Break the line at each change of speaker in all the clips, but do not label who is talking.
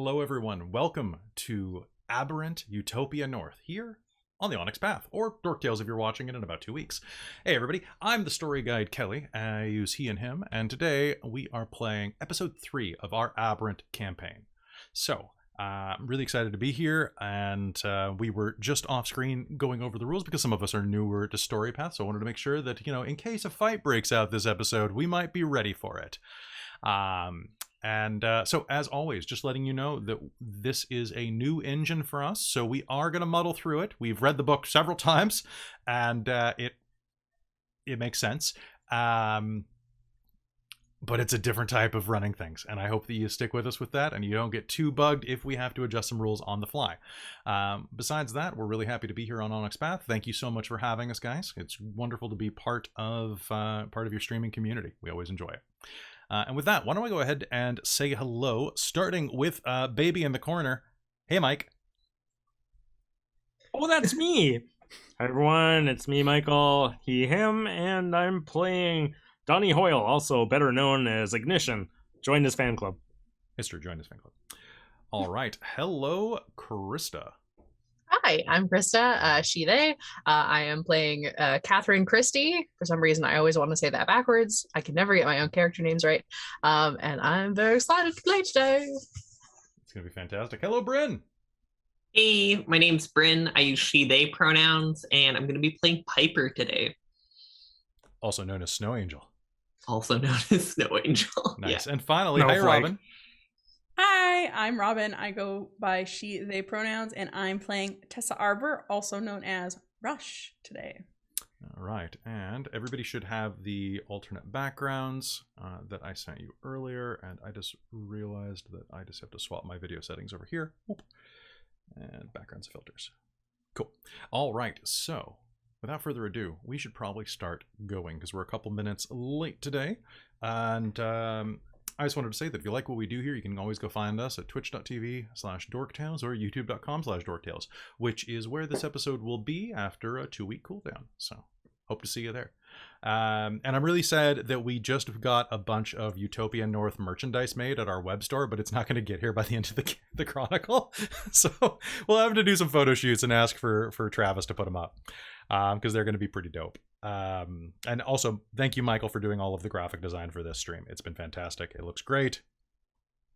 Hello, everyone. Welcome to Aberrant, Utopia North, here on the Onyx Path, or Dork Tales if you're watching it in about 2 weeks. Hey, everybody. I'm the story guide, Kelly. I use he and him, and today we are playing episode 3 of our Aberrant campaign. So, I'm really excited to be here, and we were just off screen going over the rules because some of us are newer to storypath, so I wanted to make sure that, in case a fight breaks out this episode, we might be ready for it. So as always, just letting you know that this is a new engine for us, so we are going to muddle through it. We've read the book several times, and it makes sense. But it's a different type of running things, and I hope that you stick with us with that, and you don't get too bugged if we have to adjust some rules on the fly. Besides that, we're really happy to be here on Onyx Path. Thank you so much for having us, guys. It's wonderful to be part of your streaming community. We always enjoy it. And with that, why don't we go ahead and say hello, starting with Baby in the corner. Hey, Mike.
Oh, that's me. Hi, everyone. It's me, Michael, he, him, and I'm playing Donnie Hoyle, also better known as Ignition. Join this fan club.
It's true, join this fan club. All right. Hello, Krista.
Hi, I'm Krista, she, they. I am playing Catherine Christie. For some reason, I always want to say that backwards. I can never get my own character names right. And I'm very excited to play today.
It's going to be fantastic. Hello, Bryn.
Hey, my name's Bryn. I use she, they pronouns, and I'm going to be playing Piper today.
Also known as Snow Angel.
Also known as Snow Angel.
Nice.
Yeah.
And finally, hi, Robin.
Hi, I'm Robin. I go by she, they pronouns, and I'm playing Tessa Arbor, also known as Rush, today.
All right, and everybody should have the alternate backgrounds that I sent you earlier, and I just realized that I just have to swap my video settings over here. Whoop. And backgrounds filters. Cool. All right, so without further ado, we should probably start going because we're a couple minutes late today, and I just wanted to say that if you like what we do here, you can always go find us at twitch.tv/dorktales or youtube.com/dorktales, which is where this episode will be after a 2-week cooldown. So hope to see you there. And I'm really sad that we just got a bunch of Utopia North merchandise made at our web store, but it's not going to get here by the end of the Chronicle. So we'll have to do some photo shoots and ask for Travis to put them up because they're going to be pretty dope. And also, thank you, Michael, for doing all of the graphic design for this stream. It's been fantastic. It looks great.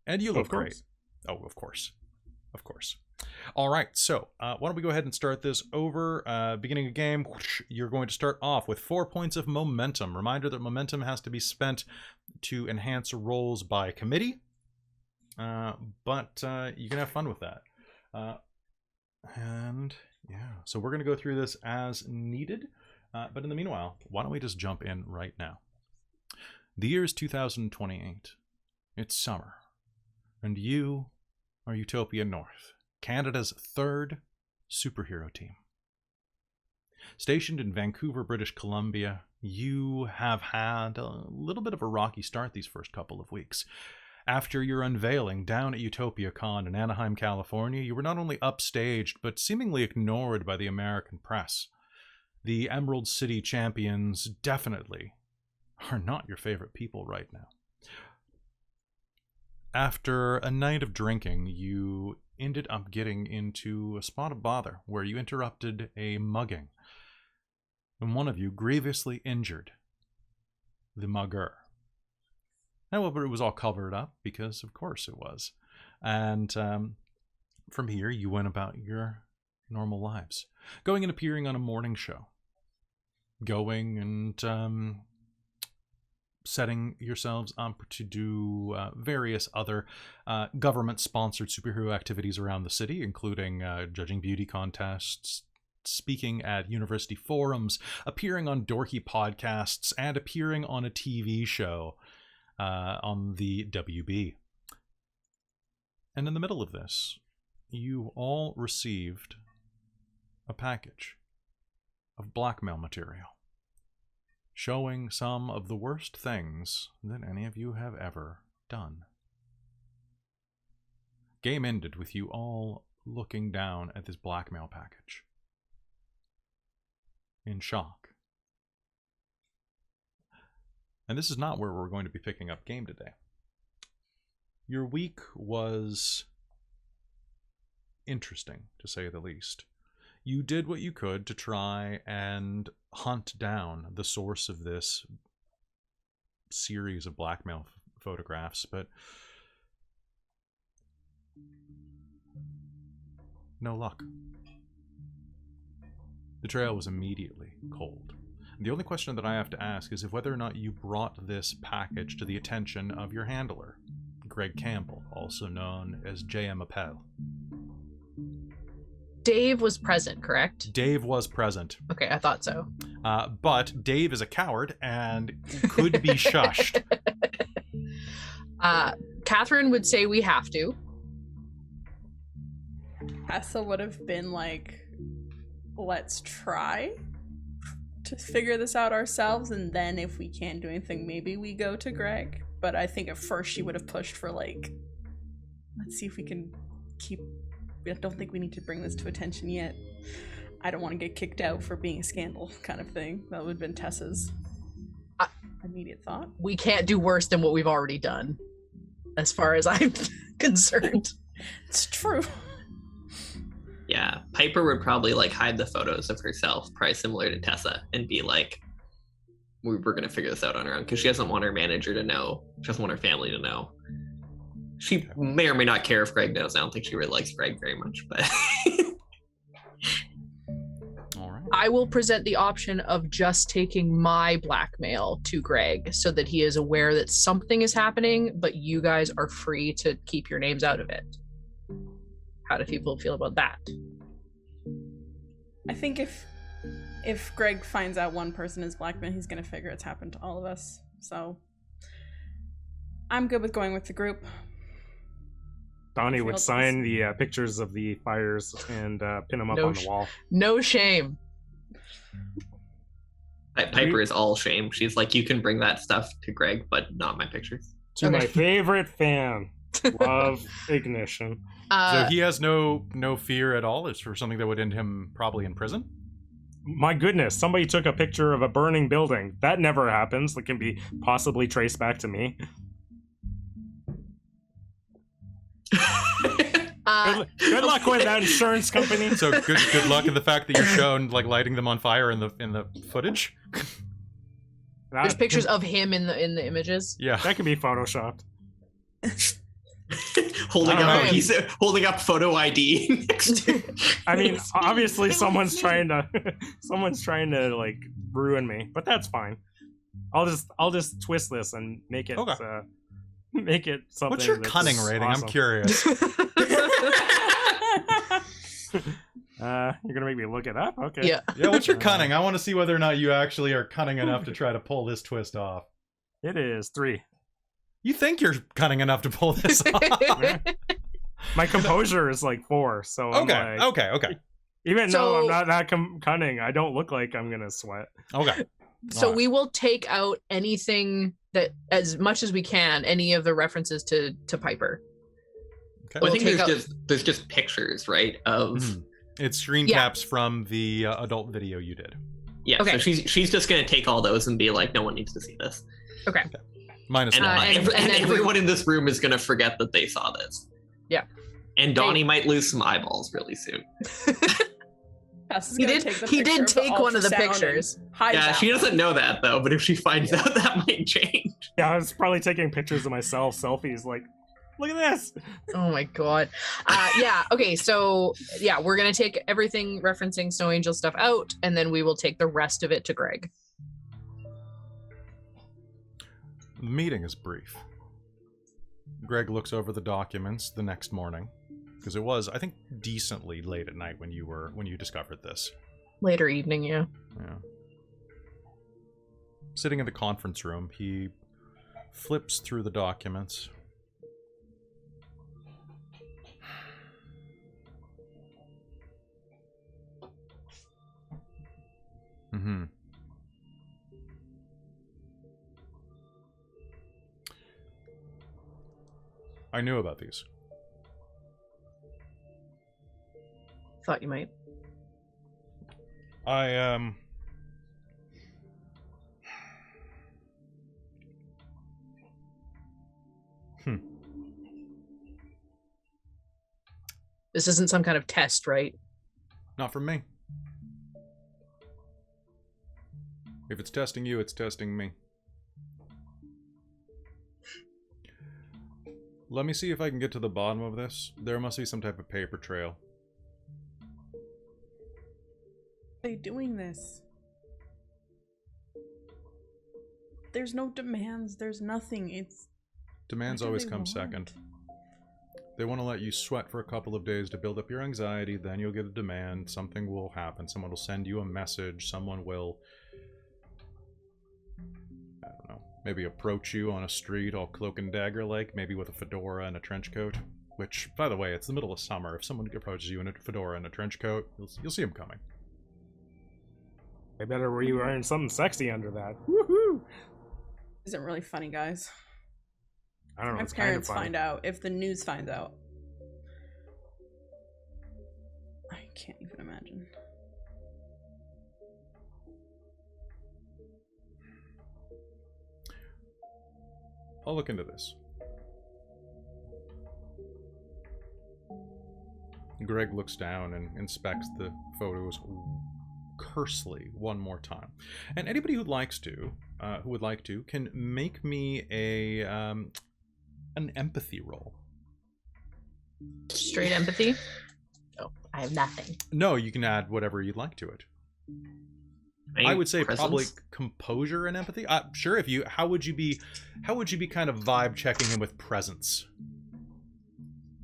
And you look great. Oh, of course. Of course. All right, so why don't we go ahead and start this over. Beginning of game, you're going to start off with 4 points of momentum. Reminder that momentum has to be spent to enhance rolls by committee, but you can have fun with that. And yeah, so we're going to go through this as needed. But in the meanwhile, why don't we just jump in right now? The year is 2028. It's summer. And you are Utopia North, Canada's 3rd superhero team. Stationed in Vancouver, British Columbia, you have had a little bit of a rocky start these first couple of weeks. After your unveiling down at Utopia Con in Anaheim, California, you were not only upstaged, but seemingly ignored by the American press. The Emerald City champions definitely are not your favorite people right now. After a night of drinking, you ended up getting into a spot of bother where you interrupted a mugging, and one of you grievously injured the mugger. However, it was all covered up because, of course, it was. And from here, you went about your normal lives, going and appearing on a morning show, going and setting yourselves up to do various other government-sponsored superhero activities around the city, including judging beauty contests, speaking at university forums, appearing on dorky podcasts, and appearing on a TV show on the WB. And in the middle of this, you all received a package of blackmail material showing some of the worst things that any of you have ever done. Game ended with you all looking down at this blackmail package in shock. And this is not where we're going to be picking up game today. Your week was interesting, to say the least. You did what you could to try and hunt down the source of this series of blackmail photographs, but no luck. The trail was immediately cold. The only question that I have to ask is if whether or not you brought this package to the attention of your handler, Greg Campbell, also known as J.M. Appel.
Dave was present, correct?
Dave was present.
Okay, I thought so.
But Dave is a coward and could be shushed.
Catherine would say we have to.
Tessa would have been like, let's try to figure this out ourselves, and then if we can't do anything, maybe we go to Greg. But I think at first she would have pushed for like, let's see if we can keep... I don't think we need to bring this to attention yet. I don't want to get kicked out for being a scandal kind of thing. That would have been Tessa's immediate thought.
We can't do worse than what we've already done, as far as I'm concerned.
It's true.
Yeah, Piper would probably like hide the photos of herself, probably similar to Tessa, and be like, we're going to figure this out on our own, because she doesn't want her manager to know. She doesn't want her family to know. She may or may not care if Greg knows. I don't think she really likes Greg very much, but...
All right.
I will present the option of just taking my blackmail to Greg so that he is aware that something is happening, but you guys are free to keep your names out of it. How do people feel about that?
I think if Greg finds out one person is blackmail, he's gonna figure it's happened to all of us. So I'm good with going with the group.
Donnie would sign the pictures of the fires and pin them up on the wall.
No shame.
Piper is all shame. She's like, you can bring that stuff to Greg, but not my pictures.
To my favorite fan. Love Ignition.
So he has no fear at all? It's for something that would end him probably in prison?
My goodness, somebody took a picture of a burning building. That never happens. That can be possibly traced back to me. Good luck with that insurance company.
So good luck in the fact that you're shown like lighting them on fire in the footage.
There's pictures of him in the images.
Yeah,
that can be photoshopped.
holding up photo ID next to...
I mean, obviously someone's trying to like ruin me, but that's fine. I'll just twist this and make it make it something.
What's your cunning rating? Awesome. I'm curious.
You're gonna make me look it up? Okay.
Yeah.
What's your cunning? I want to see whether or not you actually are cunning enough to try to pull this twist off.
It is 3.
You think you're cunning enough to pull this off?
My composure is like 4, so
okay.
Even though I'm not that cunning, I don't look like I'm gonna sweat.
Okay.
So we will take out anything that, as much as we can, any of the references to Piper.
Okay.
Well, I think there's just pictures, right? Of
it's screen caps from the adult video you did.
Yeah. Okay. So she's just gonna take all those and be like, no one needs to see this.
Okay.
Minus one.
And everyone in this room is gonna forget that they saw this.
Yeah.
And Donnie might lose some eyeballs really soon.
He did take one of the pictures.
Yeah, she doesn't know that though, but if she finds out, that might change.
Yeah, I was probably taking pictures of myself, selfies, like, look at this.
Oh my god. Yeah, okay, so yeah, we're gonna take everything referencing Snow Angel stuff out, and then we will take the rest of it to Greg.
The meeting is brief. Greg looks over the documents the next morning. Because it was, I think, decently late at night when you discovered this.
Later evening, yeah.
Sitting in the conference room, he flips through the documents. I knew about these.
Thought you might. This isn't some kind of test, right?
Not from me. If it's testing you, it's testing me. Let me see if I can get to the bottom of this. There must be some type of paper trail.
Are they doing this? There's no demands. There's nothing. It's
Demands always come second. They want to let you sweat for a couple of days to build up your anxiety, then you'll get a demand, something will happen, someone will send you a message, someone will, I don't know, maybe approach you on a street all cloak and dagger like, maybe with a fedora and a trench coat, which, by the way, it's the middle of summer. If someone approaches you in a fedora and a trench coat, you'll see them coming.
They better be wearing something sexy under that. Woohoo!
isn't really funny, guys.
I don't know.
My
It's kind of
parents
funny.
find out if the news finds out. I can't even imagine.
I'll look into this. Greg looks down and inspects the photos cursely one more time. And anybody who would like to, can make me a an empathy roll.
Straight empathy? Oh, I have nothing.
No, you can add whatever you'd like to it. I would say probably composure and empathy. Sure. If you, how would you be kind of vibe checking him with presence?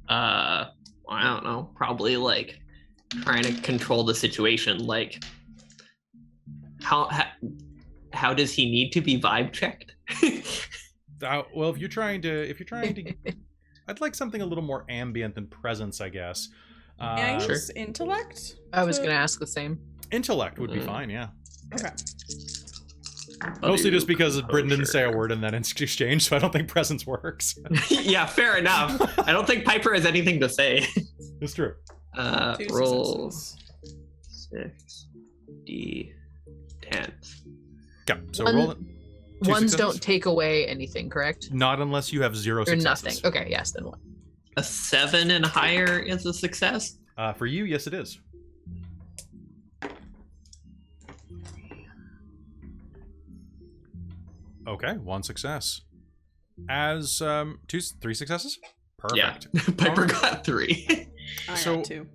I don't know. Probably like trying to control the situation. Like, how does he need to be vibe checked?
Well, if you're trying to, I'd like something a little more ambient than presence, I guess.
May I
Sure.
use intellect?
I was going to ask the same.
Intellect would be fine, yeah.
Okay.
Mostly just because Britton didn't say a
Composure.
word in that exchange, so I don't think presence works.
Yeah, fair enough. I don't think Piper has anything to say.
It's true.
2
Roll
successes.
6d10.
Okay, so
One-
roll it. Two
Ones
successes?
don't take away anything, correct?
Not unless you have 0
Or
successes.
nothing. Okay, yes, then one.
A 7 and higher is a success.
For you, yes, it is. Okay, 1 success. As 3 successes. Perfect.
Yeah, Piper got 3.
I
So-
got 2.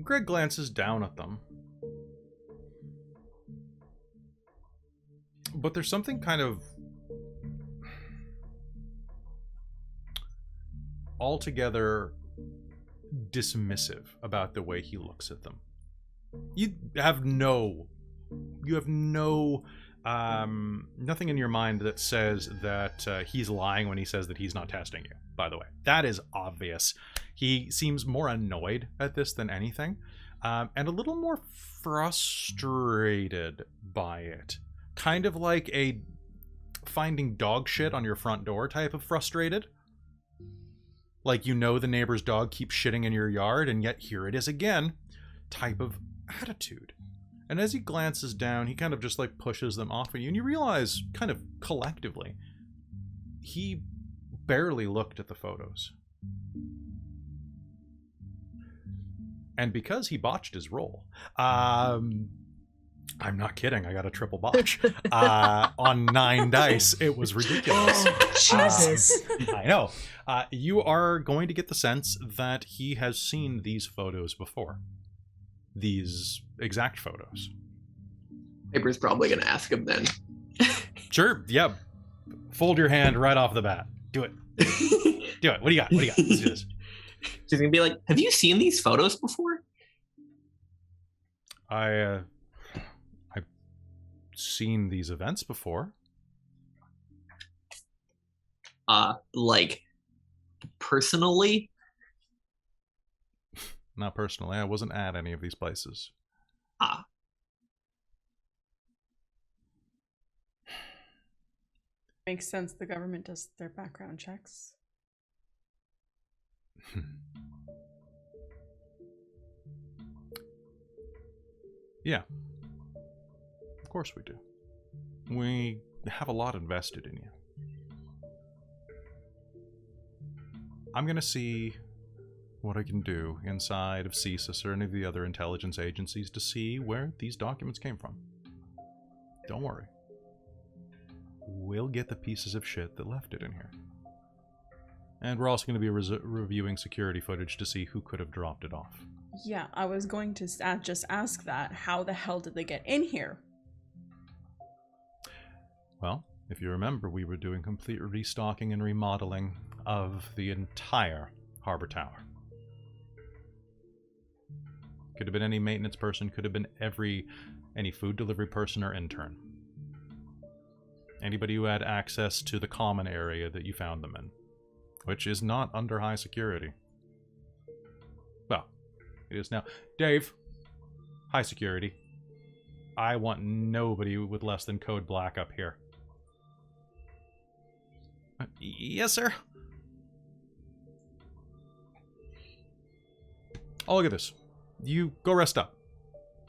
Greg glances down at them. But there's something kind of altogether dismissive about the way he looks at them. You have no nothing in your mind that says that he's lying when he says that he's not testing you, by the way. That is obvious. He seems more annoyed at this than anything, and a little more frustrated by it. Kind of like a finding dog shit on your front door type of frustrated. Like, you know, the neighbor's dog keeps shitting in your yard, and yet here it is again type of attitude. And as he glances down, he kind of just like pushes them off of you, and you realize kind of collectively he barely looked at the photos. And because he botched his roll, I'm not kidding, I got a triple botch. On 9 dice, it was ridiculous.
Jesus.
I know. You are going to get the sense that he has seen these photos before. These exact photos.
Piper's probably going to ask him then.
Sure, yeah. Fold your hand right off the bat. Do it. Do it. What do you got? What do you got? Let's do this.
She's going to be like, have you seen these photos before?
I've seen these events before.
Like, personally?
Not personally. I wasn't at any of these places.
Makes sense. The government does their background checks.
Yeah. Of course we do. We have a lot invested in you. I'm gonna see what I can do inside of CSIS or any of the other intelligence agencies to see where these documents came from. Don't worry. We'll get the pieces of shit that left it in here. And we're also going to be reviewing security footage to see who could have dropped it off.
Yeah, I was going to just ask that. How the hell did they get in here?
Well, if you remember, we were doing complete restocking and remodeling of the entire harbor tower. Could have been any maintenance person, could have been any food delivery person or intern. Anybody who had access to the common area that you found them in, which is not under high security. Well, it is now. Dave, high security. I want nobody with less than code black up here. Yes, sir. Oh, look at this. You go rest up.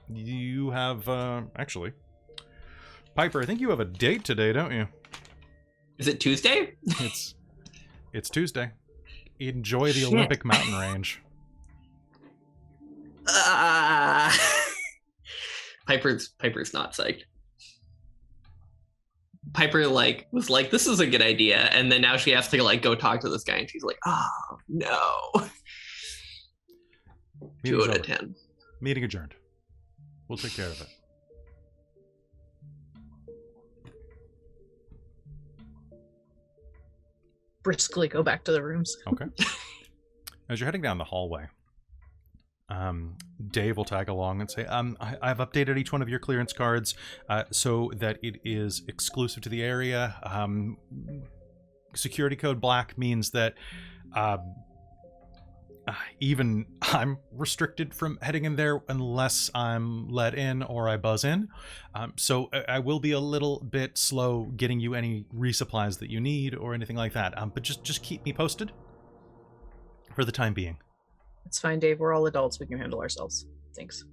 You have, actually... Piper, I think you have a date today, don't you?
Is it Tuesday?
It's Tuesday. Enjoy the Olympic mountain range.
Piper's not psyched. Piper was like, this is a good idea, and then now she has to go talk to this guy, and she's like, oh no. 2 out of 10.
Meeting adjourned. We'll take care of it.
Briskly go back to the rooms.
Okay. As you're heading down the hallway, Dave will tag along and say, I've updated each one of your clearance cards so that it is exclusive to the area. Security code black means that even I'm restricted from heading in there unless I'm let in or I buzz in. So I will be a little bit slow getting you any resupplies that you need or anything like that. But just keep me posted for the time being.
It's fine, Dave. We're all adults. We can handle ourselves. Thanks.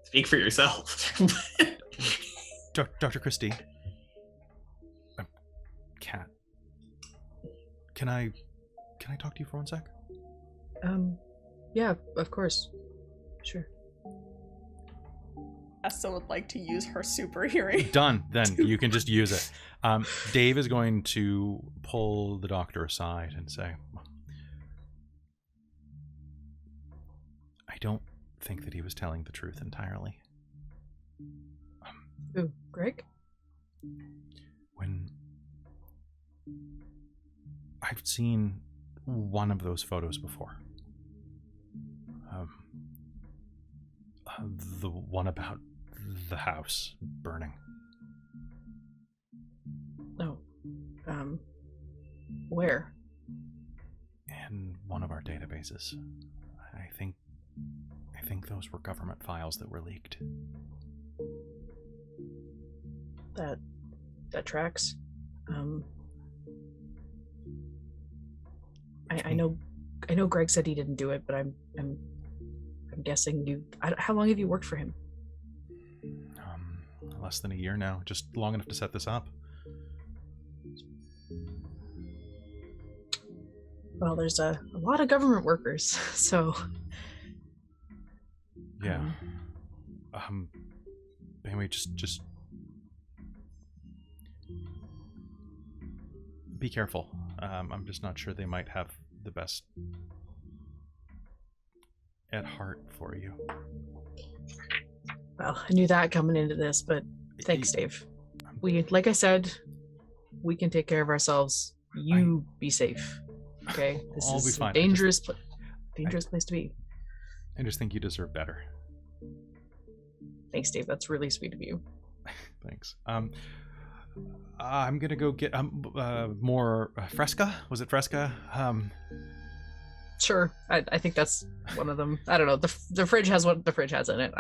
Speak for yourself.
Dr. Christie. Cat. Can I talk to you for 1 sec?
Yeah, of course. Sure.
Esta would like to use her super hearing.
Done. Then you can just use it. Dave is going to pull the doctor aside and say, I don't think that he was telling the truth entirely.
Who, Greg?
When I've seen one of those photos before. The one about the house burning.
Oh. Where?
In one of our databases. I think those were government files that were leaked.
That tracks. I know Greg said he didn't do it, but I'm guessing you. How long have you worked for him?
Less than a year now. Just long enough to set this up.
Well, there's a lot of government workers, so.
Yeah. Anyway, just be careful. I'm just not sure they might have the best at heart for you.
Well, I knew that coming into this, but thanks, Dave. Like I said, we can take care of ourselves. You be safe. Okay? This
I'll
is
be
a
fine.
dangerous place to be.
I just think you deserve better.
Thanks, Dave. That's really sweet of you.
Thanks. I'm gonna go get more Fresca. Was it Fresca?
Sure. I think that's one of them. I don't know. The fridge has what the fridge has in it.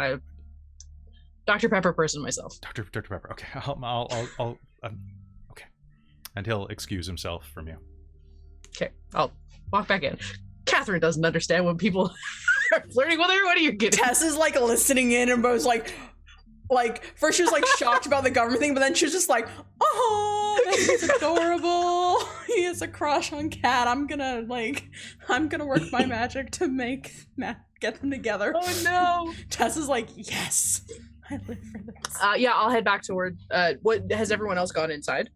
Dr. Pepper person myself.
Dr. Pepper. Okay. I'll okay. And he'll excuse himself from you.
Okay. I'll walk back in. Catherine doesn't understand when people are flirting with her. What are you getting?
Tess is listening in and was like first she was shocked about the government thing, but then she was just like, oh, this is adorable. he has a crush on Cat. I'm gonna work my magic to get them together.
Oh no!
Tessa's like, yes, I live for this.
Yeah, I'll head back toward. What has everyone else gone inside?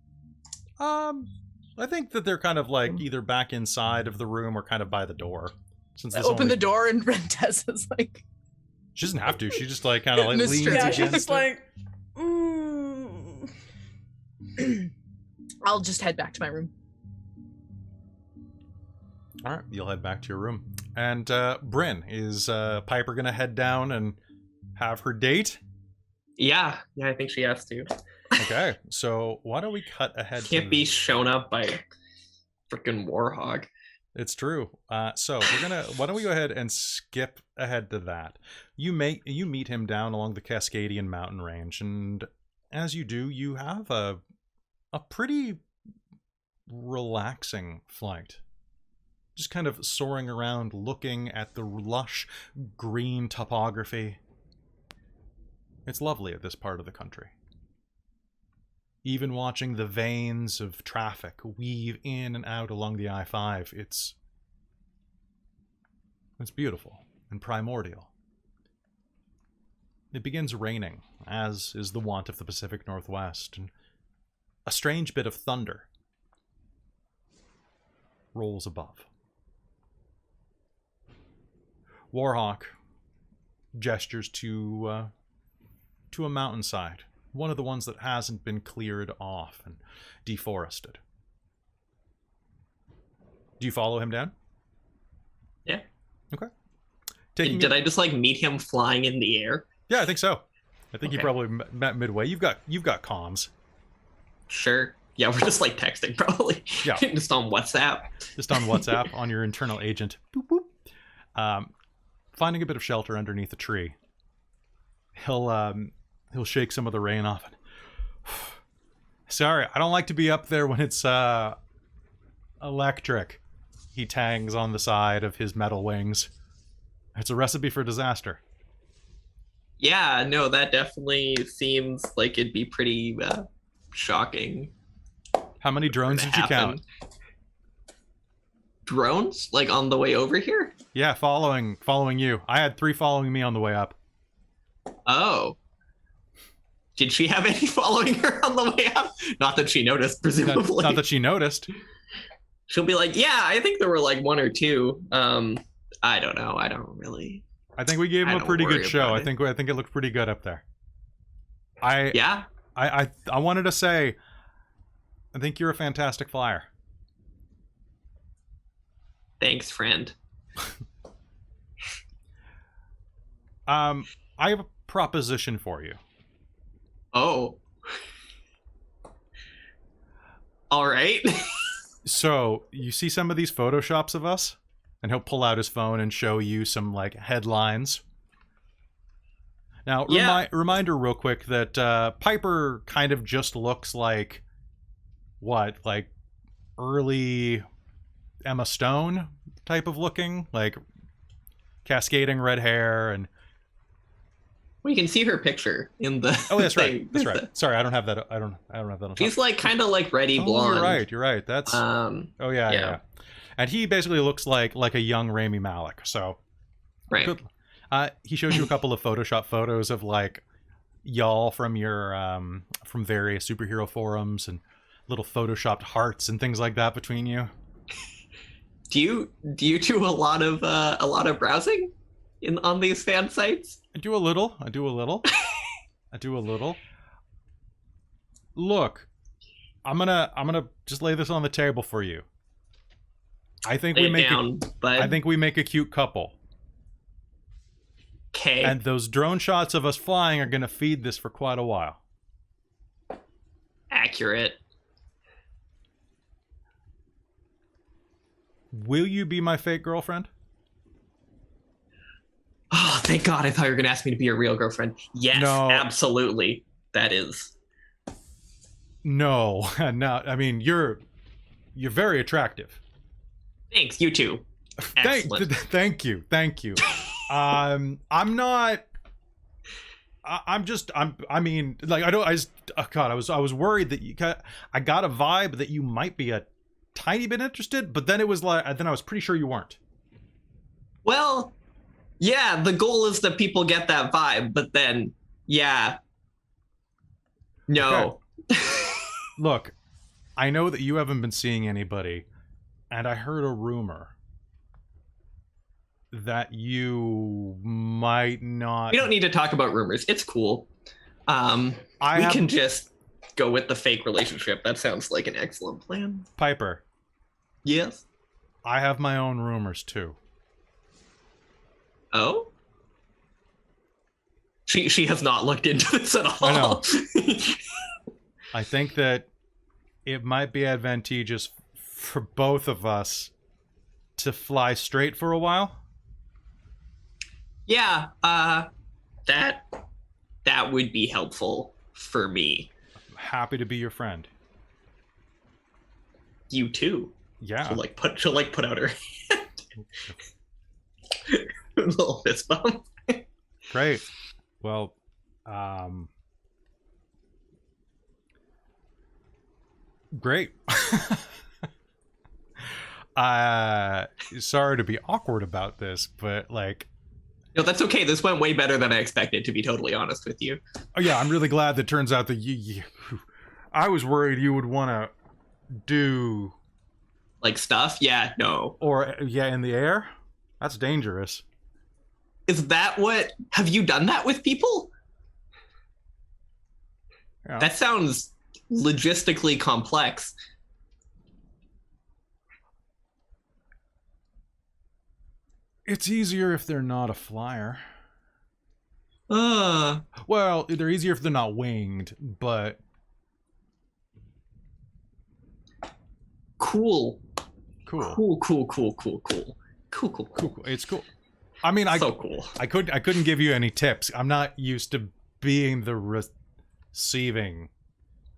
I think that they're kind of like either back inside of the room or kind of by the door. Since
Open the door and Tessa's like.
She doesn't have to. She just like kind of like leans
Yeah,
against
she's just
it.
like.
I'll just head back to my room.
All right, you'll head back to your room. And Bryn, is Piper gonna head down and have her date?
Yeah, I think she has to.
Okay, so why don't we cut ahead?
Can't be shown up by freaking Warhog.
It's true. So we're gonna. Why don't we go ahead and skip ahead to that? You meet him down along the Cascadian mountain range, and as you do, you have a pretty relaxing flight. Just kind of soaring around, looking at the lush green topography. It's lovely at this part of the country. Even watching the veins of traffic weave in and out along the I-5, it's beautiful and primordial. It begins raining, as is the wont of the Pacific Northwest, and a strange bit of thunder rolls above. Warhawk gestures to a mountainside, one of the ones that hasn't been cleared off and deforested. Do you follow him down?
Yeah.
Okay.
Did I just like meet him flying in the air?
Yeah, I think so. I think
Okay.
you probably met midway. You've got comms.
Sure. Yeah, we're just like texting probably.
Yeah.
Just on WhatsApp.
Just on WhatsApp on your internal agent. Boop, boop. Finding a bit of shelter underneath a tree. He'll shake some of the rain off. Sorry, I don't like to be up there when it's electric. He tangs on the side of his metal wings. It's a recipe for disaster.
Yeah, no, that definitely seems like it'd be pretty shocking.
How many drones did you count?
Drones? Like on the way over here?
Yeah, following you. I had 3 following me on the way up.
Oh. Did she have any following her on the way up? Not that she noticed, presumably.
Not that she noticed.
She'll be like, yeah, I think there were like 1 or 2. I don't know. I don't really.
I think we gave him a pretty good show. I think it looked pretty good up there.
Yeah.
I wanted to say, I think you're a fantastic flyer.
Thanks, friend.
I have a proposition for you.
Oh. All right.
So, you see some of these photoshops of us? And he'll pull out his phone and show you some, like, headlines. Now,
Yeah.
reminder real quick that Piper kind of just looks like, what, like, early Emma Stone type of looking? Like, cascading red hair and...
Well, you can see her picture in the.
Oh, that's right.
thing.
That's right. Sorry, I don't have that. I don't have that on top.
She's like kind of like reddy blonde.
You're right. That's. Oh yeah, yeah. And he basically looks like a young Rami Malek. So.
Right.
Good. He shows you a couple of Photoshop photos of like y'all from your from various superhero forums and little photoshopped hearts and things like that between you.
Do you do a lot of browsing on these fan sites?
I do a little. Look, I'm gonna just lay this on the table for you. I think we make a cute couple.
Okay.
And those drone shots of us flying are gonna feed this for quite a while.
Accurate.
Will you be my fake girlfriend?
Oh, thank God. I thought you were going to ask me to be your real girlfriend. Yes,
No.
Absolutely. That is.
No. No. I mean, you're very attractive.
Thanks. You too. Excellent.
Thank you. I'm not. I mean, like, I was worried that I got a vibe that you might be a tiny bit interested, but then it was like, then I was pretty sure you weren't.
Well, yeah, the goal is that people get that vibe, but then, yeah. No.
Okay. Look, I know that you haven't been seeing anybody, and I heard a rumor that you might not...
We don't need to talk about rumors. It's cool. We can just go with the fake relationship. That sounds like an excellent plan.
Piper.
Yes?
I have my own rumors, too.
Oh? She has not looked into this at all.
I know. I think that it might be advantageous for both of us to fly straight for a while.
Yeah, that would be helpful for me.
I'm happy to be your friend.
You too.
Yeah.
She'll put out her hand. A little fist bump.
Great. Well, great. Sorry to be awkward about this, but like...
No, that's okay. This went way better than I expected, to be totally honest with you.
Oh yeah, I'm really glad that it turns out that you I was worried you would want to do...
Like stuff? Yeah, no.
Or, yeah, in the air? That's dangerous.
Is that what... Have you done that with people?
Yeah.
That sounds logistically complex.
It's easier if they're not a flyer.
Uh,
Well, they're easier if they're not winged, but...
Cool.
Cool.
Cool.
It's cool. I mean,
So cool.
I couldn't give you any tips. I'm not used to being the receiving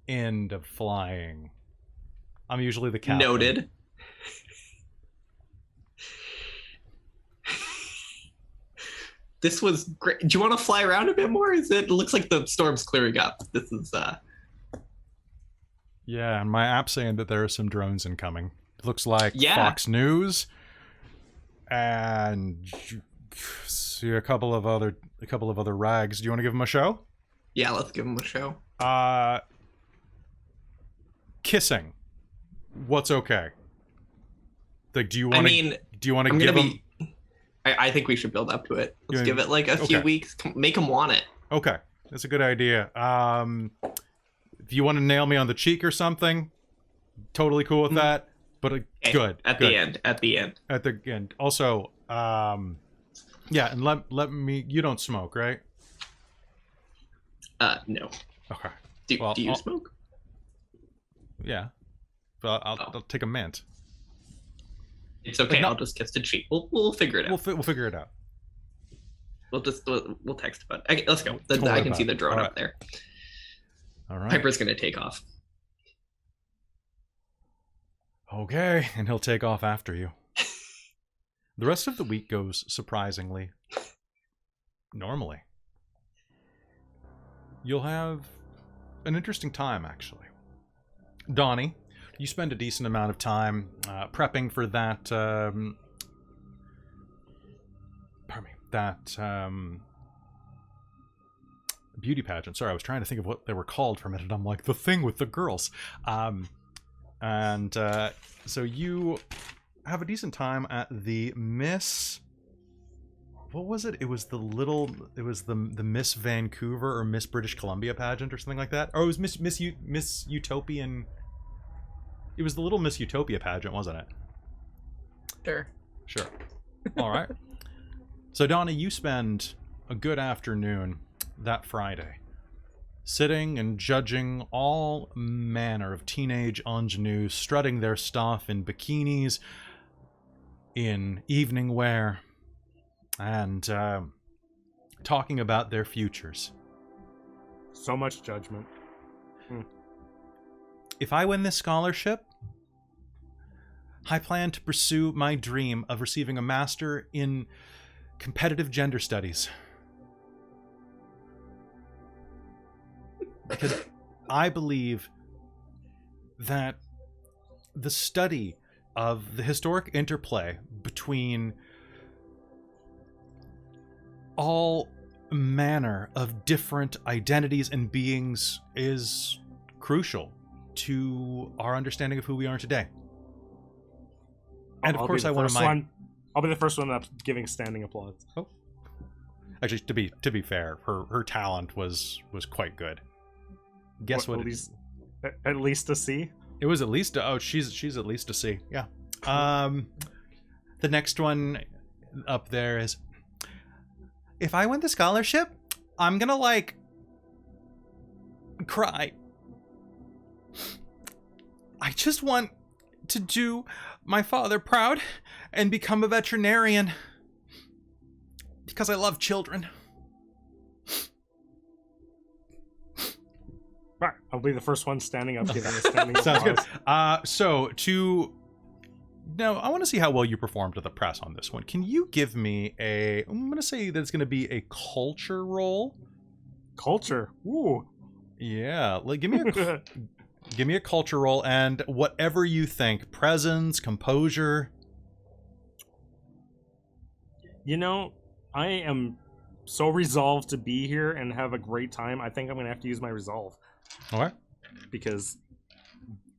end of flying. I'm usually the captain.
Noted. This was great. Do you want to fly around a bit more? It looks like the storm's clearing up. This is
Yeah, and my app's saying that there are some drones incoming. Looks like
Yeah.
Fox News and see a couple of other rags. Do you want to give them a show?
Yeah, let's give them a show.
Kissing. What's okay? Like, do you want to
I'm
give
gonna
them?
be. I think we should build up to it. Let's
Yeah.
give it like a few
Okay.
weeks. Make them want it.
Okay, that's a good idea. If you want to nail me on the cheek or something, totally cool with that. But
Okay,
good.
At
good.
the end.
At the end. Also, yeah, and let me. You don't smoke, right?
No.
Okay.
Do
Well,
you
I'll-
smoke?
Yeah. But I'll take a mint.
It's okay.
no-
I'll just kiss the cheek. We'll figure it out.
We'll figure it out.
We'll text about it. Okay, let's go.
Totally
I can
about
see the
it.
drone
All
up
right.
there.
All right.
Piper's gonna take off.
Okay, and he'll take off after you. The rest of the week goes surprisingly normally. You'll have an interesting time, actually. Donnie, you spend a decent amount of time prepping for that. Pardon me. That beauty pageant. Sorry, I was trying to think of what they were called for a minute. I'm like, the thing with the girls. So you have a decent time at the Miss... What was it? It was the Miss Vancouver or Miss British Columbia pageant or something like that. Or it was Miss Utopian... It was the little Miss Utopia pageant, wasn't it? Sure. All right. So, Donna, you spend a good afternoon that Friday sitting and judging all manner of teenage ingenues strutting their stuff in bikinis, in evening wear, and talking about their futures.
So much judgment.
If I win this scholarship, I plan to pursue my dream of receiving a master in competitive gender studies. Because I believe that the study of the historic interplay between all manner of different identities and beings is crucial to our understanding of who we are today. And of course,
I'll be the first one that's giving standing applause.
Oh. Actually, to be fair, her talent was quite good. Guess what?
At least a C.
It was at least she's at least a C. Yeah. The next one up there is, if I win the scholarship, I'm gonna like cry. I just want to do my father proud and become a veterinarian because I love children.
Right, I'll be the first one standing up giving a standing
Sounds good.
applause.
Now, I want to see how well you performed to the press on this one. Can you give me I'm going to say that it's going to be a culture roll.
Culture? Ooh.
Yeah, like give me a culture roll and whatever you think. Presence, composure.
You know, I am so resolved to be here and have a great time. I think I'm going to have to use my resolve.
All right.
Because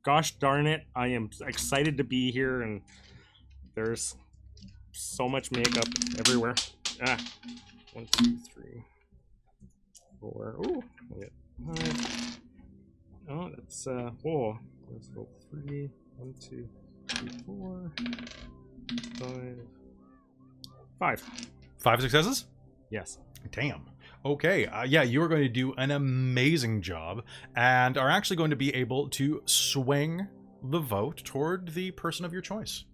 gosh darn it, I am excited to be here, and there's so much makeup everywhere. 1, 2, 3, 4. Ooh, I got 5. Oh, that's 4. Let's go 3. 1, 2, 3, 4, 5.
5 successes?
Yes.
Damn. Okay, yeah, you are going to do an amazing job and are actually going to be able to swing the vote toward the person of your choice.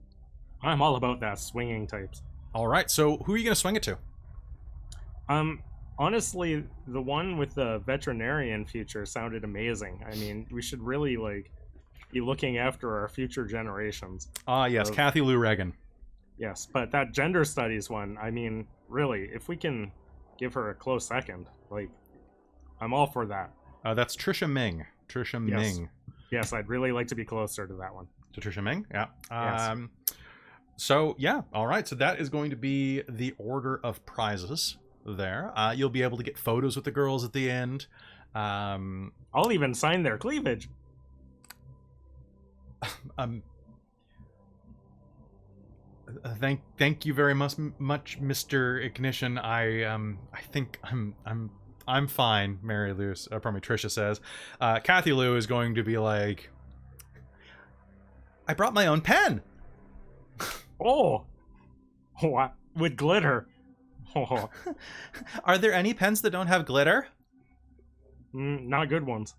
I'm all about that swinging types.
All right, so who are you going to swing it to?
Honestly, the one with the veterinarian future sounded amazing. I mean, we should really, like, be looking after our future generations.
Yes, Kathy Lou Reagan.
Yes, but that gender studies one, I mean, really, if we can give her a close second, like, I'm all for that.
That's Trisha Ming. Ming.
Yes, I'd really like to be closer to that one.
To Trisha Ming? Yeah.
Yes.
So, yeah, all right. So that is going to be the order of prizes there. You'll be able to get photos with the girls at the end.
I'll even sign their cleavage.
Thank you very much, Mr. Ignition. I think I'm fine. Mary Lou, pardon me, Trisha says. Kathy Lou is going to be like, I brought my own pen.
Oh, with glitter. Oh.
Are there any pens that don't have glitter?
Not good ones.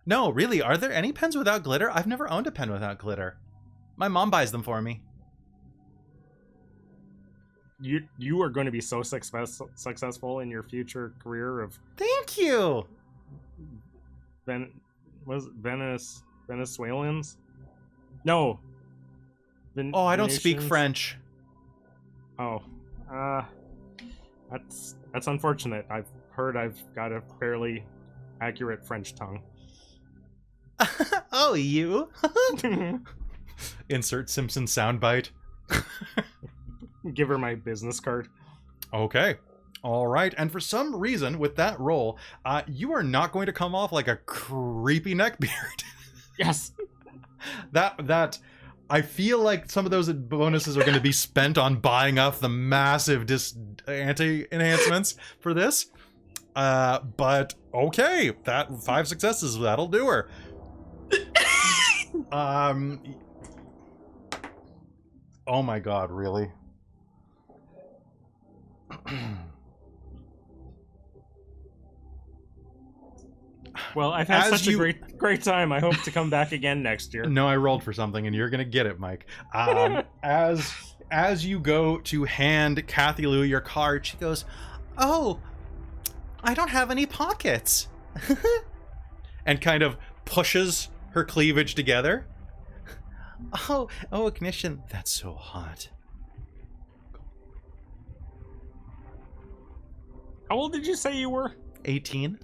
No, really. Are there any pens without glitter? I've never owned a pen without glitter. My mom buys them for me.
You are going to be so successful in your future career of.
Thank you.
Venezuelans? No.
I don't speak French.
Oh, that's unfortunate. I've heard I've got a fairly accurate French tongue.
Oh, you? Insert Simpson soundbite.
Give her my business card.
Okay. All right. And for some reason, with that roll, you are not going to come off like a creepy neckbeard.
Yes.
That I feel like some of those bonuses are going to be spent on buying up the massive anti-enhancements for this. But okay, that 5 successes, that'll do her. Oh my god, really?
Well, I've had such a great time. I hope to come back again next year.
No, I rolled for something, and you're gonna get it, Mike. As you go to hand Kathy Lou your card, she goes, "Oh, I don't have any pockets," and kind of pushes her cleavage together. Oh, Ignition, that's so hot.
How old did you say you were?
18.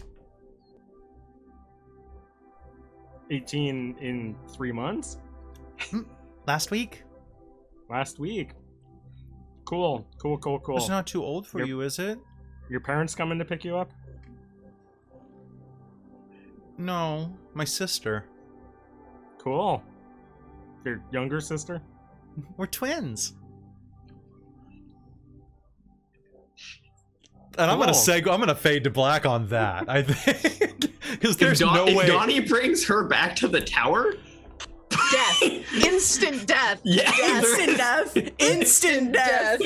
18 in 3 months?
Last week?
Last week. Cool.
It's not too old for you, is it?
Your parents coming to pick you up?
No, my sister.
Cool. Your younger sister?
We're twins. And I'm
Cool.
gonna fade to black on that. I think because there's no way.
If Donnie brings her back to the tower,
Death. Instant death.
yeah,
Instant death. Instant death.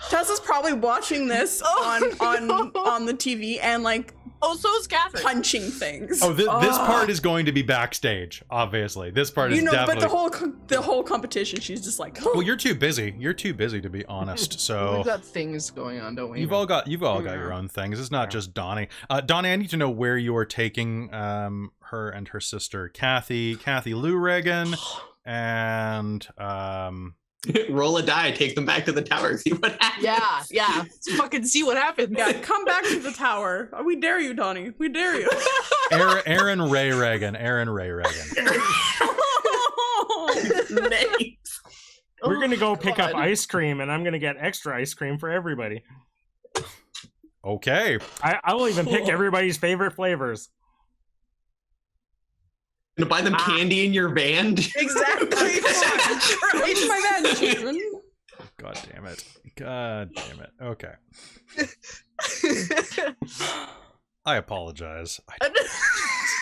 Tessa's probably watching this on the TV and like
Oh, so is Catherine.
punching things.
Oh, this part is going to be backstage. Obviously, this part is definitely.
But the whole competition, she's just like,
Well, you're too busy. You're too busy to be honest. So
We've got things going on, don't we?
you've all got your own things. It's not just Donnie. Donnie, I need to know where you are taking her and her sister Kathy Lou Reagan, and
roll a die, take them back to the tower, see what happens.
Yeah. Let's fucking see what happens.
yeah, come back to the tower. We dare you, Donnie. We dare you.
Aaron Ray Reagan.
Names.
We're gonna go
Oh,
pick up
God.
ice cream, and I'm gonna get extra ice cream for everybody.
Okay.
I will even pick
Cool.
everybody's favorite flavors.
Gonna buy them candy in your van.
Exactly. Reach my van, children.
God damn it. Okay. I apologize.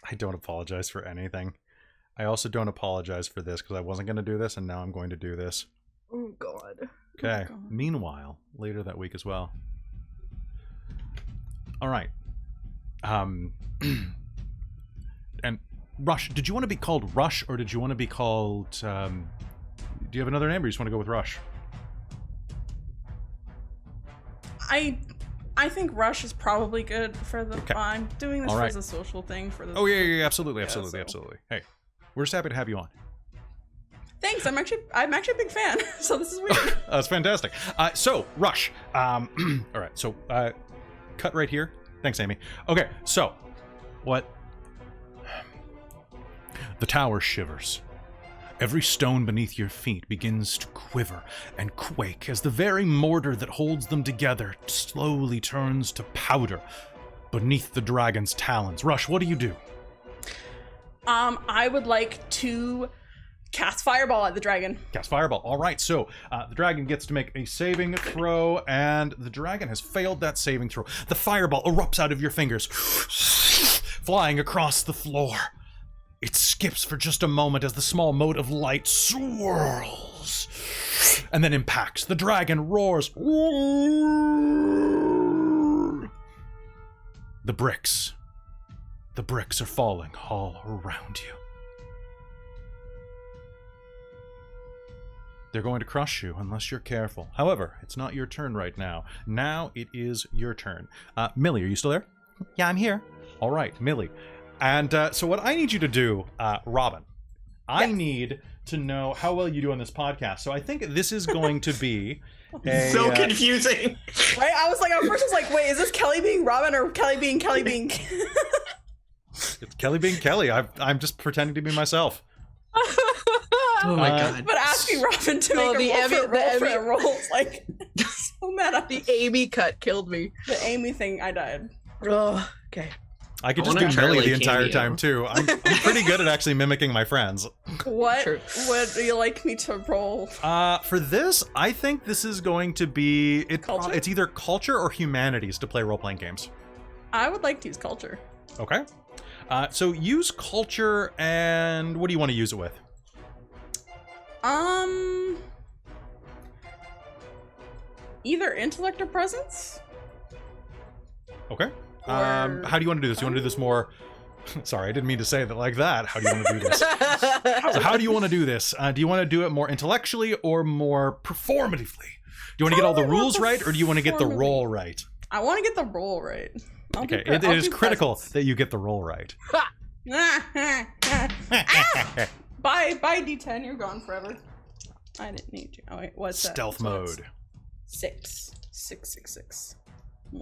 I don't apologize for anything. I also don't apologize for this because I wasn't going to do this and now I'm going to do this.
Oh, God.
Okay.
God.
Meanwhile, later that week as well. All right. And Rush, did you want to be called Rush or did you want to be called... do you have another name or you just want to go with Rush?
I think Rush is probably good for the.
Okay.
I'm doing this
All right.
as a social thing for the.
Oh, yeah, absolutely.
so-
Hey, we're just happy to have you on.
Thanks. I'm actually a big fan. So this is weird.
That's fantastic. So, Rush. All right, so cut right here. Thanks, Amy. Okay, so what? The tower shivers. Every stone beneath your feet begins to quiver and quake as the very mortar that holds them together slowly turns to powder beneath the dragon's talons. Rush, what do you do?
I would like to cast Fireball at the dragon.
Cast Fireball. All right, so the dragon gets to make a saving throw, and the dragon has failed that saving throw. The Fireball erupts out of your fingers, flying across the floor. It skips for just a moment as the small mote of light swirls and then impacts. The dragon roars. The bricks are falling all around you. They're going to crush you unless you're careful. However, it's not your turn right now. Now it is your turn. Millie, are you still there? Yeah, I'm here. All right, Millie. And so what I need you to do, Robin, I need to know how well you do on this podcast. So I think this is going to be
So confusing.
Right? I was like, at first I was like, wait, is this Kelly being Robin or Kelly being Kelly being?
It's Kelly being Kelly. I'm just pretending to be myself.
Oh my god.
But asking Robin to make a roll is like so meta.
The Amy cut killed me.
The Amy thing, I died.
Oh, okay.
I could
I
just
wanna
do
try,
Millie
like,
the entire
cameo.
time too. I'm pretty good at actually mimicking my friends.
What
True.
would you like me to roll?
For this, I think this is going to be
Culture?
it's either culture or humanities to play role-playing games.
I would like to use culture.
Okay. So use culture, and what do you want to use it with?
Either intellect or presence.
Okay.
Or-
How do you want to do this? You want to do this more... Sorry, I didn't mean to say that like that. How do you want to do this? So how do you want to do this? Do you want to do it more intellectually or more performatively? Do you want to get all the
Probably more
rules right, or do you want to get the
performatively.
role right?
I want to get the roll right. I'll do
Okay,
pre-
it
I'll
is
do
critical
presence.
that you get the role right.
Bye, D10. You're gone forever. I didn't need you. Oh wait, what's that?
Stealth
So it's
mode.
6. 6, 6, 6.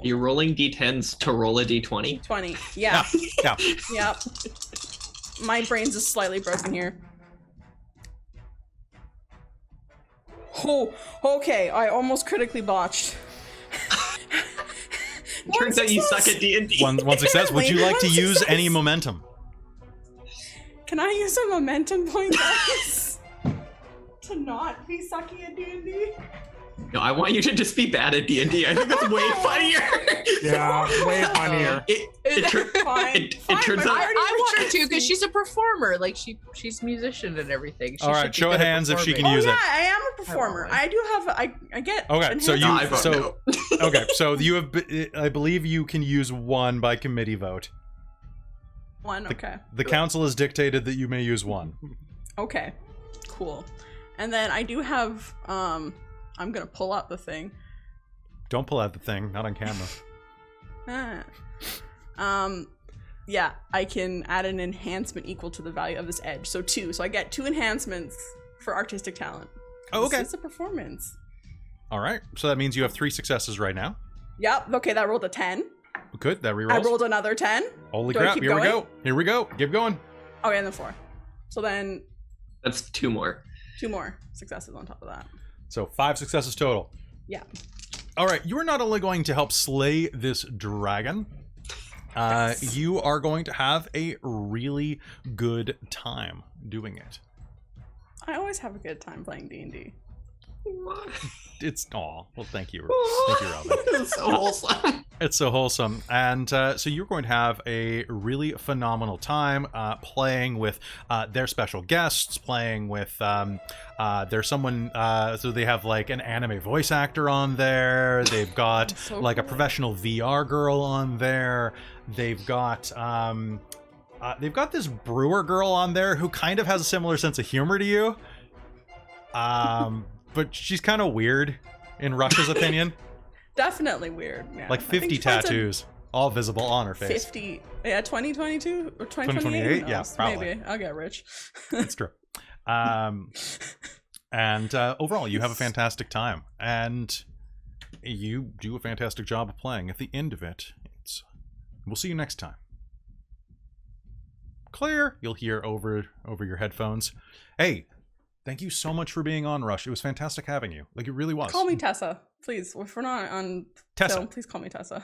You're rolling d10s to roll a d20.
20. Yeah.
Yeah.
Yep. My brain's is slightly broken here. Oh, okay. I almost critically botched.
Turns out you suck at D&D.
One success. Would you like to use any momentum?
Can I use a momentum point, guys? To not be sucky at D&D?
No, I want you to just be bad at D&D. I think that's way funnier.
Yeah, way funnier.
It turns out.
I want her to because she's a performer. Like she's a musician and everything. She
All
should
right,
be
show of
good at
hands if she
performing.
can use
yeah,
it.
I am a performer. I do have. I get.
Okay, so you
enhanced-
I vote no.
okay, so you have. I believe you can use one by committee vote.
one. Okay.
The council has dictated that you may use one.
Okay. Cool. And then I do have. I'm gonna pull up the thing.
Don't pull out the thing, not on camera.
Yeah, I can add an enhancement equal to the value of this edge. So 2. So I get 2 enhancements for artistic talent.
Oh, okay.
It's a performance.
All right, so that means you have 3 successes right now.
Yep. Okay, that rolled a 10.
Good, that rerolls.
I rolled another 10.
Holy
Do I
crap!
keep
Here we
going?
go. Here we go. Keep going.
Okay, and then 4. So then
That's 2 more.
2 more successes on top of that.
So 5 successes total.
Yeah.
All right, you are not only going to help slay this dragon, you are going to have a really good time doing it.
I always have a good time playing D&D.
It's well, thank you, Robin.
It's so wholesome.
It's so wholesome, and so you're going to have a really phenomenal time playing with their special guests, playing with there's someone. So they have like an anime voice actor on there. They've got
So
like a
cool.
professional VR girl on there. They've got this brewer girl on there who kind of has a similar sense of humor to you. But she's kind of weird, in Rush's opinion.
Definitely weird. Yeah.
Like
I think
50
she finds a
tattoos, all visible on her face.
50. Yeah, 2022 or 2028?
2028? Yeah, probably.
Maybe. I'll get rich.
That's true. And overall, you have a fantastic time. And you do a fantastic job of playing. At the end of it, we'll see you next time. Clear, you'll hear over your headphones. Hey, thank you so much for being on, Rush. It was fantastic having you. Like, it really was.
Call me Tessa, please. If we're not on
Tessa.
film, please call me Tessa.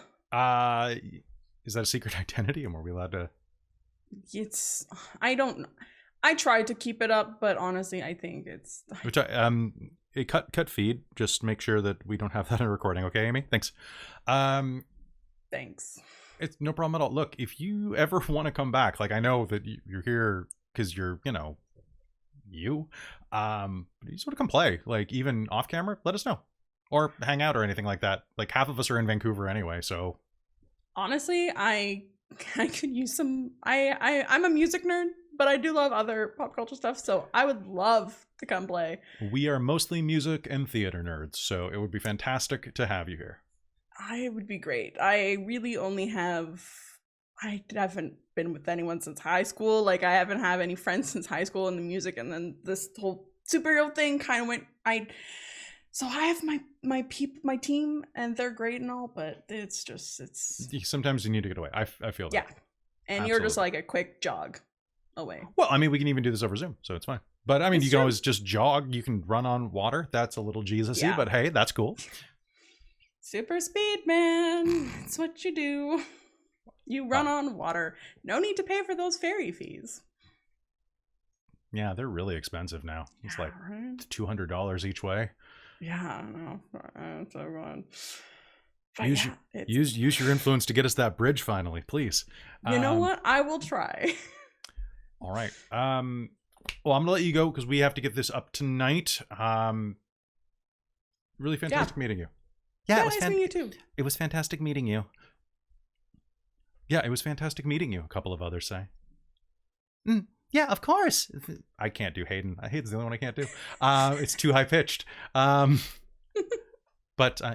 Is that a secret identity? And were we allowed to?
I don't know. I tried to keep it up, but honestly, I think it's.
Which cut feed. Just make sure that we don't have that in recording, okay, Amy? Thanks.
Thanks.
It's no problem at all. Look, if you ever want to come back, like I know that you're here because you're, you know, you just want to come play, like even off camera, let us know, or hang out or anything like that. Like half of us are in Vancouver anyway, so.
Honestly, I could use some. I'm a music nerd, but I do love other pop culture stuff, so I would love to come play.
We are mostly music and theater nerds, so it would be fantastic to have you here.
I would be great. I really only have. I haven't been with anyone since high school. Like I haven't had any friends since high school in the music, and then this whole superhero thing kind of went. So I have my team, and they're great and all, but it's
Sometimes you need to get away. I feel that.
yeah, and you're just
Absolutely.
like a quick jog away.
Well, I mean, we can even do this over Zoom, so it's fine. But I mean,
It's
you can
true.
always just jog. You can run on water. That's a little Jesus-y,
Yeah.
but hey, that's cool.
Super speed, man. That's what you do. You run on water. No need to pay for those ferry fees.
Yeah, they're really expensive now. It's like
right?
$200 each way.
Yeah, I know. It's so good.
Use use your influence to get us that bridge finally, please.
You know what? I will try.
All right. Well, I'm gonna let you go because we have to get this up tonight. Really fantastic meeting you. Yeah,
nice meeting you too.
It was fantastic meeting you. Yeah, it was fantastic meeting you. A couple of others say. Yeah, of course. I can't do Hayden. Hayden's the only one I can't do. It's too high pitched. But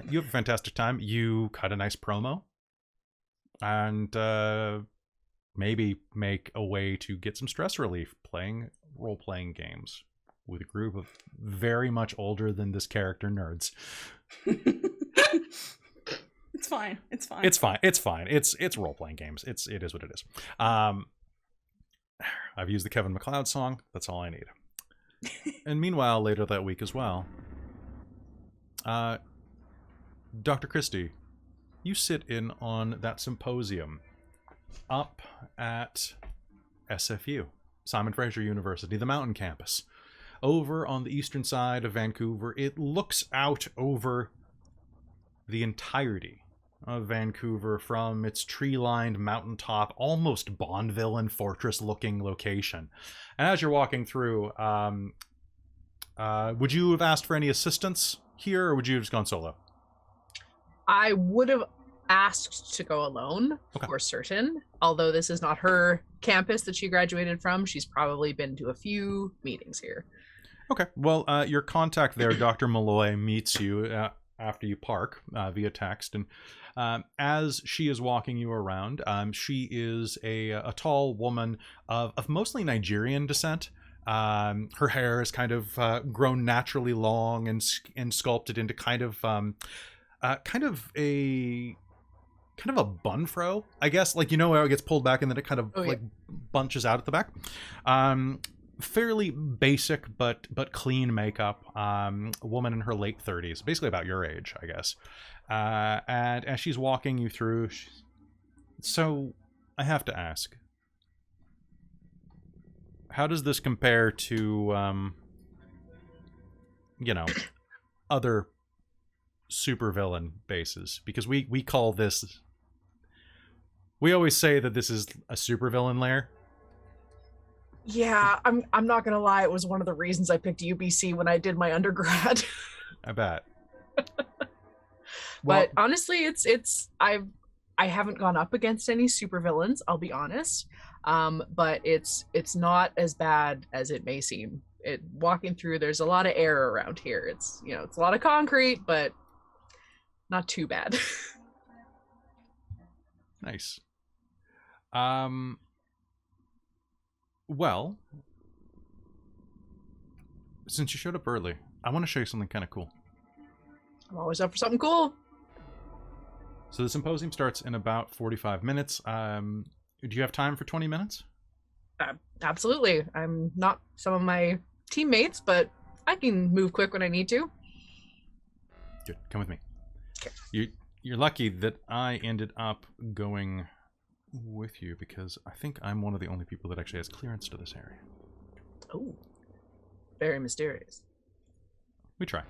you have a fantastic time. You cut a nice promo, and maybe make a way to get some stress relief playing role-playing games with a group of very much older than this character nerds.
It's fine. It's fine.
It's fine. It's fine. It's role-playing games. It is what it is. I've used the Kevin MacLeod song. That's all I need. And meanwhile, later that week as well, Dr. Christie, you sit in on that symposium up at SFU, Simon Fraser University, the mountain campus. Over on the eastern side of Vancouver, it looks out over the entirety of Vancouver from its tree-lined mountaintop, almost Bondville and fortress-looking location. And as you're walking through, would you have asked for any assistance here, or would you have just gone solo?
I would have asked to go alone, for certain. Although this is not her campus that she graduated from, she's probably been to a few meetings here.
Okay, well, your contact there, Dr. Malloy, meets you after you park via text, and as she is walking you around, she is a tall woman of mostly Nigerian descent. Her hair is kind of grown naturally long and sculpted into kind of a bun fro, I guess. Like, you know how it gets pulled back and then it kind of bunches out at the back. Fairly basic but clean makeup. A woman in her late 30s, basically about your age, I guess. And as she's walking you through, so I have to ask, how does this compare to, you know, other supervillain bases? Because we call this, we always say that this is a supervillain lair.
Yeah, I'm not gonna lie, it was one of the reasons I picked UBC when I did my undergrad.
I bet.
But honestly, I haven't gone up against any supervillains, I'll be honest. But it's not as bad as it may seem. Walking through, there's a lot of air around here. It's a lot of concrete, but not too bad.
Nice. Well, since you showed up early, I want to show you something kind of cool.
I'm always up for something cool.
So the symposium starts in about 45 minutes. Do you have time for 20 minutes?
Absolutely. I'm not some of my teammates, but I can move quick when I need to.
Good. Come with me.
Okay.
You're lucky that I ended up going with you, because I think I'm one of the only people that actually has clearance to this area.
Oh, very mysterious.
We try.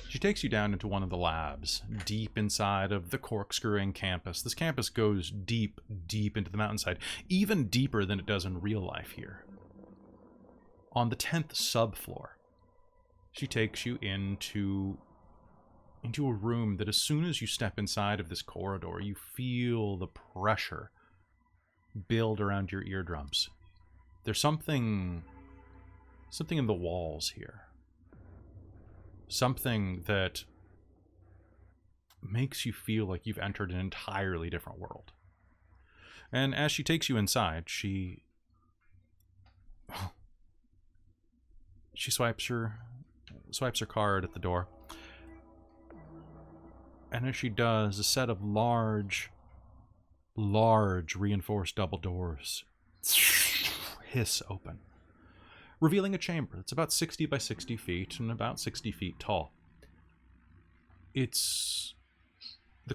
She takes you down into one of the labs, deep inside of the corkscrewing campus. This campus goes deep, deep into the mountainside, even deeper than it does in real life here. On the 10th subfloor, she takes you into a room that, as soon as you step inside of this corridor, you feel the pressure build around your eardrums. There's something in the walls here. Something that makes you feel like you've entered an entirely different world. And as she takes you inside, she swipes her card at the door. And as she does, a set of large reinforced double doors hiss open, revealing a chamber that's about 60 by 60 feet and about 60 feet tall. The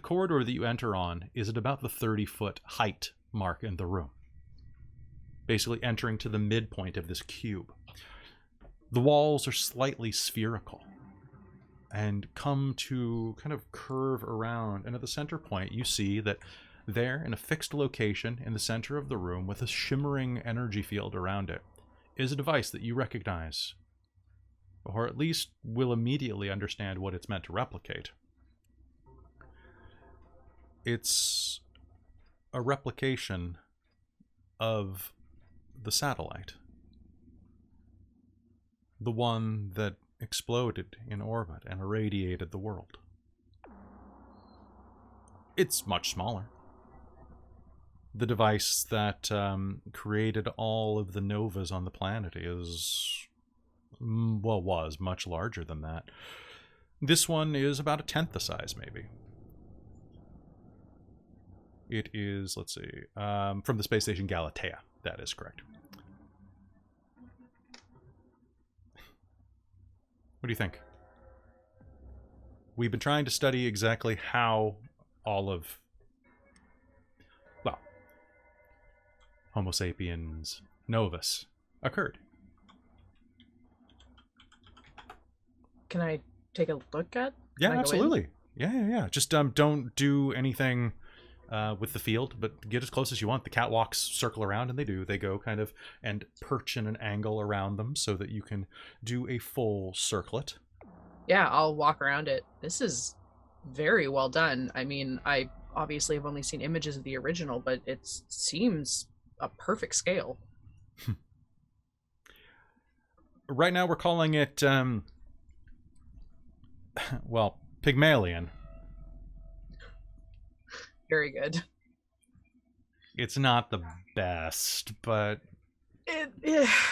corridor that you enter on is at about the 30-foot height mark in the room, basically entering to the midpoint of this cube. The walls are slightly spherical and come to kind of curve around, and at the center point you see that there, in a fixed location in the center of the room with a shimmering energy field around it, is a device that you recognize, or at least will immediately understand what it's meant to replicate. It's a replication of the satellite. The one that exploded in orbit and irradiated the world. It's much smaller. The device that created all of the novas on the planet was much larger than that. This one is about a tenth the size, maybe. It is, let's see, from the space station Galatea. That is correct. What do you think? we've been trying to study exactly how all of, well, Homo sapiens novus occurred.
Can I take a look at?
Yeah,
Can I go in?
absolutely. Yeah. Just don't do anything with the field, but get as close as you want. The catwalks circle around, and they do. They go kind of and perch in an angle around them so that you can do a full circlet.
Yeah, I'll walk around it. This is very well done. I mean, I obviously have only seen images of the original, but it seems a perfect scale.
Right now we're calling it, well, Pygmalion.
Very good.
It's not the best, but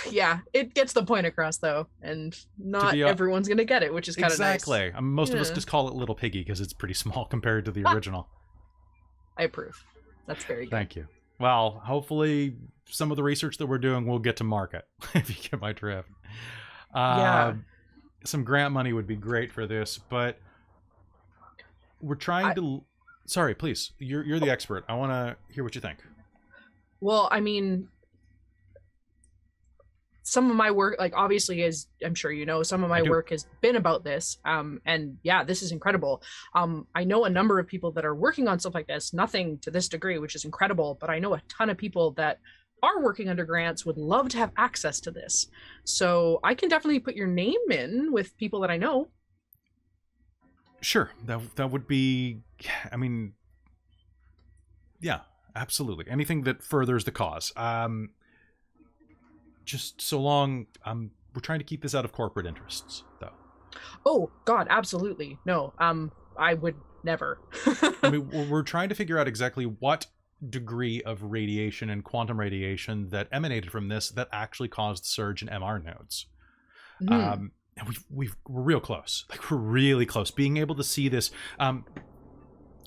Yeah, it gets the point across though, and not everyone's gonna get it, which is kind of nice.
Exactly. Most of us just call it Little Piggy because it's pretty small compared to the original.
I approve. That's very good.
Thank you. Well, hopefully some of the research that we're doing will get to market, if you get my drift.
Yeah.
Some grant money would be great for this, but we're trying to... Sorry, please. You're the expert. I want to hear what you think.
Well, I mean, some of my work, like obviously, as I'm sure you know, some of my work has been about this. And yeah, this is incredible. I know a number of people that are working on stuff like this, nothing to this degree, which is incredible, but I know a ton of people that are working under grants would love to have access to this. So I can definitely put your name in with people that I know.
Sure. That would be, I mean, yeah, absolutely. Anything that furthers the cause. Just so long, we're trying to keep this out of corporate interests, though.
Oh, God, absolutely. No, I would never.
I mean, we're trying to figure out exactly what degree of radiation and quantum radiation that emanated from this that actually caused the surge in MR nodes. And we're real close. Like, we're really close. Being able to see this,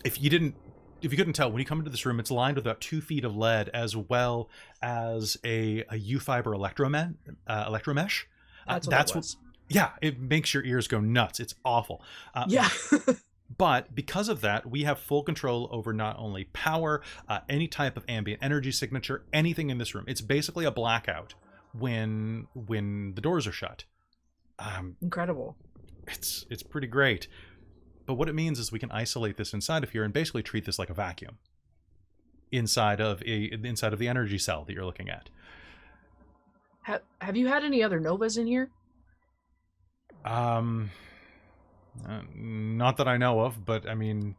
if you couldn't tell, when you come into this room, it's lined with about 2 feet of lead, as well as a U-fiber electromesh. That's what. Yeah, it makes your ears go nuts. It's awful.
Yeah.
But because of that, we have full control over not only power, any type of ambient energy signature, anything in this room. It's basically a blackout when the doors are shut.
Incredible.
It's pretty great. But what it means is we can isolate this inside of here and basically treat this like a vacuum inside of the energy cell that you're looking at.
Have you had any other novas in here?
Not that I know of, but I mean,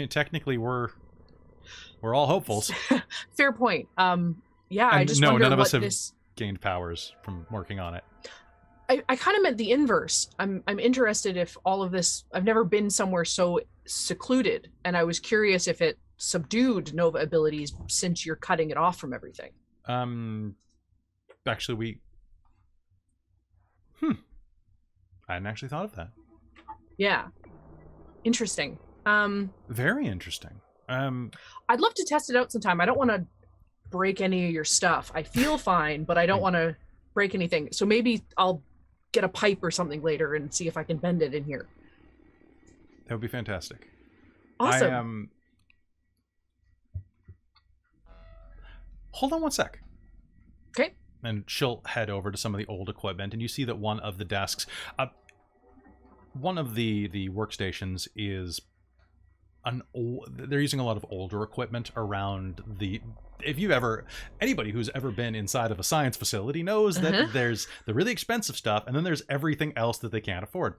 technically we're all hopefuls.
Fair point. Yeah, and I just
no,
wonder
none of us have
this...
gained powers from working on it.
I kind of meant the inverse. I'm interested if all of this... I've never been somewhere so secluded, and I was curious if it subdued Nova abilities since you're cutting it off from everything.
Actually, I hadn't actually thought of that.
Yeah. Interesting.
Very interesting.
I'd love to test it out sometime. I don't want to break any of your stuff. I feel fine, but I don't want to break anything. So maybe I'll get a pipe or something later and see if I can bend it in here.
That would be fantastic.
Awesome.
Hold on one sec.
Okay.
And she'll head over to some of the old equipment, and you see that one of the desks, one of the workstations is they're using a lot of older equipment around the... Anybody who's ever been inside of a science facility knows that there's the really expensive stuff, and then there's everything else that they can't afford.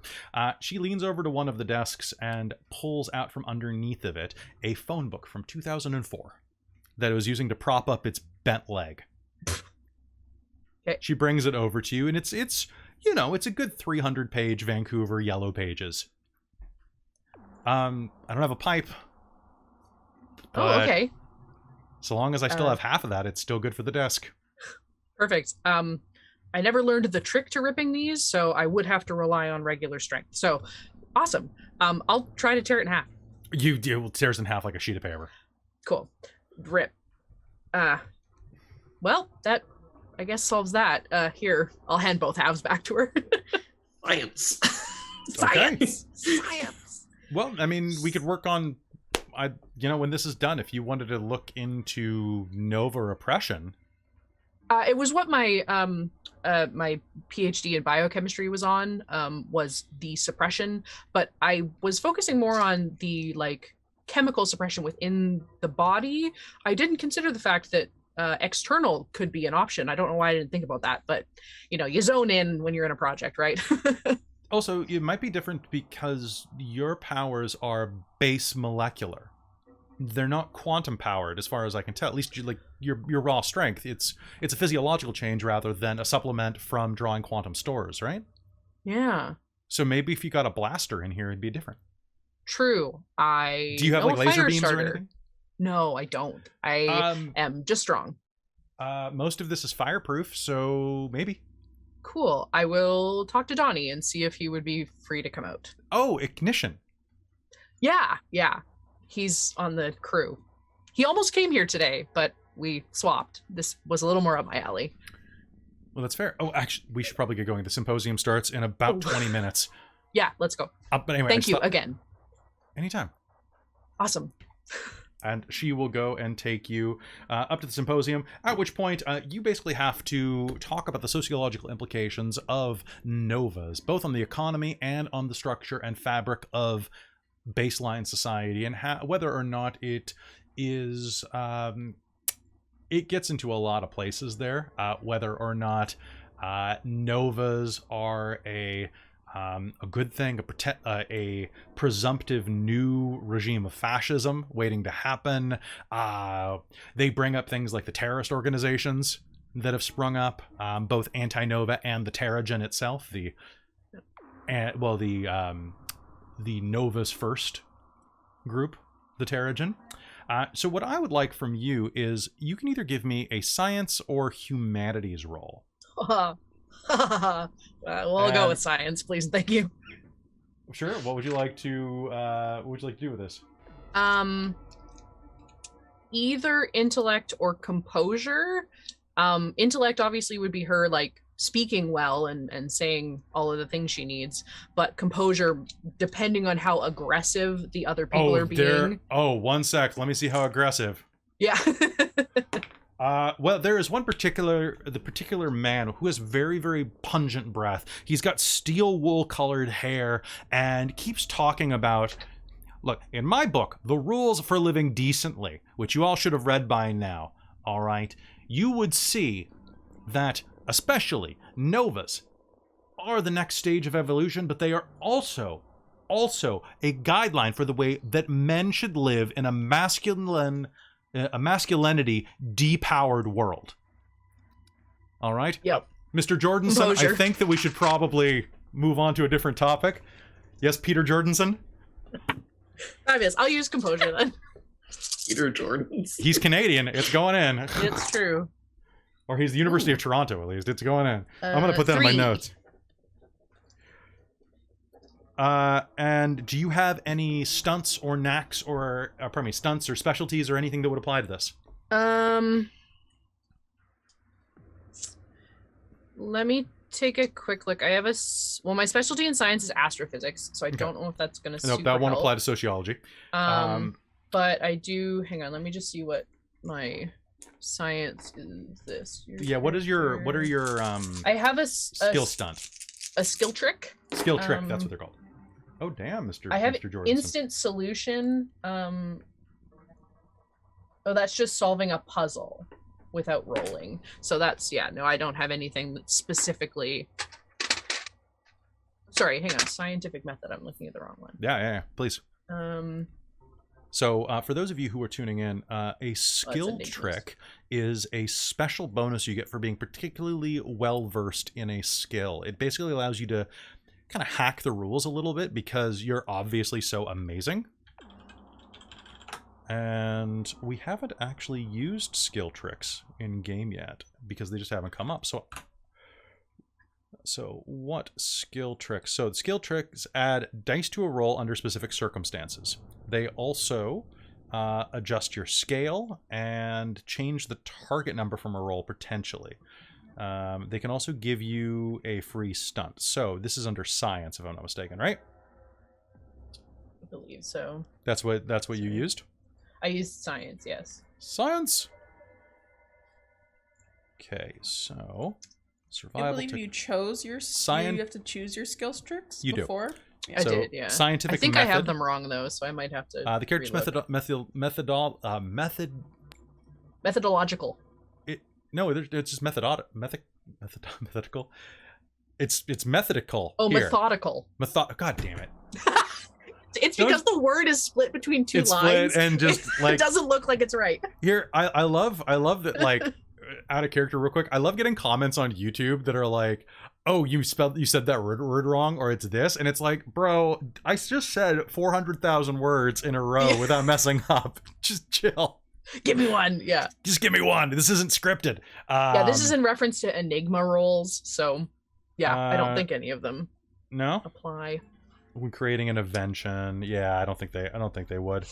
She leans over to one of the desks and pulls out from underneath of it a phone book from 2004 that it was using to prop up its bent leg.
Okay.
She brings it over to you, and it's you know, it's a good 300-page Vancouver yellow pages. I don't have a pipe.
Oh, okay.
So long as I still have half of that, it's still good for the desk.
Perfect. I never learned the trick to ripping these, so I would have to rely on regular strength. So, awesome. I'll try to tear it in half.
You tears in half like a sheet of paper.
Cool. Rip. Well, that, I guess, solves that. Here, I'll hand both halves back to her.
Science.
Science. Science.
Well, I mean, we could work on, when this is done, if you wanted to look into Nova repression.
It was what my my PhD in biochemistry was on, was the suppression, but I was focusing more on the like chemical suppression within the body. I didn't consider the fact that external could be an option. I don't know why I didn't think about that, but you zone in when you're in a project, right?
Also, it might be different because your powers are base molecular. They're not quantum powered, as far as I can tell. At least your raw strength. It's a physiological change rather than a supplement from drawing quantum stores, right?
Yeah.
So maybe if you got a blaster in here, it'd be different.
True.
Do you have like laser beams or anything?
No, I don't. I am just strong.
Most of this is fireproof, so maybe.
Cool. I will talk to Donnie and see if he would be free to come out.
Oh, ignition.
Yeah. He's on the crew. He almost came here today, but we swapped. This was a little more up my alley.
Well, that's fair. Oh, actually, we should probably get going. The symposium starts in about 20 minutes.
Yeah, let's go.
But anyway,
thank you again.
Anytime.
Awesome.
And she will go and take you up to the symposium, at which point you basically have to talk about the sociological implications of novas, both on the economy and on the structure and fabric of baseline society, and whether or not it is it gets into a lot of places there, whether or not novas are a good thing, a presumptive new regime of fascism waiting to happen. They bring up things like the terrorist organizations that have sprung up, both anti-nova and the Terrigen itself, the Nova's first group, the Terrigen. So what I would like from you is you can either give me a science or humanities roll.
We'll go with science, please. Thank you.
Sure. What would you like to do with this?
Either intellect or composure. Intellect obviously would be her like speaking well and saying all of the things she needs, but composure, depending on how aggressive the other people are being.
Oh, 1 sec. Let me see how aggressive.
Yeah.
Well, there is the particular man who has very, very pungent breath. He's got steel wool colored hair and keeps talking about, look, in my book, The Rules for Living Decently, which you all should have read by now, all right, you would see that especially novas are the next stage of evolution, but they are also a guideline for the way that men should live in a masculinity depowered world. All right?
Yep.
Mr. Jordanson, composure. I think that we should probably move on to a different topic. Yes, Peter Jordanson?
Fabulous. I'll use composure then.
Peter Jordan.
He's Canadian. It's going in.
It's true.
Or he's the University of Toronto, at least. It's going in. I'm going to put that
3.
in my notes. And do you have any stunts or knacks or, stunts or specialties or anything that would apply to this?
Let me take a quick look. I have my specialty in science is astrophysics, so I don't know if that's going to
Nope, that won't apply to sociology.
But I do, hang on, let me just see what my science is this.
What are your
I have a
skill stunt.
A skill trick.
Skill trick, that's what they're called. Oh damn, Mr.
I have
Mr. Jordanson.
instant solution. Oh, that's just solving a puzzle without rolling. So that's no, I don't have anything that specifically. Sorry, hang on. Scientific method. I'm looking at the wrong one.
Yeah, please. So for those of you who are tuning in, a skill trick is a special bonus you get for being particularly well-versed in a skill. It basically allows you to kind of hack the rules a little bit because you're obviously so amazing. And we haven't actually used skill tricks in game yet because they just haven't come up. So what skill tricks? So the skill tricks add dice to a roll under specific circumstances. They also adjust your scale and change the target number from a roll potentially. They can also give you a free stunt. So this is under science, if I'm not mistaken, right?
believe so.
That's what you used?
I used science, yes.
Science. Okay, so survival.
I believe you chose your
Science.
You have to choose your skill tricks
You do.
before.
I
So,
did, yeah.
Scientific
I think
method.
I have them wrong though, so I might have to.
The character's
Methodological.
No, it's just methodical. It's methodical.
Oh,
here.
methodical.
God damn it!
It's because the word is split between two
It's
lines.
split and just like
it doesn't look like it's right.
here. I love that. Like out of character, real quick. I love getting comments on YouTube that are like, "Oh, you said that word wrong," or "It's this," and it's like, bro, I just said 400,000 words in a row without messing up. Just chill.
Give me one, yeah.
Just give me one. This isn't scripted.
Yeah, this is in reference to Enigma rolls, so yeah, I don't think any of them
no.
apply.
When creating an invention, yeah, I don't think they would.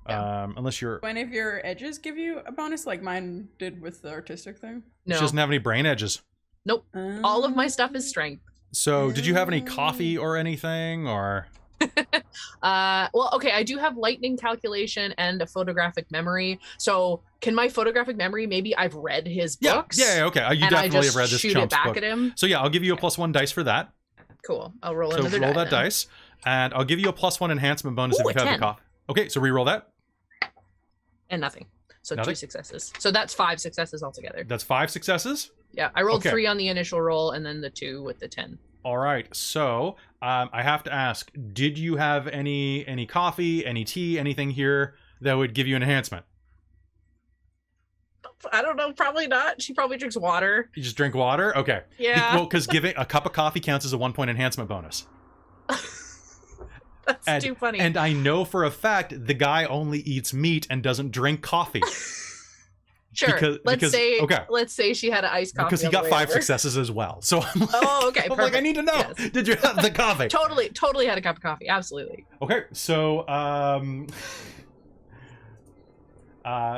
Yeah.
Unless you're.
Do any of your edges give you a bonus like mine did with the artistic thing?
No,
She doesn't have any brain edges.
nope. All of my stuff is strength.
So, did you have any coffee or anything, or?
Well, okay, I do have lightning calculation and a photographic memory. So, can my photographic memory, maybe I've read his books?
Yeah, okay. You
and I
definitely
just
have read this
shoot it
chump's
back
book.
at him.
So, yeah, I'll give you a +1 dice for that.
Cool. I'll roll
So,
another
roll
die
that
then.
dice, and I'll give you a +1 enhancement bonus
Ooh,
if you've
a
had
10.
the coffee. Okay, so re-roll that.
And nothing. So
Nothing?
2 successes. So that's 5 successes altogether.
That's 5 successes.
Yeah, I rolled
Okay.
3 on the initial roll and then the 2 with the 10.
All right. So, I have to ask: did you have any coffee, any tea, anything here that would give you an enhancement?
I don't know, probably not. She probably drinks water.
You just drink water? Okay.
Yeah.
Well, because giving a cup of coffee counts as a 1-point enhancement bonus.
That's too funny.
And I know for a fact the guy only eats meat and doesn't drink coffee.
Sure. Let's say she had an iced coffee.
Because he
on the
got
way
5
over.
successes as well. So I'm like,
Oh, okay.
I'm like, I need to know.
Yes.
Did you have the coffee?
Totally had a cup of coffee. Absolutely.
Okay, so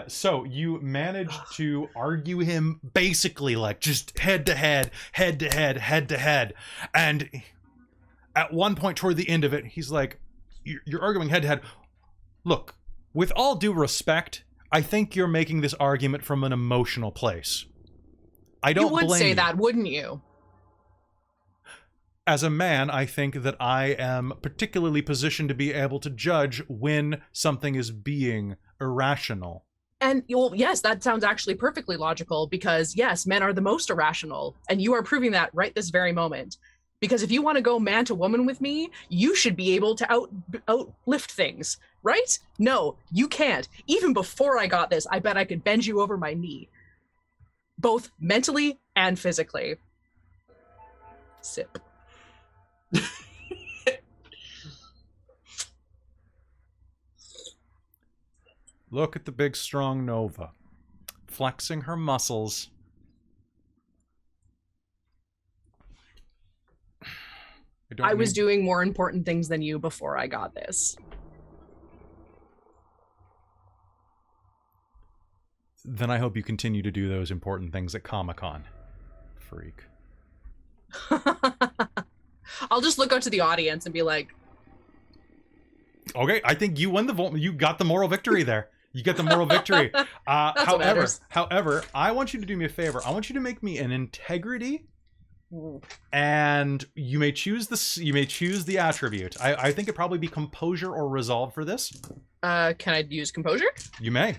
so you managed to argue him basically like just head to head, and at one point toward the end of it, he's like, "You're arguing head to head. Look, with all due respect, I think you're making this argument from an emotional place. I don't
You would
blame
say
you.
that, wouldn't you?
As a man, I think that I am particularly positioned to be able to judge when something is being irrational."
And well, yes, that sounds actually perfectly logical because yes, men are the most irrational, and you are proving that right this very moment. Because if you want to go man to woman with me, you should be able to outlift things, right? No, you can't. Even before I got this, I bet I could bend you over my knee, both mentally and physically. Sip.
Look at the big strong Nova, flexing her muscles.
I was doing more important things than you before I got this.
Then I hope you continue to do those important things at Comic-Con, freak.
I'll just look out to the audience and be like,
Okay, I think you won you got the moral victory there. You get the moral victory.
That's what matters.
However, I want you to do me a favor. I want you to make me an integrity, and you may choose the attribute. I think it'd probably be composure or resolve for this.
can I use composure?
You may.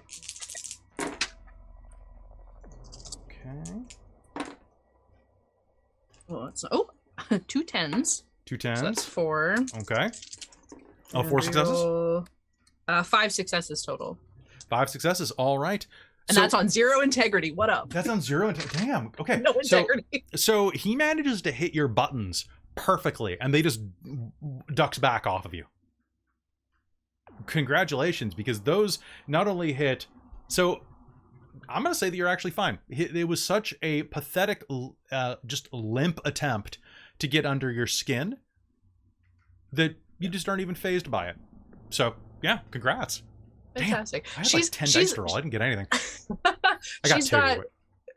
Okay.
Well, it's 2 10s.
2
So
10s.
that's 4.
Okay. Oh, 4 successes?
5 successes total.
5 successes. All right.
And that's on 0 integrity. What up?
That's on 0 damn. Okay.
No integrity.
So he manages to hit your buttons perfectly, and they just ducks back off of you. Congratulations, because those not only hit. So I'm going to say that you're actually fine. It was such a pathetic, just limp attempt to get under your skin that you just aren't even phased by it. So, yeah, congrats.
Fantastic.
Damn, I had like 10 dice to roll. I didn't get anything. I got
she's
2.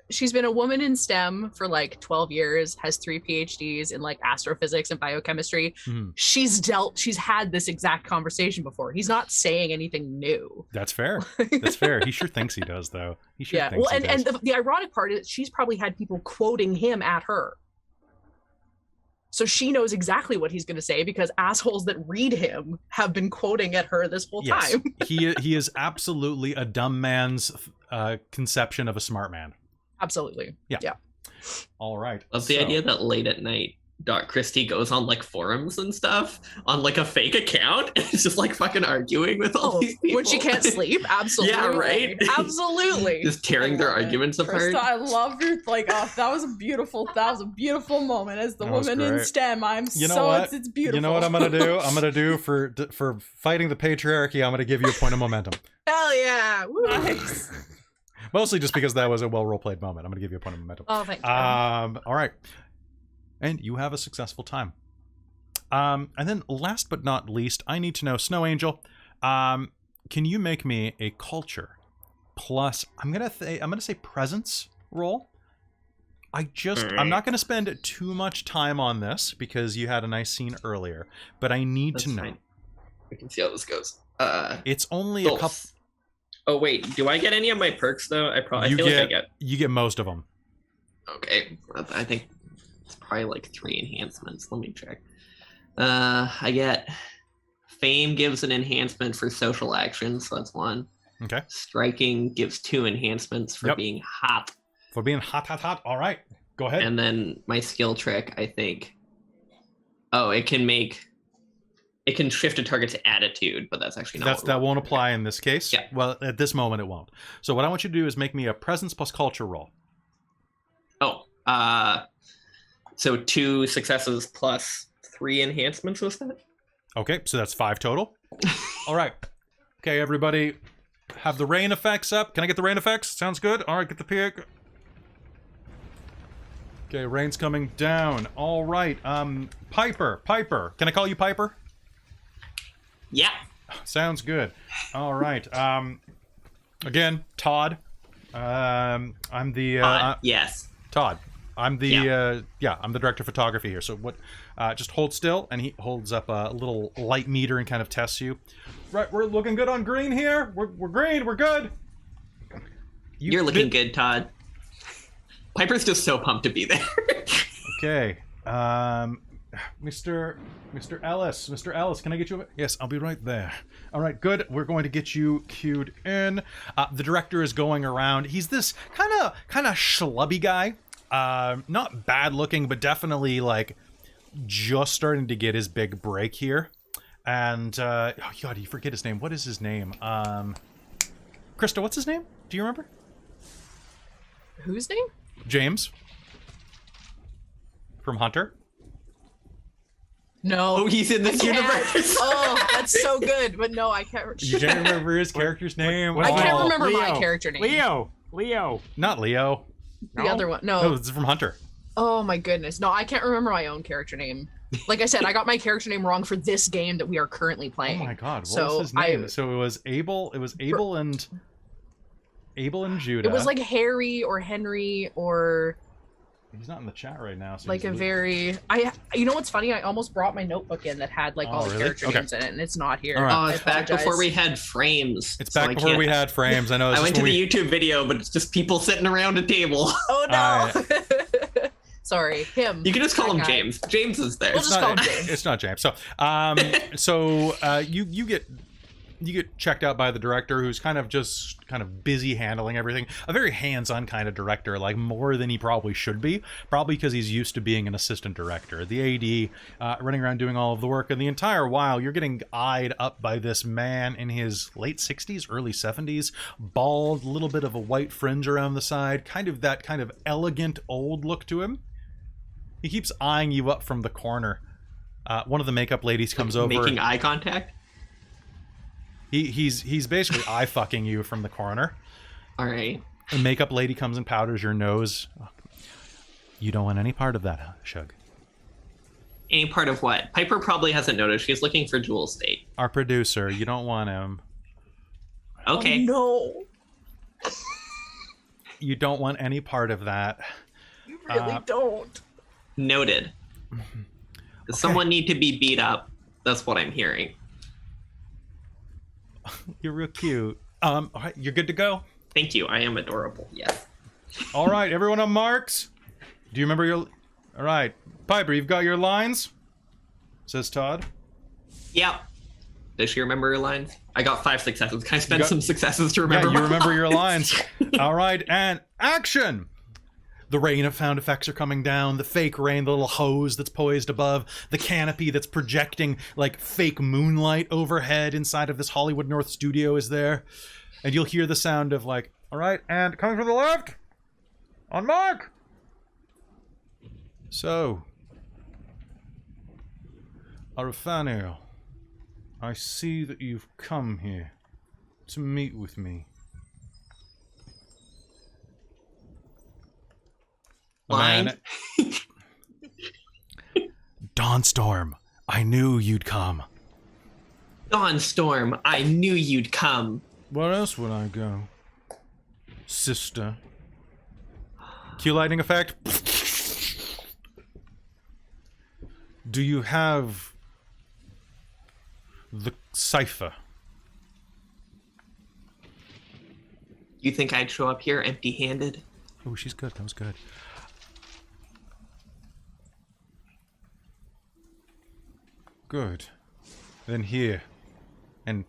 she's been a woman in STEM for like 12 years, has 3 PhDs in like astrophysics and biochemistry.
Mhm.
She's had this exact conversation before. He's not saying anything new.
That's fair. That's fair. He sure thinks he does, though. He sure
Yeah.
thinks
Well,
he
and
does.
the ironic part is she's probably had people quoting him at her. So she knows exactly what he's going to say because assholes that read him have been quoting at her this whole
Yes,
time.
he is absolutely a dumb man's conception of a smart man.
Absolutely.
Yeah. All right.
Love the idea that late at night, Doc Christie goes on like forums and stuff on like a fake account and it's just like fucking arguing with all these people.
When she can't sleep, absolutely.
Yeah, right?
Absolutely.
Just tearing their arguments apart.
Krista, I love your like. Oh, that was a beautiful moment. As the
That was
woman in
great.
STEM,
You know what?
It's beautiful.
You know what I'm gonna do? I'm gonna do for fighting the patriarchy. I'm gonna give you a point of momentum.
Hell yeah. Woo.
Nice.
Mostly just because that was a well role played moment. I'm gonna give you a point of momentum.
Oh, thank you.
All right. And you have a successful time. And then last but not least, I need to know, Snow Angel, can you make me a culture plus, I'm gonna say presence roll? I'm not gonna spend too much time on this because you had a nice scene earlier, but I need
That's
to know.
fine. We can see how this goes.
It's only a couple.
Oh wait, do I get any of my perks though? I
You
feel like I get.
You get most of them.
Okay, I think it's probably like 3 enhancements. Let me check. I get fame gives an enhancement for social action, so that's 1.
Okay.
Striking gives 2 enhancements for
Yep.
being hot,
For being hot. All right. Go ahead.
and then my skill trick, I think. Oh, it can shift a target's attitude, but that's actually not.
That won't apply in this case.
Yeah.
Well, at this moment, it won't. So what I want you to do is make me a presence plus culture roll.
Oh, so 2 successes plus 3 enhancements was that?
Okay, so that's 5 total. All right. Okay, everybody, have the rain effects up. Can I get the rain effects? Sounds good. All right, get the pick. Okay, rain's coming down. All right. Piper. Can I call you Piper?
Yeah.
Sounds good. All right. Again, Todd. I'm the
Yes.
Todd. I'm the I'm the director of photography here. So what? Just hold still, and he holds up a little light meter and kind of tests you. Right, we're looking good on green here. We're green. We're good.
You're looking good, Todd. Piper's just so pumped to be there.
Okay. Mr. Ellis, can I get you? Yes, I'll be right there. All right, good. We're going to get you queued in. The director is going around. He's this kind of schlubby guy. Not bad looking, but definitely like just starting to get his big break here. And oh god, you forget his name. What is his name? Krista, what's his name? Do you remember?
Whose name?
James from Hunter.
No.
Oh, he's in this
I can't.
universe.
Oh, that's so good. But no, I can't.
You can't remember his character's name.
I can't
Oh,
remember my character name.
Leo.
Not Leo.
The
No?
other one.
No,
No.
this is from Hunter.
Oh my goodness. No, I can't remember my own character name. Like I said, I got my character name wrong for this game that we are currently
Oh
playing.
my god, what
So
was his name? So it was Abel. It was Abel and Judah.
It was like Harry or Henry or
He's not in the chat right now. So
like
he's
a very you know what's funny? I almost brought my notebook in that had like
Oh,
all the
really?
character
Okay.
names in it, and it's not here.
All right.
Oh,
I
it's back
apologize.
before we had frames.
It's
so
back
I
before
can't-
we had frames. I know.
I went to the YouTube video, but it's just people sitting around a table.
Oh no. Sorry, him.
You can just call
That
him
guy.
James. James is there.
We'll just call him James.
It's not James. So, you get checked out by the director, who's kind of busy handling everything. A very hands-on kind of director, like more than he probably should be. Probably because he's used to being an assistant director. The AD running around doing all of the work, and the entire while you're getting eyed up by this man in his late 60s, early 70s, bald, a little bit of a white fringe around the side, kind of elegant old look to him. He keeps eyeing you up from the corner. One of the makeup ladies comes over.
Making eye contact.
He's basically eye fucking you from the corner.
All right.
The makeup lady comes and powders your nose. You don't want any part of that, huh, Shug?
Any part of what? Piper probably hasn't noticed. She's looking for Jewel State.
Our producer, you don't want him.
Okay.
Oh, no.
You don't want any part of that.
You really don't.
Noted. Does someone need to be beat up? That's what I'm hearing.
You're real cute. All right, you're good to go.
Thank you. I am adorable. Yes.
All right, everyone on marks. Do you remember your... All right. Piper, you've got your lines? Says Todd.
Yep. Does she remember her lines? I got 5 successes. Can I spend some successes to remember
Yeah, you
my
remember your
lines?
lines. All right, and action! The rain of sound effects are coming down, the fake rain, the little hose that's poised above, the canopy that's projecting like fake moonlight overhead inside of this Hollywood North studio is there. And you'll hear the sound of like, all right, and coming from the left, on mark! So, Arafaniel, I see that you've come here to meet with me.
Line.
Dawnstorm, I knew you'd come.
Dawnstorm, I knew you'd come.
Where else would I go? Sister. Cue lighting effect. Do you have the cipher?
You think I'd show up here empty-handed?
Oh, she's good. That was good. Good. Then here. And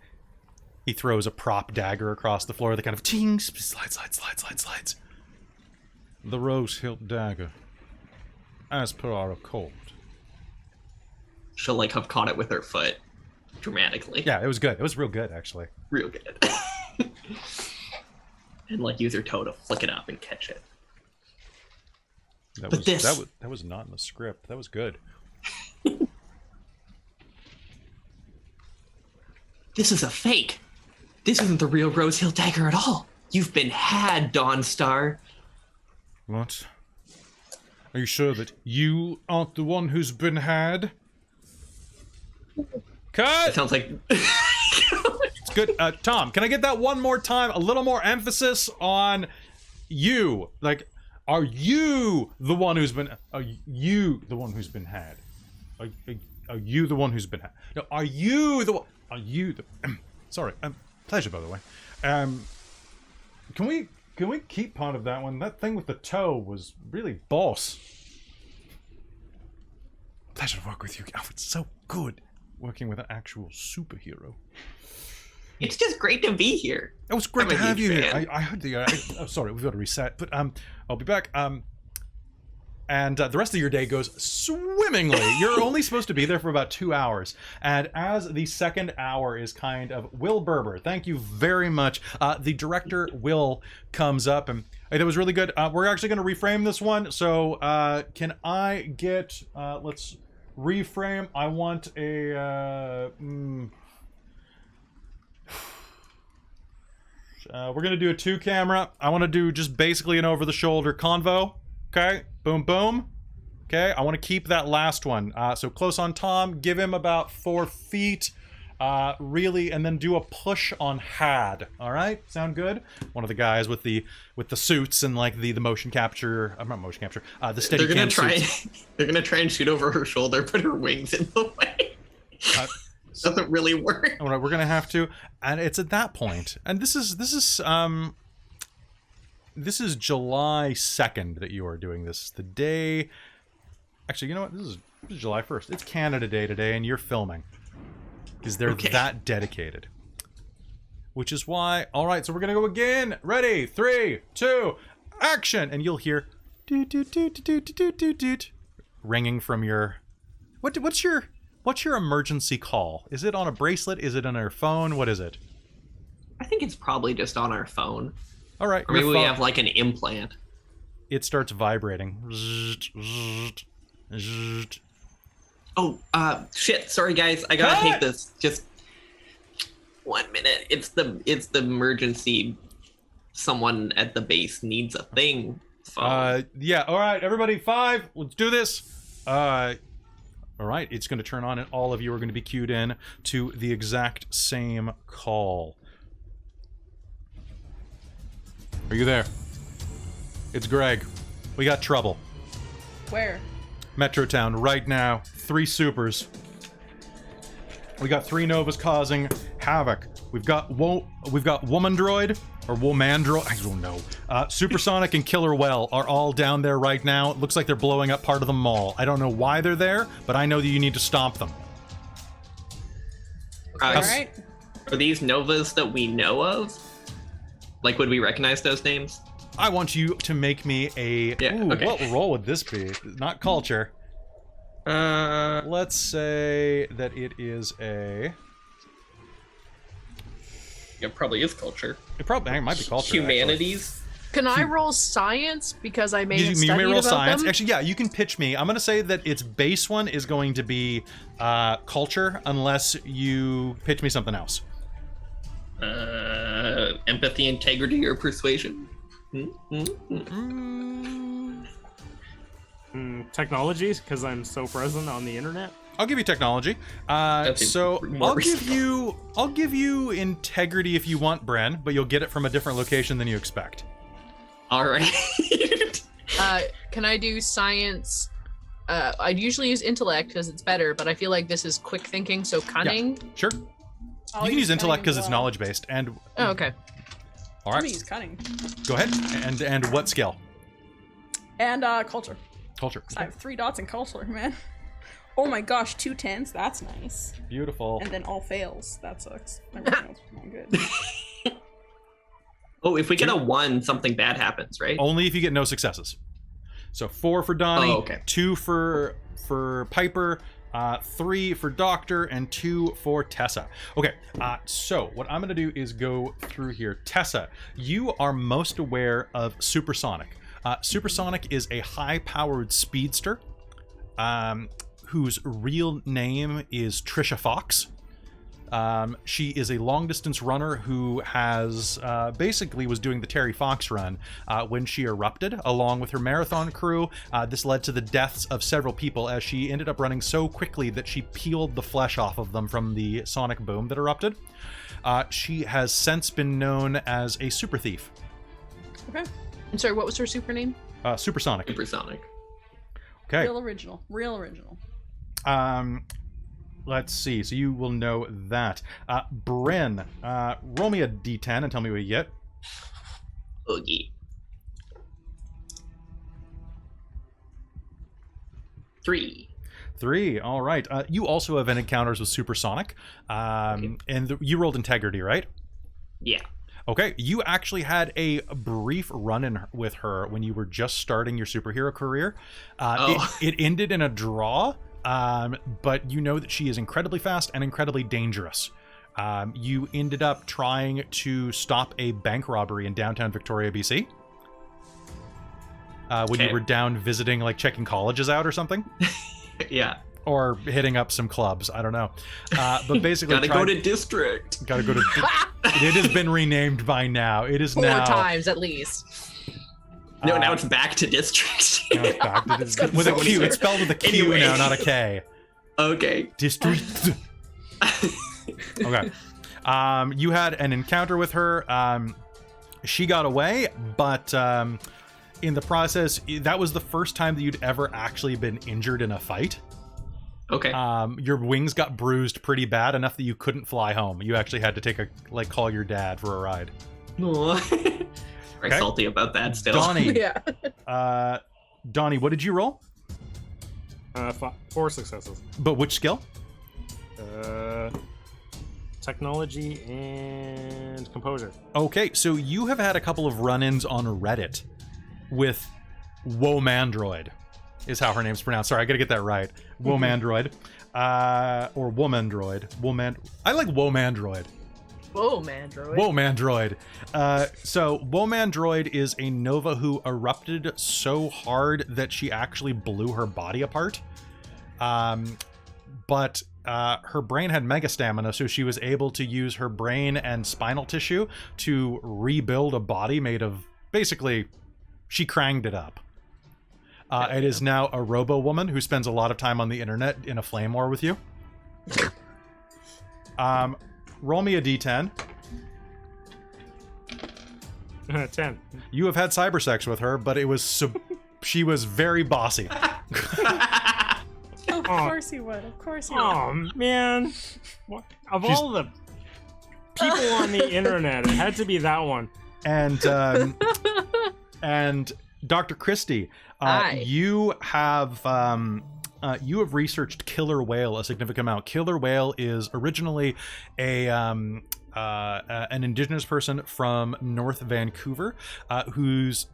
he throws a prop dagger across the floor that kind of ting, slides. The rose-hilt dagger. As per our accord.
She'll like have caught it with her foot dramatically.
Yeah, it was good. It was real good, actually.
Real good. And like use her toe to flick it up and catch it.
That
But
was,
this...
that was not in the script. That was good.
This is a fake. This isn't the real Rose Hill dagger at all. You've been had, Dawnstar.
What? Are you sure that you aren't the one who's been had? Cut!
It sounds like...
It's good. Tom, can I get that one more time? A little more emphasis on you. Like, are you the one who's been... Are you the one who's been had? Are you the one who's been had? No, are you the one... Are you the... Sorry. Pleasure, by the way. Can we keep part of that one? That thing with the toe was really boss. Pleasure to work with you. Oh, it's so good working with an actual superhero.
It's just great to be here.
It was great
I'm
to
a
have
huge
you
fan.
here. I heard the... oh, sorry, we've got to reset. But I'll be back. And the rest of your day goes swimmingly. You're only supposed to be there for about 2 hours. And as the second hour is kind of... Will Berber, thank you very much. The director, Will, comes up and... Hey, that was really good. We're actually going to reframe this one. So can I get... let's reframe. I want a... we're going to do a 2-camera. I want to do just basically an over-the-shoulder convo. Okay, boom, boom. Okay, I want to keep that last one. So close on Tom, give him about 4 feet, really, and then do a push on Had. All right, sound good? One of the guys with the suits and like the motion capture. Not motion capture. The steady cam suits.
They're gonna try and shoot over her shoulder, but her wings in the way. Doesn't really work.
All right, we're gonna have to, and it's at that point, and this is July 2nd that you are doing this. The day... Actually, you know what? This is July 1st. It's Canada Day today, and you're filming. Because they're that dedicated. Which is why... Alright, so we're going to go again. Ready? 3, 2, action! And you'll hear... Doot, doot, doot, doot, doot, doot, doot, ringing from your... What's your emergency call? Is it on a bracelet? Is it on your phone? What is it?
I think it's probably just on our phone.
All right.
Or maybe we have like an implant.
It starts vibrating.
Oh, shit. Sorry, guys. I gotta take this. Just 1 minute. It's the emergency. Someone at the base needs a thing. Phone.
Yeah. All right, everybody. 5. Let's do this. All right. It's going to turn on, and all of you are going to be queued in to the exact same call. Are you there? It's Greg. We got trouble.
Where?
Metrotown right now. 3 supers. We got 3 novas causing havoc. We've got Womandroid or Womandroid. I don't know. Supersonic and Killer Well are all down there right now. It looks like they're blowing up part of the mall. I don't know why they're there, but I know that you need to stomp them.
All right.
Are these novas that we know of? Like, would we recognize those names?
I want you to make me a...
Yeah,
Ooh,
okay.
what role would this be? Not culture. Let's say that it is a...
It probably is culture.
It might be culture.
Humanities.
Can I roll science because I may
Actually.
have
You
studied
may roll
about
science.
them?
Actually, yeah, you can pitch me. I'm going to say that its base one is going to be culture, unless you pitch me something else.
Empathy, integrity, or persuasion.
Technology, because I'm so present on the internet.
I'll give you technology. So
more
I'll give you integrity if you want, Bren, but you'll get it from a different location than you expect.
All right.
Can I do science? I'd usually use intellect because it's better, but I feel like this is quick thinking, so cunning.
Sure.
I'll
You can use intellect
cunning
because
as
it's
well.
knowledge based. And
Oh, okay.
all
I'm
right,
gonna use cunning.
go ahead. And what skill?
And culture.
Culture.
I have 3 dots in culture, man. Oh my gosh, 2 10s. That's nice.
Beautiful.
And then all fails. That sucks. Everything else is not good.
Oh, if we get a 1, something bad happens, right?
Only if you get no successes. So 4 for Donnie,
Oh, okay.
2 for Piper, 3 for Doctor, and 2 for Tessa. Okay, so what I'm going to do is go through here. Tessa, you are most aware of Supersonic. Supersonic is a high-powered speedster whose real name is Trisha Fox. She is a long-distance runner who has basically was doing the Terry Fox run when she erupted along with her marathon crew. This led to the deaths of several people as she ended up running so quickly that she peeled the flesh off of them from the sonic boom that erupted. She has since been known as a super thief.
Okay.
I'm sorry, what was her super name?
Supersonic.
Supersonic.
Okay.
Real original. Real original.
Let's see. So you will know that. Bryn, roll me a d10 and tell me what you get.
Oogie. 3.
3. All right. You also have encounters with Supersonic. And you rolled integrity, right?
Yeah.
Okay. You actually had a brief run-in with her when you were just starting your superhero career. It ended in a draw. But you know that she is incredibly fast and incredibly dangerous. You ended up trying to stop a bank robbery in downtown Victoria, BC. When you were down visiting, like checking colleges out or something.
Yeah.
Or hitting up some clubs. I don't know. But basically,
Gotta go to district.
Gotta go to. It has been renamed by now. It is
4
now.
times at least.
No, now it's back to district.
Now it's back to
That's
with a
so
Q.
weird.
It's spelled with a Q
Anyway.
now, not a K.
Okay.
District. Okay. You had an encounter with her. She got away, but in the process, that was the first time that you'd ever actually been injured in a fight.
Okay.
Your wings got bruised pretty bad, enough that you couldn't fly home. You actually had to take call your dad for a ride.
Aw. Very
Okay.
salty about that still.
Donnie.
Yeah.
Donnie, what did you roll?
4 successes.
But which skill?
Technology and composure.
Okay, so you have had a couple of run-ins on Reddit with Womandroid, is how her name's pronounced. Sorry, I gotta get that right. Womandroid. Or Womandroid. I like Womandroid.
Whoa, man, droid.
Womandroid. So Womandroid is a nova who erupted so hard that she actually blew her body apart. But her brain had mega stamina, so she was able to use her brain and spinal tissue to rebuild a body made of, basically, she cranged it up. It is now a robo-woman who spends a lot of time on the internet in a flame war with you. Roll me a d10.
10.
You have had cyber sex with her, but it was she was very bossy.
Of course he would. Of course he would.
Oh man, of all the people on the internet, it had to be that one.
And and Dr. Christie,
Hi.
you have researched killer whale a significant amount. Killer whale is originally an indigenous person from North Vancouver, whose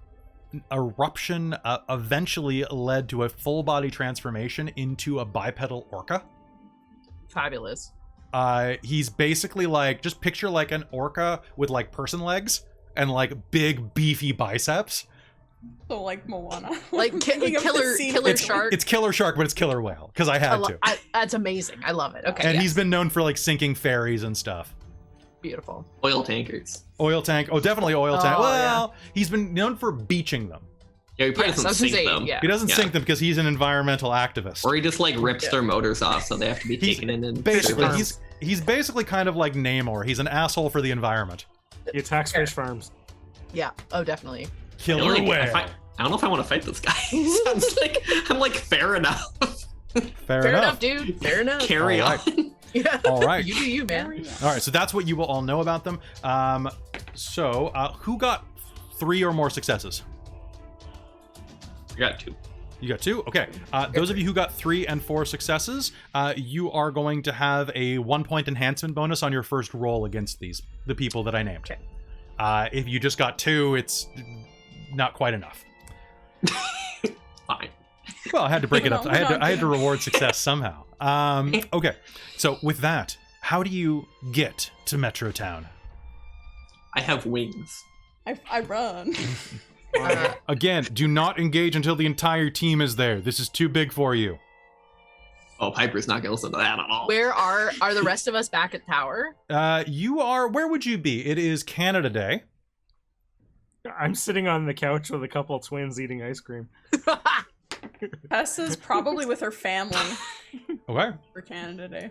eruption eventually led to a full body transformation into a bipedal orca.
Fabulous.
He's basically like, just picture like an orca with like person legs and like big beefy biceps.
So like Moana.
Like killer shark.
It's killer shark, but it's killer whale because I had to.
That's amazing. I love it. Okay.
And
yes.
he's been known for like sinking ferries and stuff.
Beautiful.
Oil tankers.
Oil tank. Oh, definitely oil tank.
Oh,
Well, he's been known for beaching them.
Yeah, he probably
Yes, I
doesn't
was gonna
sink
say,
them.
yeah.
He doesn't
Yeah.
sink them because he's an environmental activist.
Or he just like rips their motors off, so they have to be
He's
taken in and
Basically,
serviced.
he's basically kind of like Namor. He's an asshole for the environment.
He attacks fish farms.
Yeah. Oh, definitely.
Killer
Like,
whale.
I don't know if I want to fight this guy. Sounds like I'm like fair enough.
Fair enough.
dude. Fair enough.
Carry
All
on.
right.
Yeah.
All right.
You do you, man.
All right. So that's what you will all know about them. So who got 3 or more successes?
I got 2.
You got 2? Okay. Those of you who got 3 and 4 successes, you are going to have a 1-point enhancement bonus on your first roll against the people that I named.
Okay.
If you just got 2, it's not quite enough.
Fine.
Well, I had to break it up. I had to reward success somehow. Okay. So with that, how do you get to Metro Town?
I have wings.
I run.
Again, do not engage until the entire team is there. This is too big for you.
Oh, Piper's not gonna listen to that at all.
Where are the rest of us back at tower?
You are. Where would you be? It is Canada Day.
I'm sitting on the couch with a couple of twins eating ice cream.
Tessa's probably with her family
Okay.
for Canada Day.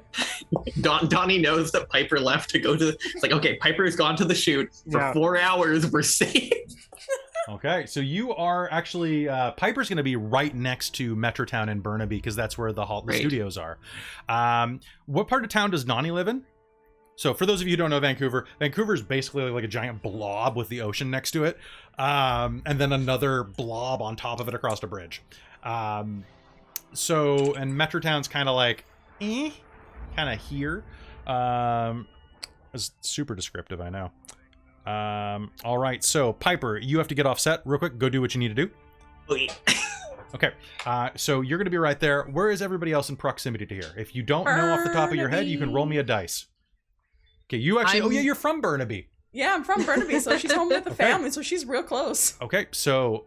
Donnie knows that Piper left to go to. It's like, okay, Piper's gone to the shoot for
Yeah.
4 hours. We're safe.
Okay. So you are actually Piper's going to be right next to Metrotown in Burnaby because that's where the
Right.
studios are. What part of town does Nani live in? So for those of you who don't know Vancouver, Vancouver is basically like a giant blob with the ocean next to it, and then another blob on top of it across a bridge. So, and Metrotown's kind of like, kind of here. It's super descriptive, I know. All right, so Piper, you have to get off set real quick. Go do what you need to do.
Okay.
Okay, so you're going to be right there. Where is everybody else in proximity to here? If you don't know off the top of your head, you can roll me a dice. Okay, you actually. Oh yeah, you're from Burnaby.
Yeah, I'm from Burnaby, so she's home with the family, so she's real close.
Okay, so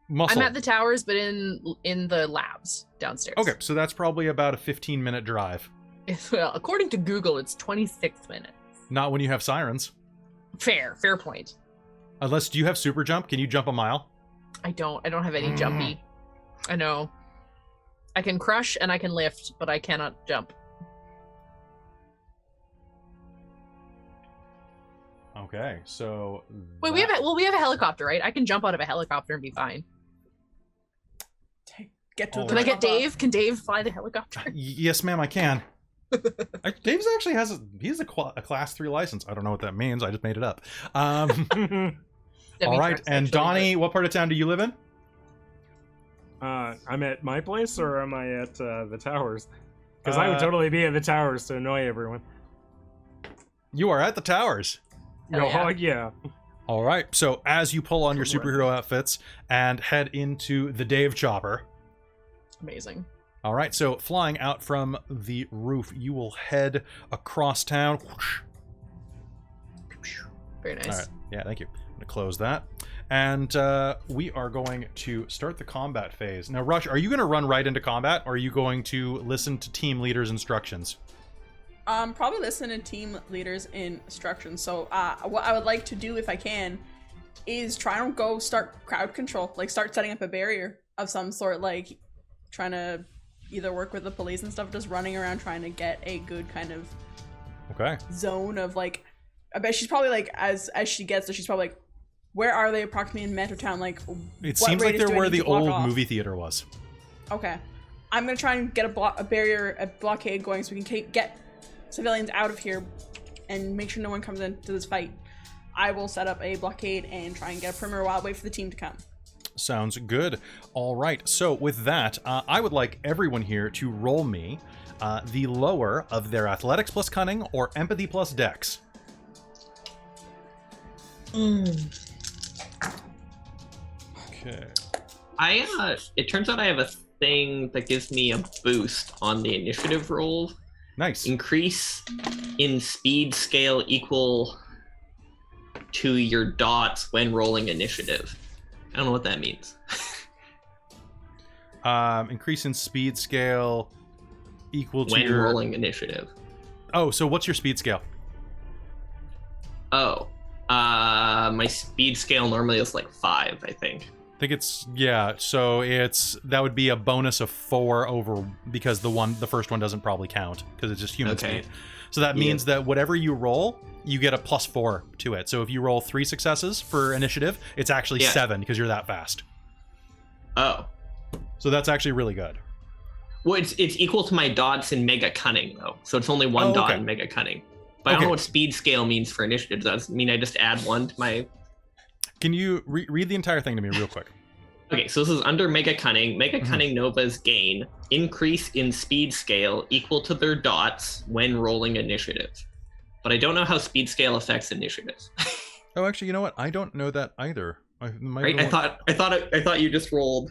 Muscle.
I'm at the towers, but in the labs downstairs.
Okay, so that's probably about a 15-minute drive.
Well, according to Google, it's 26 minutes.
Not when you have sirens.
Fair point.
Unless, do you have super jump? Can you jump a mile?
I don't have any jumpy. I know. I can crush and I can lift, but I cannot jump.
Okay, so
Wait, we have a helicopter, right? I can jump out of a helicopter and be fine.
Get to
Oh.
the
Can I get
top up.
Dave? Can Dave fly the helicopter?
Yes, ma'am, I can. Dave's actually has a class 3 license. I don't know what that means. I just made it up. All right, and Donnie, what part of town do you live in?
I'm at my place, or am I at the towers? Because I would totally be at the towers to annoy everyone.
You are at the towers.
Hell yeah.
Oh yeah.
All right, so as you pull on your superhero outfits and head into the Dave Chopper.
Amazing.
All right, so flying out from the roof, you will head across town.
Very nice.
All right, yeah, thank you. I'm going to close that. And we are going to start the combat phase. Now, Rush, are you going to run right into combat, or are you going to listen to team leaders' instructions?
Probably listen to team leaders' instructions. So, what I would like to do, if I can, is try and go start crowd control. Like, start setting up a barrier of some sort, like trying to either work with the police and stuff, just running around trying to get a good kind of
Okay.
zone of, like, I bet she's probably like, as she gets there, she's probably like Where are they approximately in Metro Town? Like,
It
what
seems like
radius
they're
do I
where
need
the
to block
old
off?
movie theater was.
Okay. I'm gonna try and get a barrier, a blockade going so we can get civilians out of here and make sure no one comes into this fight. I will set up a blockade and try and get a perimeter while I wait for the team to come.
Sounds good. All right. So with that, I would like everyone here to roll me the lower of their athletics plus cunning or empathy plus dex. Okay.
It turns out I have a thing that gives me a boost on the initiative roll.
Nice.
Increase in speed scale equal to your dots when rolling initiative. I don't know what that means.
Increase in speed scale equal to
when
your...
rolling initiative.
Oh, so what's your speed scale?
Oh, my speed scale normally is like 5, I think.
I think it's, yeah, so that would be a bonus of 4 over, because the first one doesn't probably count, because it's just human
Okay.
speed. So that means that whatever you roll, you get a +4 to it. So if you roll 3 successes for initiative, it's actually 7, because you're that fast.
Oh.
So that's actually really good.
Well, it's equal to my dots in Mega Cunning, though. So it's only one dot in Mega Cunning. But I don't know what speed scale means for initiative. Does that mean I just add 1 to my...
Can you read the entire thing to me real quick?
Okay, so this is under Mega Cunning. Mega Cunning Novas gain increase in speed scale equal to their dots when rolling initiative. But I don't know how speed scale affects initiatives.
Oh, actually, you know what? I don't know that either.
Right? I thought you just rolled.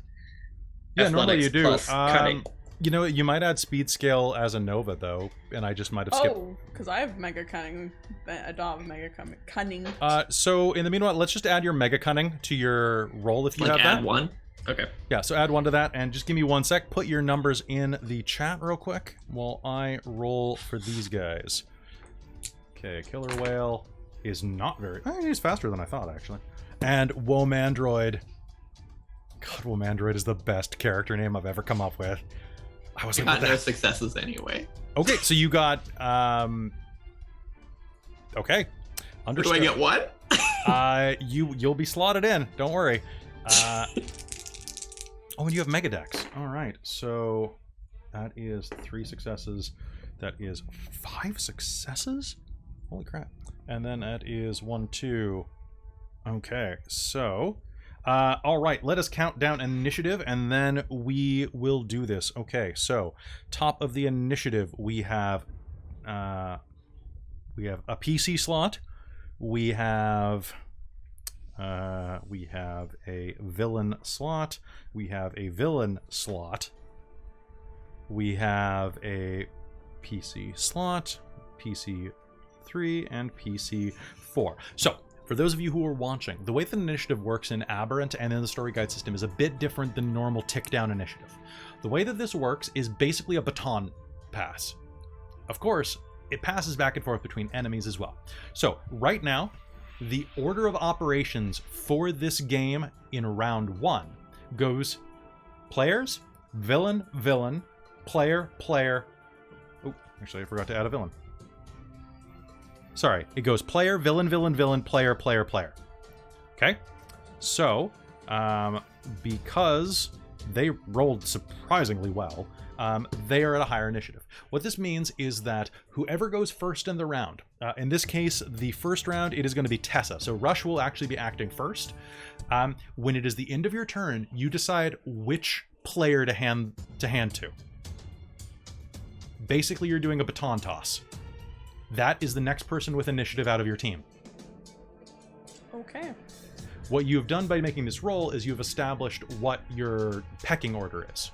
Yeah, normally you do.
Plus cunning.
You know, you might add speed scale as a Nova though, and I just might have skipped.
Oh, because I have Mega Cunning. I don't have Mega Cunning.
So in the meanwhile, let's just add your Mega Cunning to your roll if you have that.
Add 1? Okay.
Yeah, so add 1 to that, and just give me 1 sec. Put your numbers in the chat real quick while I roll for these guys. Okay, Killer Whale is not very... he's faster than I thought, actually. And Womandroid. God, Womandroid is the best character name I've ever come up with. I was
got no successes anyway.
Okay, so you got... Okay. Understood.
Do I get what?
You'll be slotted in. Don't worry. Oh, and you have Mega Dex. All right, so that is 3 successes. That is 5 successes? Holy crap. And then that is 1, 2. Okay, so... all right, let us count down initiative, and then we will do this. Okay, so top of the initiative, we have a PC slot. We have a villain slot. We have a villain slot. We have a PC slot, PC 3, and PC 4. So, for those of you who are watching, the way that initiative works in Aberrant and in the story guide system is a bit different than normal tick-down initiative. The way that this works is basically a baton pass. Of course, it passes back and forth between enemies as well. So, right now, the order of operations for this game in round 1 goes players, villain, villain, player, player. Oh, actually, I forgot to add a villain. Sorry, it goes player, villain, villain, villain, player, player, player. Okay? So, because they rolled surprisingly well, they are at a higher initiative. What this means is that whoever goes first in the round, in this case, the first round, it is going to be Tessa. So Rush will actually be acting first. When it is the end of your turn, you decide which player to hand to. Basically, you're doing a baton toss. That is the next person with initiative out of your team.
Okay.
What you've done by making this roll is you've established what your pecking order is.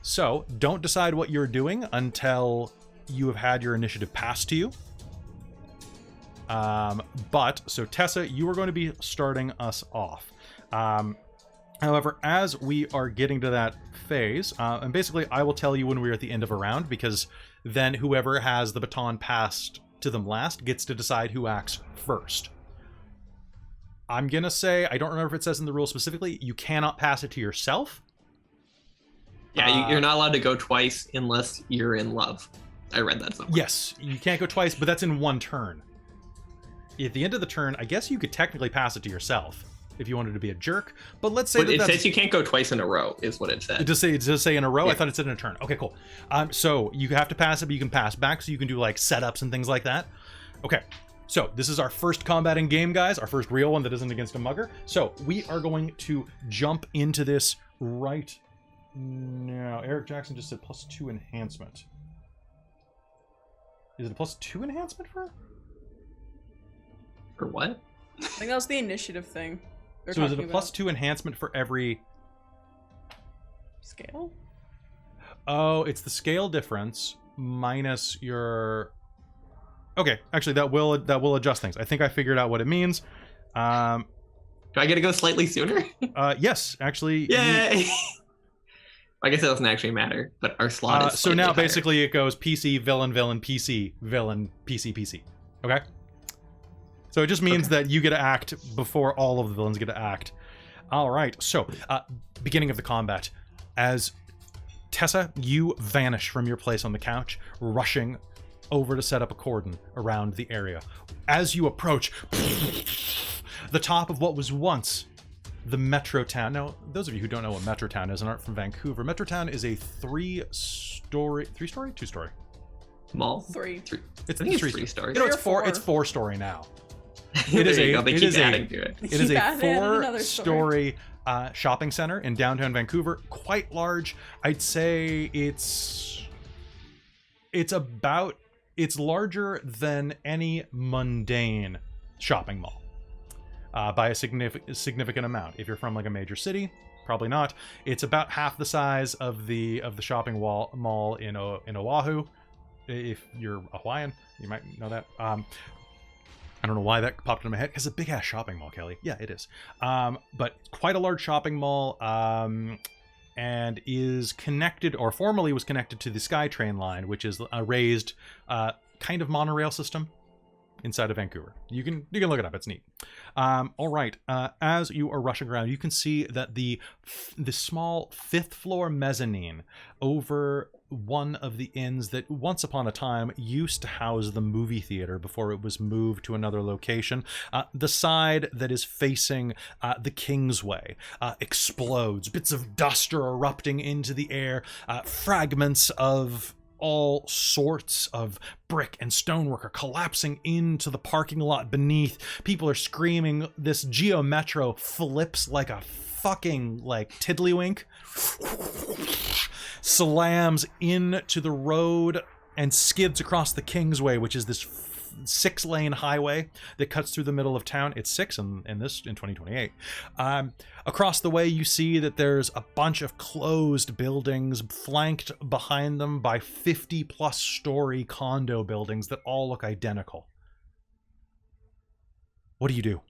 So, don't decide what you're doing until you have had your initiative passed to you. So Tessa, you are going to be starting us off. However, as we are getting to that phase, and basically I will tell you when we're at the end of a round, because then whoever has the baton passed to them last gets to decide who acts first. I'm going to say, I don't remember if it says in the rule specifically, you cannot pass it to yourself.
Yeah, you're not allowed to go twice unless you're in love. I read that somewhere.
Yes, you can't go twice, but that's in one turn. at the end of the turn, I guess you could technically pass it to yourself if you wanted to be a jerk. But let's say
But it says you can't go twice in a row, is what it said.
It does say in a row?
Yeah.
I thought it said in a turn. Okay, cool. So you have to pass it, but you can pass back, so you can do like setups and things like that. Okay, so this is our first combat in game, guys. Our first real one that isn't against a mugger. So we are going to jump into this right now. Eric Jackson just said +2 enhancement. Is it a +2 enhancement for?
For what?
I think that was the initiative thing. they're
So is it a
talking about.
+2 enhancement for every?
Scale?
Oh, it's the scale difference minus your. Okay, actually, that will adjust things. I think I figured out what it means.
Do I get to go slightly sooner?
Yes, actually.
Yay! I guess it doesn't actually matter, but our slot is
So now
slightly higher.
basically it goes PC, villain, villain, PC, villain, PC, PC. Okay? So it just means that you get to act before all of the villains get to act. All right, so beginning of the combat. As Tessa, you vanish from your place on the couch, rushing over to set up a cordon around the area. As you approach, the top of what was once the Metro Town. Now, those of you who don't know what Metro Town is and aren't from Vancouver, Metro Town is a two-story?
Mall?
Three.
It's
I think it's
three
3 stories.
You know,
Three
it's
or four.
It's 4-story now.
There
is
you
a-
go. They
it
keep
is a-
adding to it.
It is a
Keep adding another story.
4-story shopping center in downtown Vancouver. Quite large. I'd say it's larger than any mundane shopping mall by a significant amount. If you're from like a major city, probably not. It's about half the size of the shopping mall in Oahu. If you're a Hawaiian, you might know that. I don't know why that popped into my head. It's a big ass shopping mall, Kelly. Yeah, it is. But quite a large shopping mall, and is connected, or formerly was connected to the SkyTrain line, which is a raised kind of monorail system inside of Vancouver. You can look it up. It's neat. All right. As you are rushing around, you can see that the small 5th floor mezzanine over one of the inns that once upon a time used to house the movie theater before it was moved to another location. The side that is facing the Kingsway explodes. Bits of dust are erupting into the air. Fragments of all sorts of brick and stonework are collapsing into the parking lot beneath. People are screaming. This Geo Metro flips like a fucking tiddlywink, slams into the road and skids across the Kingsway, which is this 6-lane highway that cuts through the middle of town. It's 6 in 2028. Across the way, you see that there's a bunch of closed buildings flanked behind them by 50+ story condo buildings that all look identical. What do you do?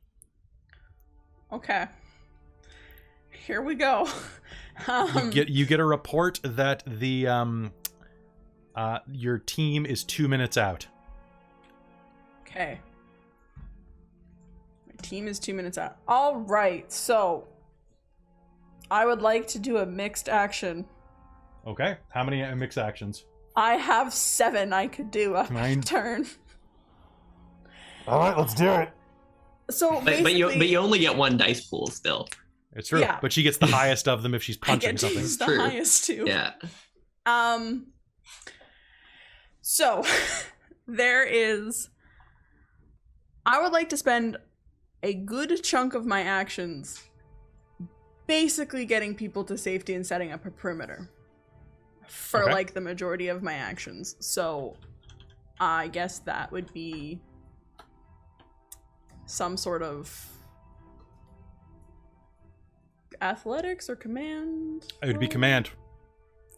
Okay. Here we go.
You get a report that the your team is 2 minutes out.
Okay. My team is 2 minutes out. All right, so I would like to do a mixed action.
Okay. How many mixed actions?
I have 7 I could do a
Nine.
turn.
All right, let's do it.
So
But
basically,
you only get 1 dice pool still.
It's true,
Yeah.
but she gets the highest of them if she's
I
punching
get to
something.
use the
True.
highest too.
Yeah.
So there is. I would like to spend a good chunk of my actions basically getting people to safety and setting up a perimeter for
Okay.
the majority of my actions. So I guess that would be some sort of athletics or command.
It would be
roll?
command.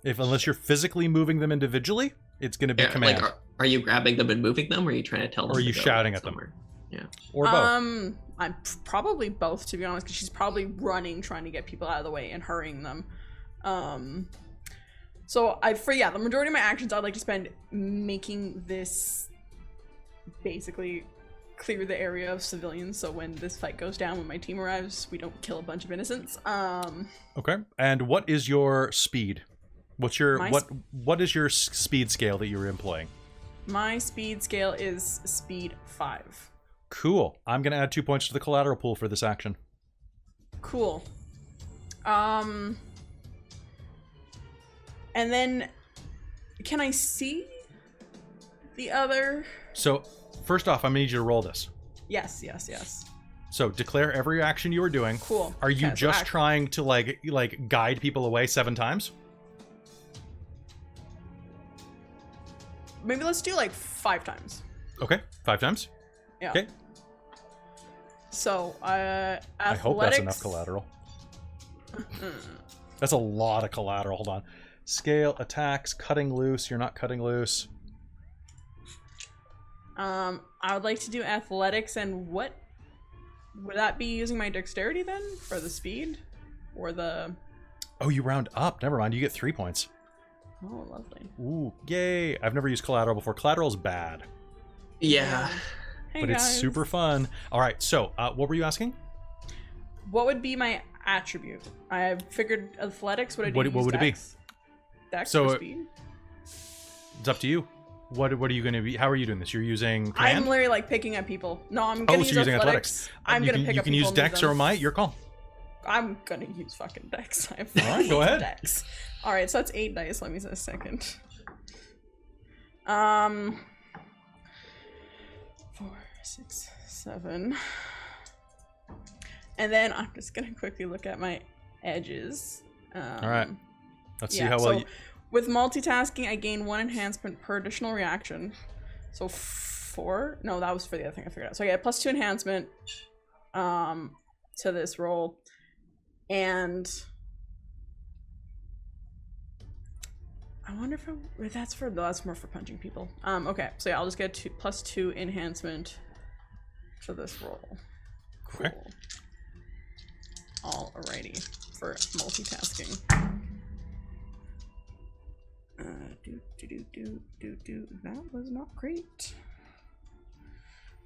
Unless you're physically moving them individually, it's going to be
Yeah,
command.
are you grabbing them and moving them, or are you trying to tell them?
Or are
to
you
go
shouting at them?
somewhere? Yeah.
Or both.
I'm probably both, to be honest, because she's probably running, trying to get people out of the way and hurrying them. So the majority of my actions I'd like to spend making this basically clear the area of civilians. So when this fight goes down, when my team arrives, we don't kill a bunch of innocents.
Okay. And what is your speed? What's your
My
what is your speed scale that you're employing?
My speed scale is speed 5.
Cool. I'm going to add 2 points to the collateral pool for this action.
Cool. And then, can I see the other?
So, first off, I'm going to need you to roll this.
Yes.
So, declare every action you are doing.
Cool.
Are you
Okay, so
just trying to, like guide people away 7 times?
Maybe let's do, like, 5 times.
Okay, 5 times.
Yeah.
Okay.
So,
I hope that's enough collateral. That's a lot of collateral. Hold on. Scale, attacks, cutting loose. You're not cutting loose.
I would like to do athletics, and what would that be? Using my dexterity then for the speed, or the?
Oh, you round up. Never mind. You get 3 points.
Oh, lovely.
Ooh, yay! I've never used collateral before. Collateral's bad,
Yeah.
Hey,
but it's
guys.
super fun. All right. So, what were you asking?
What would be my attribute? I figured athletics. Would I do?
What would it be?
Dex
So,
or speed?
It's up to you. What are you going to be? How are you doing this? You're using
I'm
command?
literally like picking up people. No, I'm gonna use
so you're using
athletics. I'm
you
gonna
can,
pick
you
up
can
people.
use
and move
dex
them.
or might. Your call.
I'm gonna use fucking dex. I have
All right, go ahead.
Dex. All right, so that's 8 dice. Let me see a second. 4, 6, 7. And then I'm just gonna quickly look at my edges.
All right. Let's see
yeah,
how well
so
you...
with multitasking, I gain 1 enhancement per additional reaction. So 4. No, that was for the other thing I figured out. So I get +2 enhancement to this roll. And I wonder if that's for that's more for punching people. Okay, so yeah, I'll just get +2 enhancement to this roll. Cool.
Okay.
Alrighty, for multitasking. That was not great.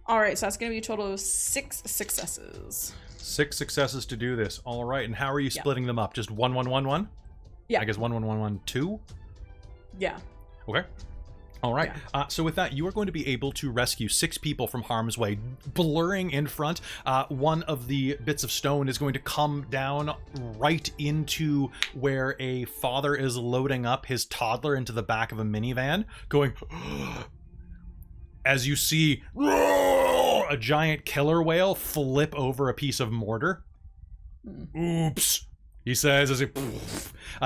Alright, so that's gonna be a total of 6 successes.
6 successes to do this. All right. And how are you splitting them up? Just 1, 1, 1, 1?
Yeah.
I guess 1, 1, 1, 1, 2?
Yeah.
Okay. All right.
Yeah.
So with that, you are going to be able to rescue 6 people from harm's way. Blurring in front, one of the bits of stone is going to come down right into where a father is loading up his toddler into the back of a minivan, going... As you see a giant killer whale flip over a piece of mortar. Oops, he says as he...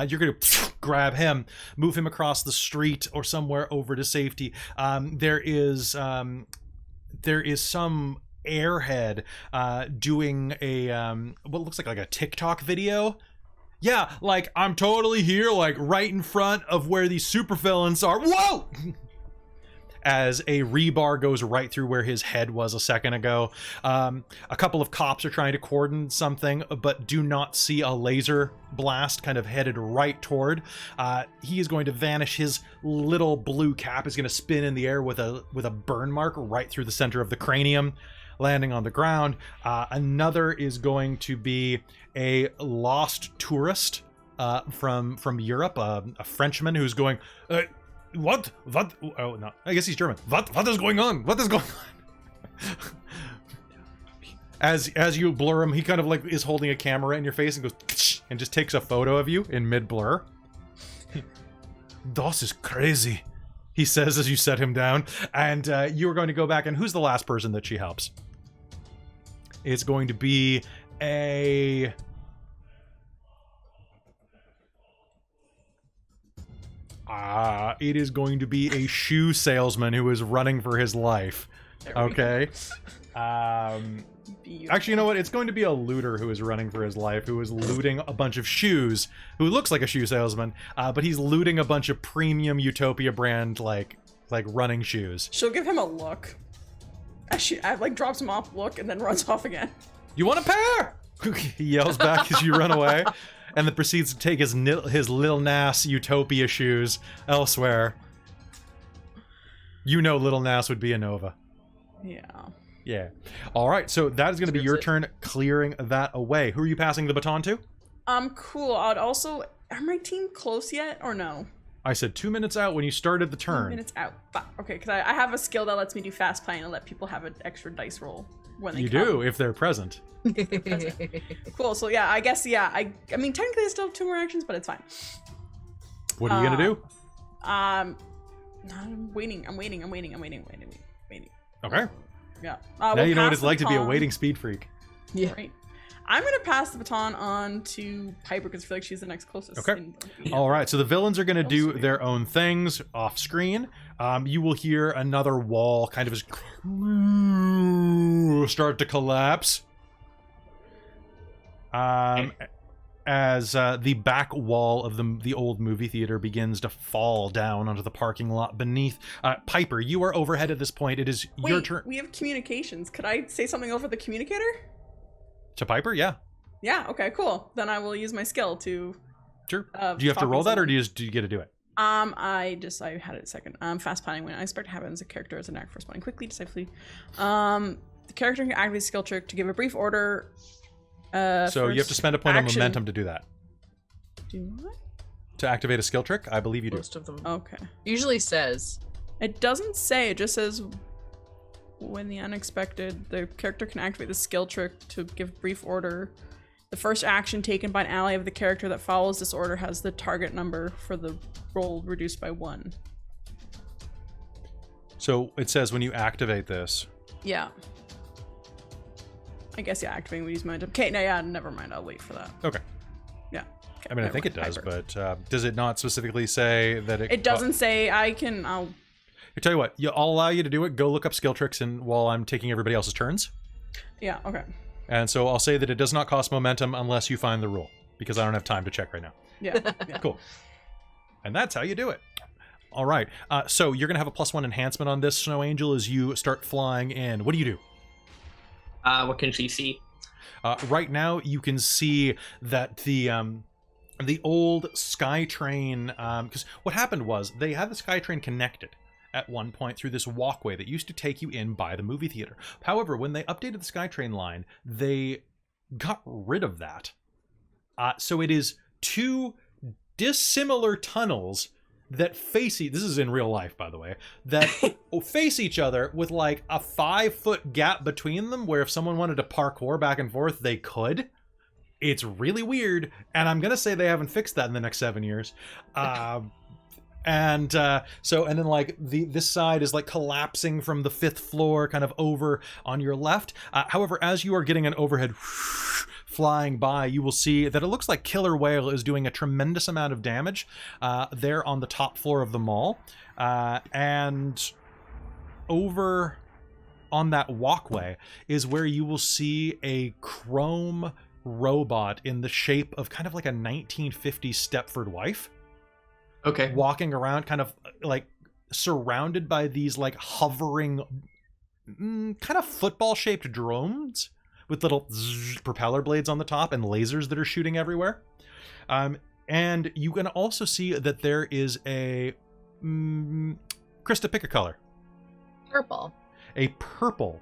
you're going to grab him, move him across the street or somewhere over to safety. There is some airhead doing a what looks like a TikTok video. Yeah, like, I'm totally here, like, right in front of where these supervillains are. Whoa! As a rebar goes right through where his head was a second ago. A couple of cops are trying to cordon something, but do not see a laser blast kind of headed right toward. He is going to vanish. His little blue cap is going to spin in the air with a burn mark right through the center of the cranium, landing on the ground. Another is going to be a lost tourist from Europe, a Frenchman who's going... What? Oh, no. I guess he's German. What is going on? What is going on? As you blur him, he kind of like is holding a camera in your face and goes and just takes a photo of you in mid-blur. Das is crazy, he says as you set him down. And you are going to go back, and who's the last person that she helps? It's going to be a... it is going to be a shoe salesman who is running for his life. Okay. Actually, you know what? It's going to be a looter who is running for his life, who is looting a bunch of shoes, who looks like a shoe salesman, but he's looting a bunch of premium Utopia brand, like running shoes.
She'll give him a look. I like drops him off, look, and then runs off again.
You want a pair? He yells back as you run away, and then proceeds to take his Lil Nas Utopia shoes elsewhere. You know Lil Nas would be a Nova.
Yeah.
Yeah. All right, so that is going to be your turn clearing that away. Who are you passing the baton to?
Cool. I'd also... Are my team close yet, or no?
I said 2 minutes out when you started the
2
turn.
minutes out. Okay, because I have a skill that lets me do fast planning and let people have an extra dice roll when they
You
come.
do, if they're present.
Cool. So yeah, I guess I mean technically I still have 2 more actions, but it's fine.
What are you gonna do?
I'm waiting.
Okay.
Yeah.
Now
we'll
you know what
pass
it's
the
like to be a
baton.
waiting speed freak.
Yeah.
Right. I'm gonna pass the baton on to Piper because I feel like she's the next closest.
Okay.
in-
All right, so the villains are going to do
sweet.
their own things off screen. You will hear another wall kind of start to collapse. As the back wall of the old movie theater begins to fall down onto the parking lot beneath. Piper, you are overhead at this point. It is your
Wait,
turn.
we have communications. Could I say something over the communicator?
To Piper, yeah.
Yeah. Okay. Cool. Then I will use my skill to.
Sure. Do you have to roll that, or do you get to do it?
I had it a second. Fast planning. When I expect to happen as a character as an act for responding quickly, decisively. The character can activate a skill trick to give a brief order.
So you have to spend a point of
action.
momentum to do that.
Do what?
To activate a skill trick, I believe you do.
Most of them.
Okay.
Usually says.
It doesn't say. It just says when the character can activate the skill trick to give brief order. The first action taken by an ally of the character that follows this order has the target number for the roll reduced by 1.
So it says when you activate this.
Yeah. I guess, yeah, activating we use momentum. Okay, no, yeah, never mind. I'll wait for that.
Okay.
Yeah.
I mean, I think it does, but does it not specifically say that it...
It doesn't say I'll...
I tell you what, I'll allow you to do it. Go look up skill tricks while I'm taking everybody else's turns.
Yeah, okay.
And so I'll say that it does not cost momentum unless you find the rule, because I don't have time to check right now.
Yeah.
Cool. And that's how you do it. All right. So you're going to have a +1 enhancement on this, Snow Angel, as you start flying in. What do you do?
What can she see?
Right now, you can see that the old SkyTrain, because what happened was they had the SkyTrain connected at one point through this walkway that used to take you in by the movie theater. However, when they updated the SkyTrain line, they got rid of that. So it is 2 dissimilar tunnels that face this is in real life, by the way, that face each other with like a 5-foot gap between them, where if someone wanted to parkour back and forth, they could. It's really weird, and I'm gonna say they haven't fixed that in the next 7 years. And then like this side is like collapsing from the 5th floor kind of over on your left. However, as you are getting an overhead flying by, you will see that it looks like Killer Whale is doing a tremendous amount of damage there on the top floor of the mall. And over on that walkway is where you will see a chrome robot in the shape of kind of like a 1950s Stepford wife.
Okay.
Walking around kind of like surrounded by these like hovering kind of football shaped drones with little propeller blades on the top and lasers that are shooting everywhere. And you can also see that there is a Krista, pick a color.
Purple.
A purple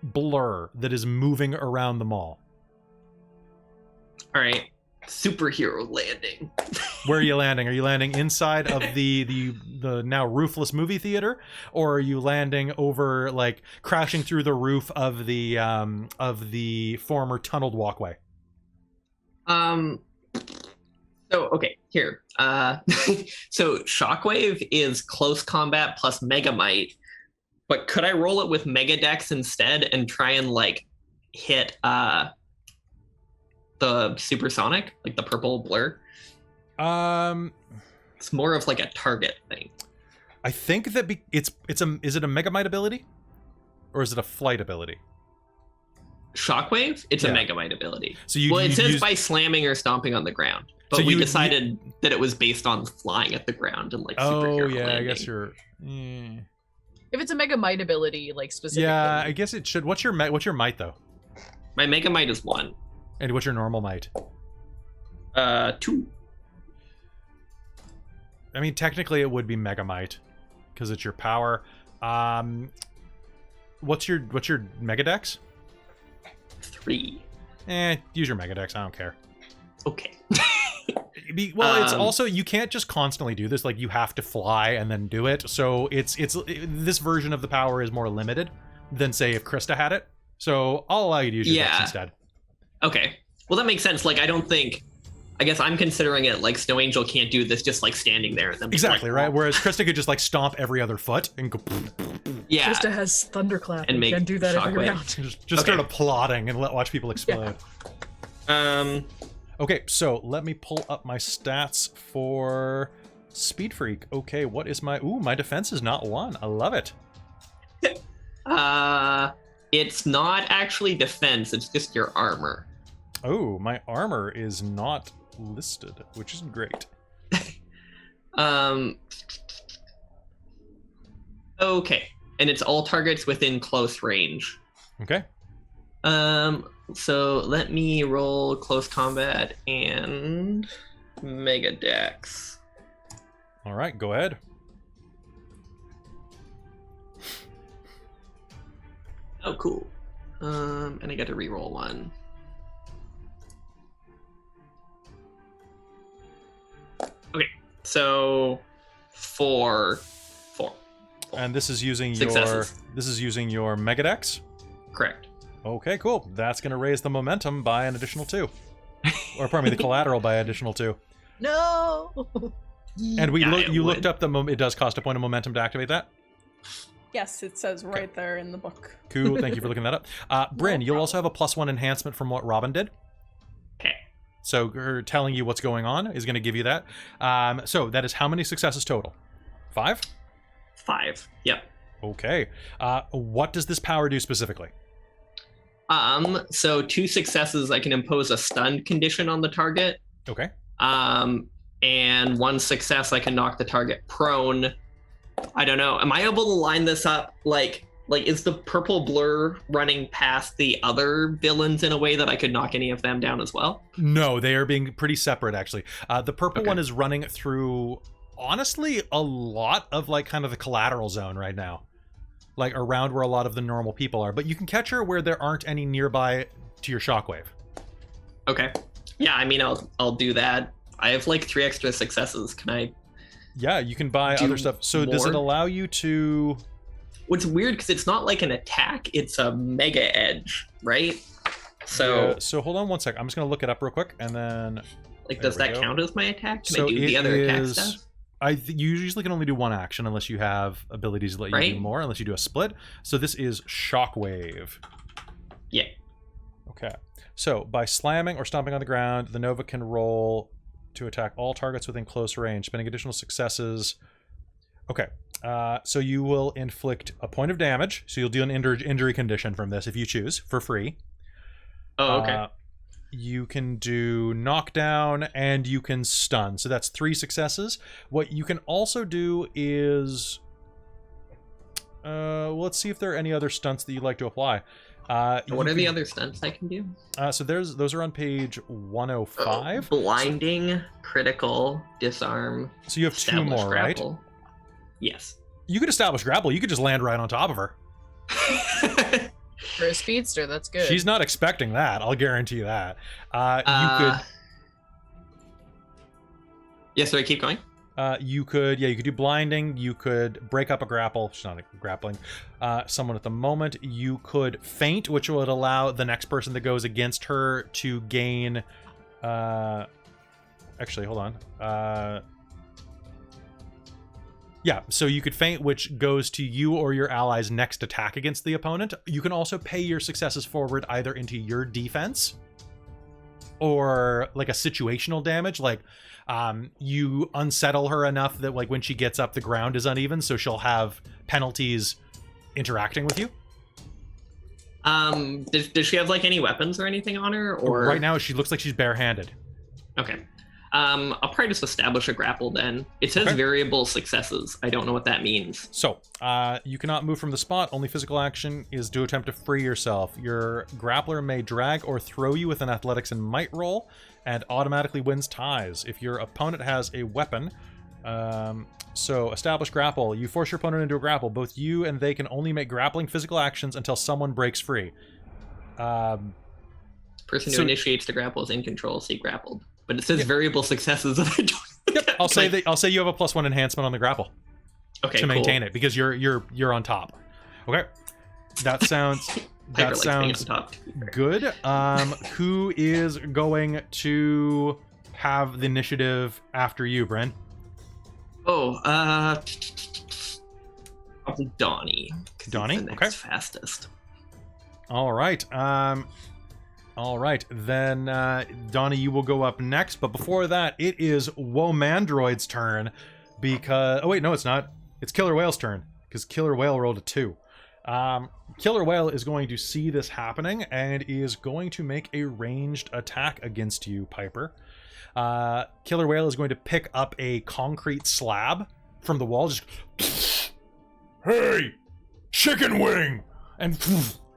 blur that is moving around the mall.
All right. Superhero landing.
Where are you landing? Are you landing inside of the now roofless movie theater, or are you landing over, like, crashing through the roof of the former tunneled walkway?
So okay, here. So Shockwave is close combat plus Megamite, but could I roll it with Mega Dex instead and try and like hit the supersonic, like the purple blur? It's more of like a target thing.
I think that is it a Megamite ability, or is it a flight ability?
Shockwave, it's
Yeah.
a Megamite ability.
So
it says
use,
by slamming or stomping on the ground, but
So
we
you-
decided that it was based on flying at the ground and like superhero
yeah,
landing.
I guess you're.
If it's a Mega Might ability, like specifically.
Yeah, I guess it should. What's your might though?
My Megamite is 1.
And what's your normal might?
2.
I mean, technically it would be Megamite because it's your power. What's your Megadex?
3.
Use your Megadex. I don't care.
Okay.
Well, it's also, you can't just constantly do this. Like, you have to fly and then do it. So this version of the power is more limited than, say, if Krista had it. So I'll allow you to use your dex instead.
Okay. Well, that makes sense. Like, I guess I'm considering it like Snow Angel can't do this just like standing there.
Exactly, right? Whereas Krista could just like stomp every other foot and go.
Yeah.
Krista has thunderclap and
make
can do that every
shockwave.
round.
Just start applauding and watch people explode.
Yeah.
Okay, so let me pull up my stats for Speed Freak. Okay, what is my... Ooh, my defense is not 1. I love it.
It's not actually defense, it's just your armor.
Oh, my armor is not listed, which is great.
Okay, and it's all targets within close range.
Okay.
So let me roll close combat and mega dex.
All right, go ahead.
Oh, cool. And I get to reroll 1. Okay, so 4.
And this is using
Successes.
your mega dex?
Correct.
Okay, cool. That's going to raise the momentum by an additional 2. Or pardon me, the collateral by an additional 2.
No.
And you
would.
looked up it does cost a point of momentum to activate that?
Yes, it says right there in the book.
Cool, thank you for looking that up. Bryn, you'll also have a +1 enhancement from what Robin did.
Okay.
So her telling you what's going on is going to give you that. So that is how many successes total? 5?
5. Yep.
Okay. What does this power do specifically?
So 2 successes, I can impose a stunned condition on the target.
Okay.
And 1 success, I can knock the target prone. I don't know. Am I able to line this up? Like is the purple blur running past the other villains in a way that I could knock any of them down as well?
No, they are being pretty separate, actually. The purple one is running through, honestly, a lot of like kind of the collateral zone right now. Like around where a lot of the normal people are. But you can catch her where there aren't any nearby to your shockwave.
Okay. Yeah, I mean, I'll do that. I have like 3 extra successes. Can I?
Yeah, you can buy other stuff. So does it
more?
allow you to...
What's weird, because it's not like an attack, it's a mega edge, right? So,
Yeah, so hold on one sec. I'm just going to look it up real quick, and then...
like,
there
does
we
that
go.
count as my attack? Can
So
I do the
it
other attack
is-
stuff?
You usually can only do 1 action unless you have abilities that let you do
Right.
more, unless you do a split. So this is Shockwave.
Yeah.
Okay. So by slamming or stomping on the ground, the Nova can roll to attack all targets within close range, spending additional successes. Okay. So you will inflict a point of damage. So you'll do an injury condition from this if you choose, for free.
Oh, okay.
You can do knockdown and you can stun. So that's 3 successes. What you can also do is... let's see if there are any other stunts that you'd like to apply.
What are the other stunts I can do?
So those are on page 105.
Blinding, critical, disarm.
So you have 2
establish
more,
grapple.
right?
Yes.
You could establish grapple. You could just land right on top of her.
For a speedster, that's good.
She's not expecting that. I'll guarantee you that. You could...
Yeah, sorry, keep going.
You could do blinding. You could break up a grapple. She's not grappling someone at the moment. You could feint, which would allow the next person that goes against her to gain... actually, hold on. Yeah, so you could feint, which goes to you or your ally's next attack against the opponent. You can also pay your successes forward either into your defense or like a situational damage, like you unsettle her enough that like when she gets up, the ground is uneven, so she'll have penalties interacting with you.
Does she have like any weapons or anything on her? Or
Right now, she looks like she's barehanded.
Okay. I'll probably just establish a grapple then. It says
Okay.
variable successes. I don't know what that means.
So, you cannot move from the spot. Only physical action is to attempt to free yourself. Your grappler may drag or throw you with an athletics and might roll, and automatically wins ties. If your opponent has a weapon, so establish grapple. You force your opponent into a grapple. Both you and they can only make grappling physical actions until someone breaks free.
Person who
So-
initiates the grapple is in control, see grappled. But it says variable successes. And I don't
Yep. I'll say you have a +1 enhancement on the grapple to maintain it because you're on top. Okay. That sounds good. Who is going to have the initiative after you, Bren?
Oh, probably Donnie.
Donnie?
The next fastest.
All right. Then Donnie, you will go up next. But before that, it is Womandroid's turn because... Oh, wait, no, it's not. It's Killer Whale's turn because Killer Whale rolled a 2. Killer Whale is going to see this happening and is going to make a ranged attack against you, Piper. Killer Whale is going to pick up a concrete slab from the wall, just... Hey! Chicken wing! And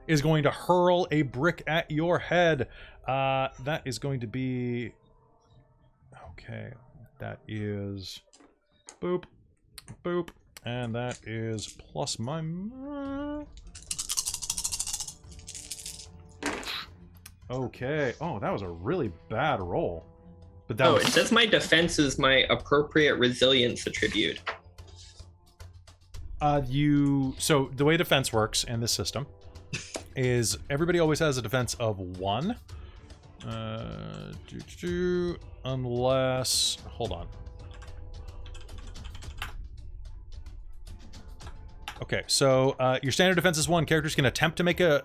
is going to hurl a brick at your head. That is going to be... Okay, that is... Boop. Boop. And that is plus my... Okay. Oh, that was a really bad roll. But that
it says my defense is my appropriate resilience attribute.
So the way defense works in this system is everybody always has a defense of 1. Unless... Hold on. Okay, so your standard defense is 1. Characters can attempt to make a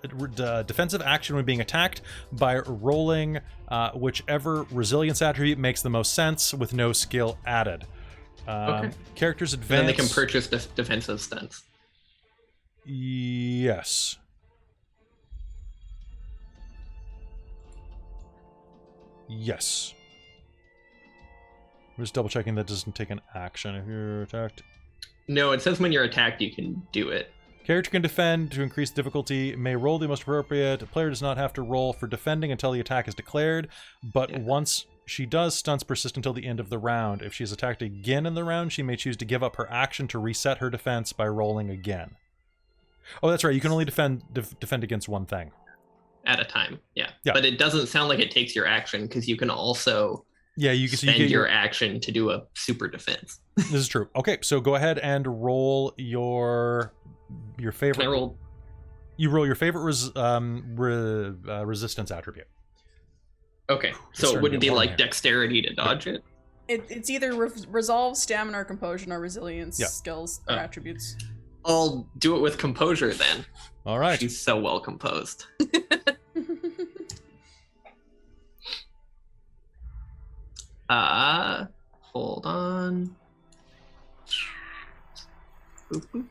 defensive action when being attacked by rolling whichever resilience attribute makes the most sense with no skill added.
Okay.
Characters advance...
And then they can purchase defensive stance.
Yes. Yes. I'm just double checking that doesn't take an action if you're attacked.
No, it says when you're attacked, you can do it.
Character can defend to increase difficulty, may roll the most appropriate. The player does not have to roll for defending until the attack is declared, but once she does, stunts persist until the end of the round. If she is attacked again in the round, she may choose to give up her action to reset her defense by rolling again. Oh, that's right. You can only defend against one thing.
At a time, yeah. But it doesn't sound like it takes your action, because you can also...
Yeah, you can
spend your action to do a super defense.
This is true. Okay, so go ahead and roll your favorite.
Can I roll?
You roll your favorite resistance attribute.
Okay, so it wouldn't be like dexterity to dodge it.
It's either resolve, stamina, or composure, or resilience skills or attributes.
I'll do it with composure then.
All right.
She's so well composed. Hold on. Boop, boop.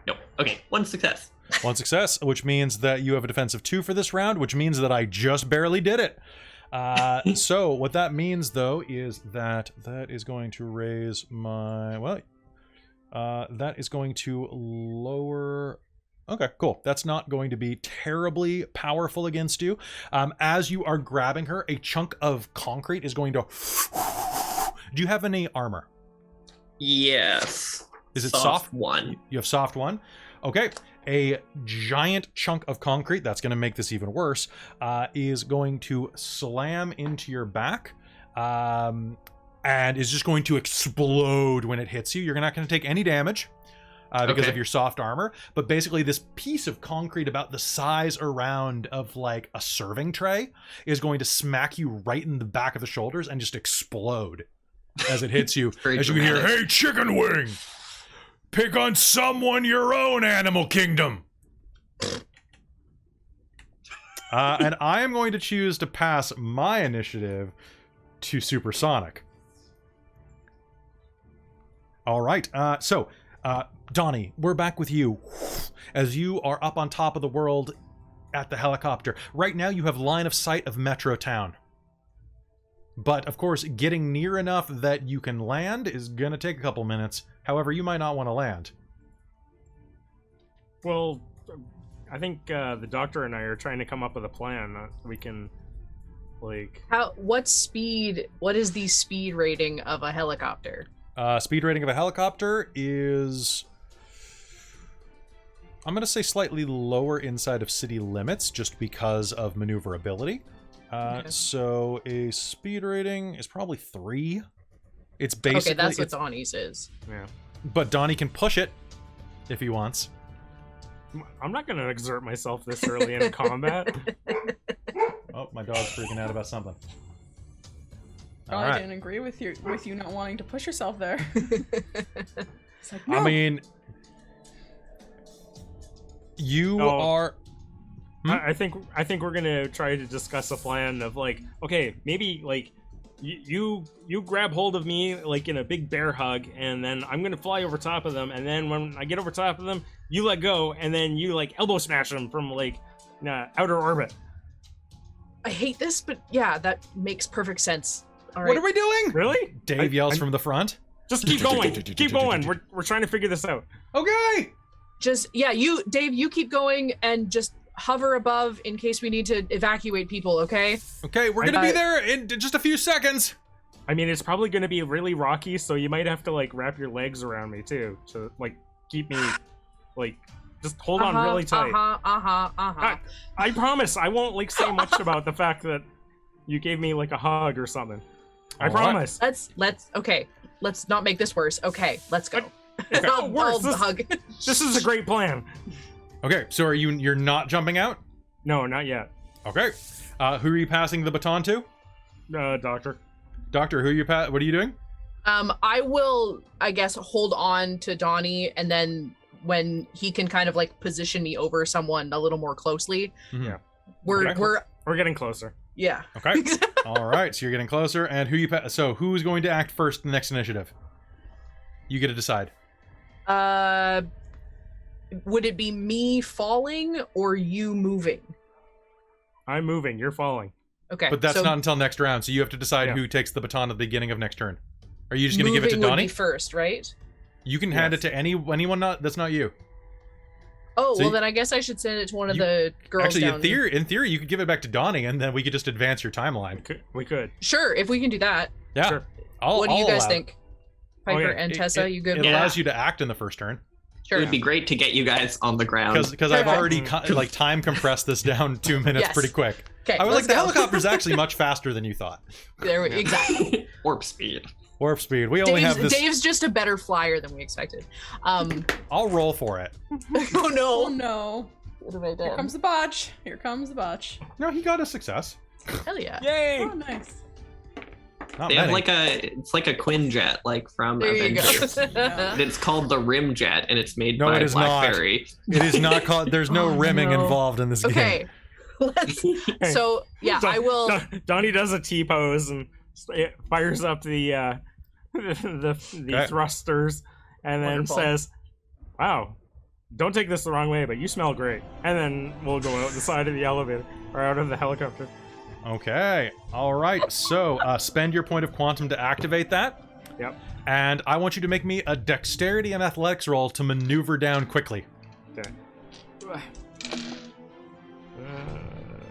Nope. Okay, 1 success.
1 success, which means that you have a defense of 2 for this round, which means that I just barely did it. So what that means, though, is that is going to raise my... Well, that is going to lower... Okay, cool. That's not going to be terribly powerful against you. As you are grabbing her, a chunk of concrete is going to... Do you have any armor?
Yes.
Is it soft?
1.
You have soft 1? Okay. A giant chunk of concrete, that's going to make this even worse, is going to slam into your back and is just going to explode when it hits you. You're not going to take any damage. Because of your soft armor, but basically this piece of concrete about the size around of like a serving tray is going to smack you right in the back of the shoulders and just explode as it hits you. As you can hear, "Hey, chicken wing, pick on someone your own, animal kingdom." And I am going to choose to pass my initiative to Supersonic. All right, Donnie, we're back with you as you are up on top of the world at the helicopter. Right now you have line of sight of Metro Town. But, of course, getting near enough that you can land is going to take a couple minutes. However, you might not want to land.
Well, I think the doctor and I are trying to come up with a plan that we can, like...
What is the speed rating of a helicopter?
Speed rating of a helicopter is... I'm going to say slightly lower inside of city limits just because of maneuverability.
Okay.
So a speed rating is probably 3. It's basically...
Okay, that's what Donnie's is.
Yeah.
But Donnie can push it if he wants.
I'm not gonna exert myself this early in combat.
Oh, my dog's freaking out about something.
Probably
Alright.
didn't agree with you not wanting to push yourself there. It's like, no.
I mean... You
Oh.
are...
I think we're gonna try to discuss a plan of like, okay, maybe like you grab hold of me like in a big bear hug, and then I'm gonna fly over top of them, and then when I get over top of them, you let go, and then you like elbow smash them from like outer orbit.
I hate this, but yeah, that makes perfect sense. All right.
What are we doing?
Really?
Dave yells from the front.
Just keep going. Keep going. We're trying to figure this out.
Okay!
Just, yeah, Dave, you keep going and just hover above in case we need to evacuate people, okay?
Okay, we're gonna be there in just a few seconds.
I mean, it's probably gonna be really rocky, so you might have to like wrap your legs around me too to like keep me like just hold on really tight. I promise I won't like say much about the fact that you gave me like a hug or something. I
All right.
promise.
Let's not make this worse. Okay, let's go.
Okay.
I'll
This-
hug.
This is a great plan.
Okay, so you're not jumping out?
No, not yet.
Okay. Who are you passing the baton to?
Doctor.
Doctor, what are you doing?
I will, I guess, hold on to Donnie, and then when he can kind of like position me over someone a little more closely,
Mhm.
we're
Okay.
We're getting closer.
yeah.
Okay. All right, so you're getting closer, and so who's going to act first in the next initiative? You get to decide.
Would it be me falling or you moving?
I'm moving. You're falling.
Okay,
But that's
so
not until next round, so you have to decide
Yeah.
who takes the baton at the beginning of next turn. Are you just going to give it to
moving would
Donnie?
be first, right?
You can hand it to anyone that's not you.
Oh,
So
well
you-
then I guess I should send it to one of
you-
the girls
Actually,
down.
in theory, you could give it back to Donnie, and then we could just advance your timeline.
We could.
Sure, if we can do that.
Yeah.
Sure.
What do you
I'll
guys
allow it.
think? Piper
yeah,
and Tessa, you good
It
with that?
allows you to act in the first turn.
Sure.
It would be great to get you guys on the ground.
Because I've
Perfect.
already like time compressed this down 2 minutes
Yes.
pretty quick.
Okay,
I was like,
let's
the
go.
helicopter's actually much faster than you thought.
There, exactly.
Warp speed.
Warp speed. We only have this.
Dave's just a better flyer than we expected.
I'll roll for it.
Oh
Oh
no.
no.
What have I
Here
done?
comes the botch. Here comes the botch.
No, he got a success.
Hell yeah.
Yay!
Oh, nice.
Not
They
many.
have it's like a Quinjet, like from
There you
Avengers.
go.
And it's called the Rimjet, and it's made
No,
by
it is not.
Blackberry.
It is not called. There's no
Oh,
rimming
no.
involved in this game.
Okay. Let's. So yeah, I will.
Donnie does a T pose and fires up the
Okay.
thrusters, and then
Wonderful.
says, "Wow, don't take this the wrong way, but you smell great." And then we'll go out the side of the elevator or out of the helicopter.
Okay. All right. So spend your point of quantum to activate that.
Yep.
And I want you to make me a dexterity and athletics roll to maneuver down quickly.
Okay.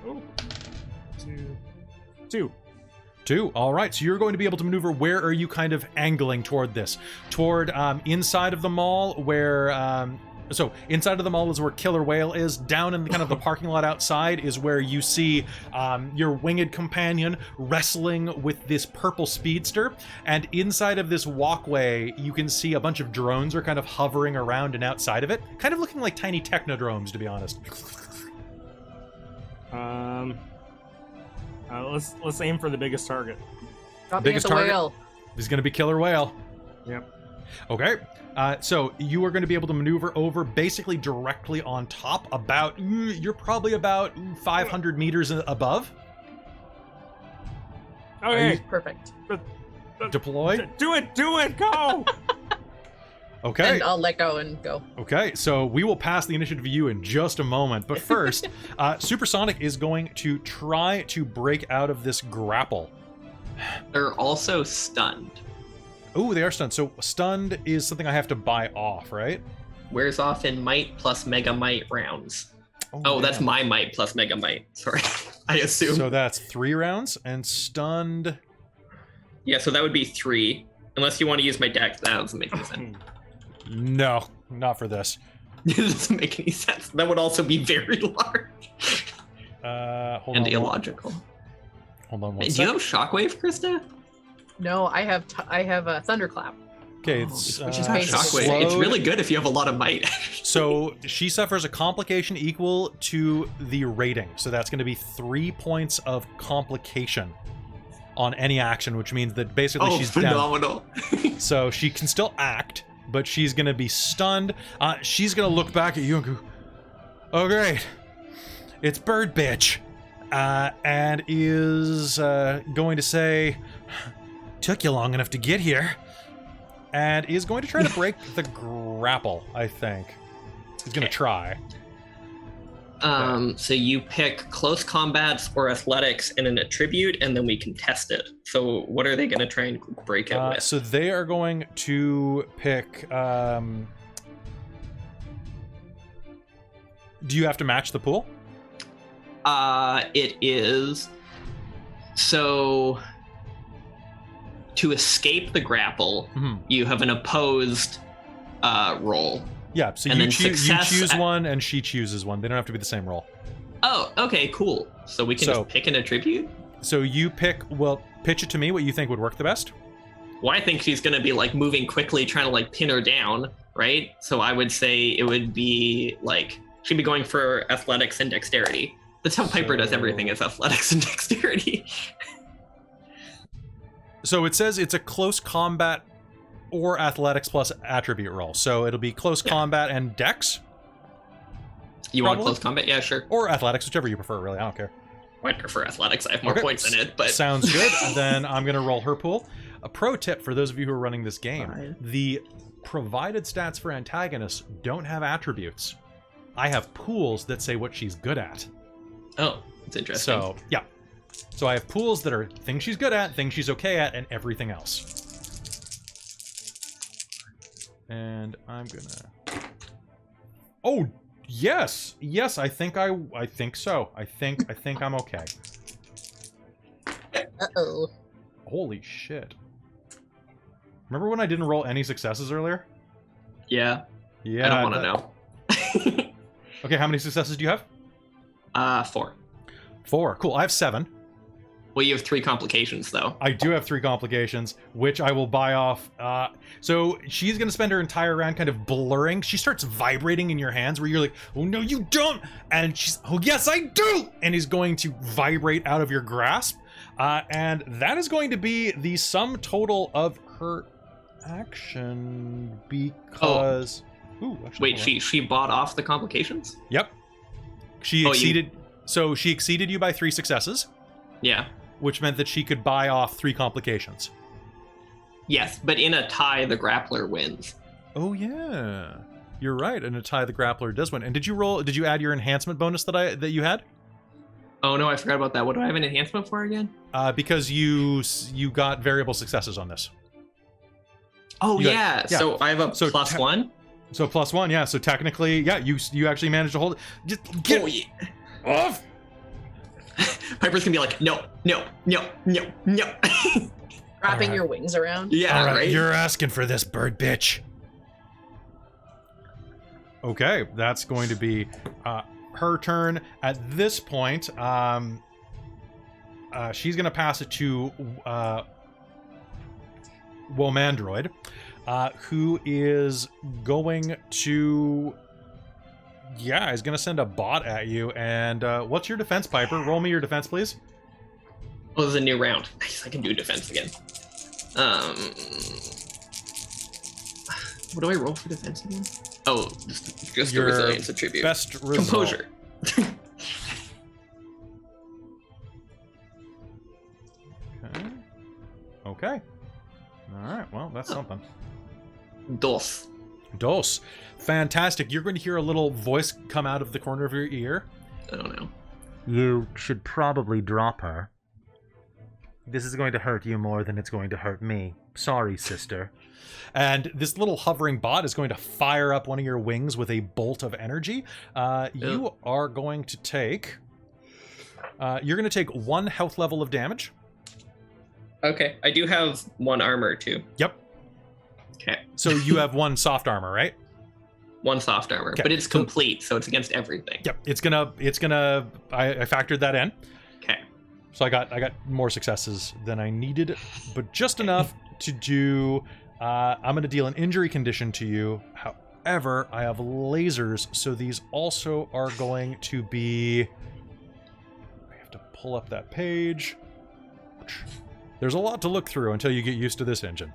Oh. 2.
2. All right. So you're going to be able to maneuver. Where are you kind of angling toward this? Toward inside of the mall where... So inside of the mall is where Killer Whale is. Down in kind of the parking lot outside is where you see your winged companion wrestling with this purple speedster. And inside of this walkway, you can see a bunch of drones are kind of hovering around and outside of it. Kind of looking like tiny technodromes, to be honest.
Let's aim for the biggest target.
Dropping
biggest
at the
target?
whale.
This is going to be Killer Whale.
Yep.
Okay. So you are going to be able to maneuver over basically directly on top about, you're probably about 500 meters above.
Okay.
Perfect.
Deploy.
Do it! Go!
Okay.
And I'll let go and go.
Okay, so we will pass the initiative to you in just a moment. But first, Supersonic is going to try to break out of this grapple.
They're also stunned.
Oh, they are stunned. So stunned is something I have to buy off, right?
Wears off in might plus mega might rounds. Oh, that's
damn.
my might plus mega might. Sorry. I assume.
So that's 3 rounds, and stunned...
Yeah, so that would be 3. Unless you want to use my deck, that doesn't make any sense.
No, not for this.
It doesn't make any sense. That would also be very large
Hold
and
on.
illogical.
Hold on one
Do
sec.
you have Shockwave, Krista?
No, I have a thunderclap.
Okay, it's
Which is
Ah,
basically
Shockwave. It's
slowed.
really good if you have a lot of might.
So she suffers a complication equal to the rating. So that's going to be 3 points of complication on any action, which means that basically
Oh,
she's
phenomenal.
down. So she can still act, but she's going to be stunned. She's going to look back at you and go, "Oh, great. It's Bird Bitch." And is going to say, "Took you long enough to get here." And is going to try to break the grapple, I think. He's going to try.
So you pick close combats or athletics and an attribute, and then we can test it. So what are they going to try and break it with?
So they are going to pick... do you have to match the pool?
It is... So... To escape the grapple, you have an opposed roll.
Yeah, so
And
you
then
choose one and she chooses one. They don't have to be the same roll.
Oh, okay, cool. So we can just pick an attribute?
So you pick... Well, pitch it to me what you think would work the best.
Well, I think she's going to be, like, moving quickly, trying to, like, pin her down, right? So I would say it would be, like... She'd be going for athletics and dexterity. That's how Piper does everything, is athletics and dexterity.
So it says it's a close combat or athletics plus attribute roll. So it'll be close combat and dex.
You
Probably.
want close combat? Yeah, sure.
Or athletics, whichever you prefer, really. I don't care.
I prefer athletics. I have more
Okay.
points in it, but...
Sounds good. Then I'm going to roll her pool. A pro tip for those of you who are running this game.
Fine.
The provided stats for antagonists don't have attributes. I have pools that say what she's good at.
Oh, it's interesting.
So, yeah. So I have pools that are things she's good at, things she's okay at, and everything else. And I'm gonna... Oh, yes! Yes, I think so. I think I'm okay.
Uh-oh.
Holy shit. Remember when I didn't roll any successes earlier?
Yeah,
Yeah.
I don't want to know.
Okay, how many successes do you have?
4.
4. Cool. I have 7.
Well, you have 3 complications, though.
I do have 3 complications, which I will buy off. So she's going to spend her entire round kind of blurring. She starts vibrating in your hands where you're like, "Oh, no, you don't." And she's, "Oh, yes, I do." And is going to vibrate out of your grasp. And that is going to be the sum total of her action because... Ooh, actually,
Wait,
hold on.
she bought off the complications?
Yep. She exceeded... So she exceeded you by 3 successes,
Yeah.
which meant that she could buy off 3 complications.
Yes, but in a tie, the grappler wins.
Oh yeah, you're right. And a tie, the grappler does win. And did you add your enhancement bonus that you had?
Oh no, I forgot about that. What do I have an enhancement for again?
Because you got variable successes on this.
Oh
You
yeah.
got- yeah.
So I have a
So
plus 1.
So +1, yeah. So technically, yeah, you actually managed to hold it. Just get
Oh, yeah.
off.
Piper's gonna be like, no.
Wrapping
Alright.
your wings around.
Yeah,
All right,
right.
you're asking for this, bird bitch. Okay, that's going to be her turn. At this point, she's going to pass it to Womandroid, who is going to... Yeah, he's going to send a bot at you. And what's your defense, Piper? Roll me your defense, please.
Oh, this is a new round. Nice, I can do defense again. What do I roll for defense again? Oh, just a
Your
resilience attribute.
Best result.
Composure.
Okay. All right, well, that's something.
Dos.
Dos. Fantastic. You're going to hear a little voice come out of the corner of your ear.
I don't know.
You should probably drop her. This is going to hurt you more than it's going to hurt me. Sorry, sister.
And this little hovering bot is going to fire up one of your wings with a bolt of energy. You are going to take... you're going to take 1 health level of damage.
Okay, I do have 1 armor too.
Yep.
Okay,
So you have 1 soft armor, right?
1 soft armor,
Okay,
but it's
so-
complete, so it's against everything.
Yep. It's gonna... I factored that in.
Okay.
So I got more successes than I needed, but just enough to do. I'm going to deal an injury condition to you. However, I have lasers, so these also are going to be. I have to pull up that page. There's a lot to look through until you get used to this engine.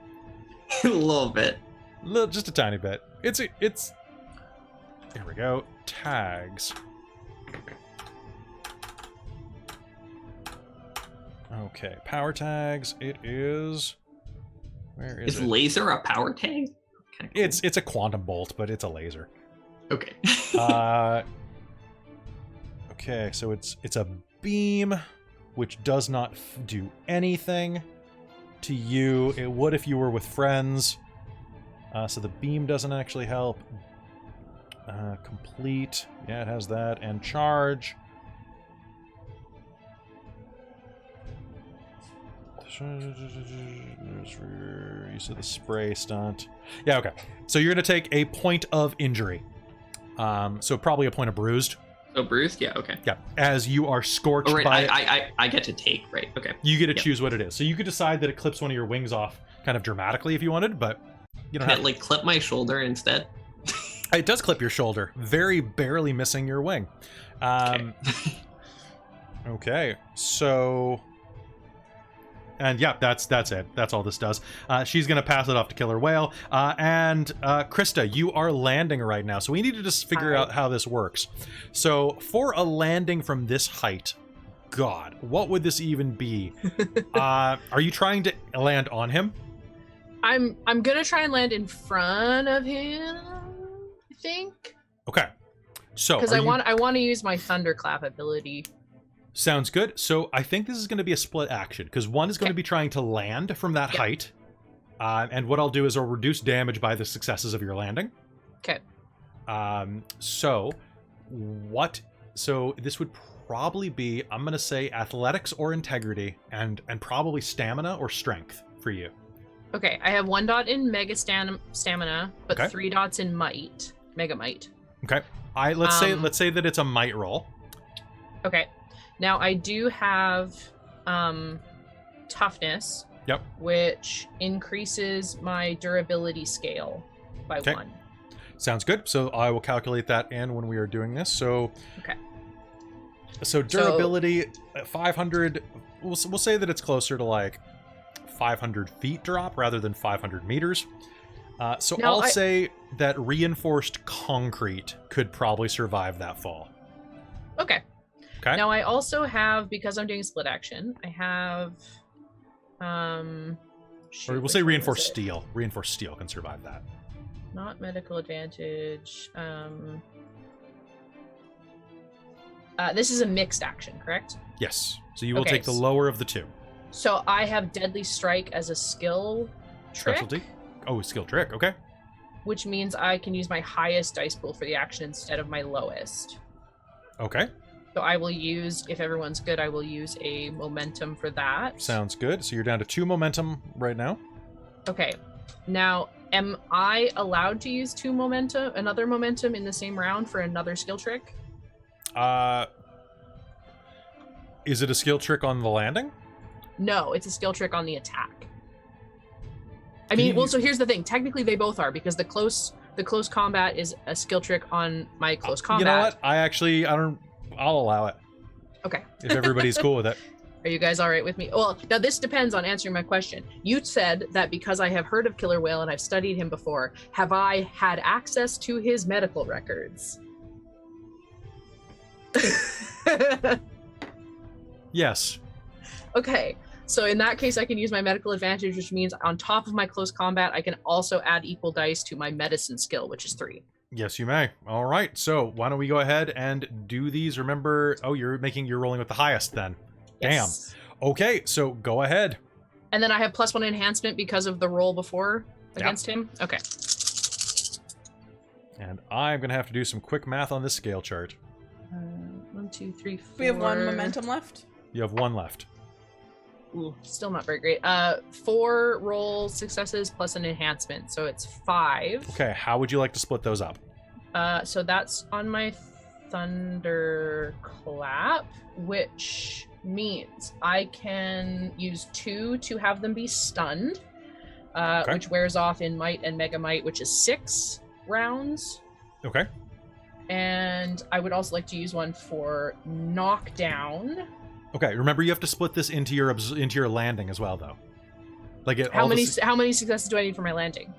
A little bit.
Just a tiny bit. It's. Here we go. Tags. Okay, power tags. It is. Where is
Is
it?
laser a power tag? Okay, cool.
It's a quantum bolt, but it's a laser.
Okay.
Okay, so it's a beam, which does not do anything to you. It would if you were with friends. So the beam doesn't actually help. Complete. Yeah, it has that. And charge. You said the spray stunt. Yeah, okay. So you're going to take a point of injury. So probably a point of bruised.
So bruised? Yeah, okay.
Yeah, as you are scorched
Oh, right,
by...
I get to take, right, okay.
You get to
Yep.
choose what it is. So you could decide that it clips one of your wings off kind of dramatically if you wanted, but you don't
Can
have
it, like, clip my shoulder instead?
It does clip your shoulder, very barely missing your wing. Okay, so... And yeah, that's it. That's all this does. She's going to pass it off to Killer Whale. And Krista, you are landing right now. So we need to just figure out how this works. So for a landing from this height, God, what would this even be? Are you trying to land on him?
I'm gonna try and land in front of him, I think.
Okay. So
Because I want to use my thunderclap ability.
Sounds good. So I think this is going to be a split action because one is going to be trying to land from that height. And what I'll do is I'll reduce damage by the successes of your landing.
Okay.
So this would probably be, I'm going to say athletics or integrity and probably stamina or strength for you.
Okay, I have 1 dot in mega stamina, but
Okay.
3 dots in might, mega might.
Okay. Let's say that it's a might roll.
Okay. Now I do have toughness.
Yep.
Which increases my durability scale by 1.
Sounds good. So I will calculate that in when we are doing this. So
Okay.
So durability 500. We'll say that it's closer to like 500 feet drop rather than 500 meters. So
No,
I'll say that reinforced concrete could probably survive that fall.
Okay.
Okay.
Now I also have, because I'm doing a split action, I have
Or we'll
which
say
one was
reinforced
it?
steel. Reinforced steel can survive that.
Not medical advantage. This is a mixed action, correct?
Yes. So you will
Okay,
take the lower of the two.
So I have Deadly Strike as a skill trick,
Specialty. Oh, skill trick. Okay.
which means I can use my highest dice pool for the action instead of my lowest.
Okay.
So I will use, if everyone's good, I will use a momentum for that.
Sounds good. So you're down to 2 momentum right now.
Okay. Now, am I allowed to use another momentum in the same round for another skill trick?
Is it a skill trick on the landing?
No, it's a skill trick on the attack. I mean, well, so here's the thing. Technically, they both are, because the close combat is a skill trick on my close combat.
You know what? I'll allow it.
Okay.
If everybody's cool with it.
Are you guys all right with me? Well, now this depends on answering my question. You said that because I have heard of Killer Whale and I've studied him before, have I had access to his medical records?
Yes.
Okay. So in that case, I can use my medical advantage, which means on top of my close combat, I can also add equal dice to my medicine skill, which is 3.
Yes, you may. All right. So why don't we go ahead and do these? Remember, you're rolling with the highest then.
Yes.
Damn. Okay. So go ahead.
And then I have +1 enhancement because of the roll before against him. Okay.
And I'm going to have to do some quick math on this scale chart.
1, 2, 3, 4.
We have 1 momentum left.
You have 1 left.
Ooh, still not very great. 4 roll successes plus an enhancement, so it's 5.
Okay. How would you like to split those up?
So that's on my thunderclap, which means I can use 2 to have them be stunned,
Okay.
which wears off in might and mega might, which is 6 rounds.
Okay.
And I would also like to use one for knockdown.
Okay. Remember, you have to split this into your landing as well, though. Like
How many successes do I need for my landing?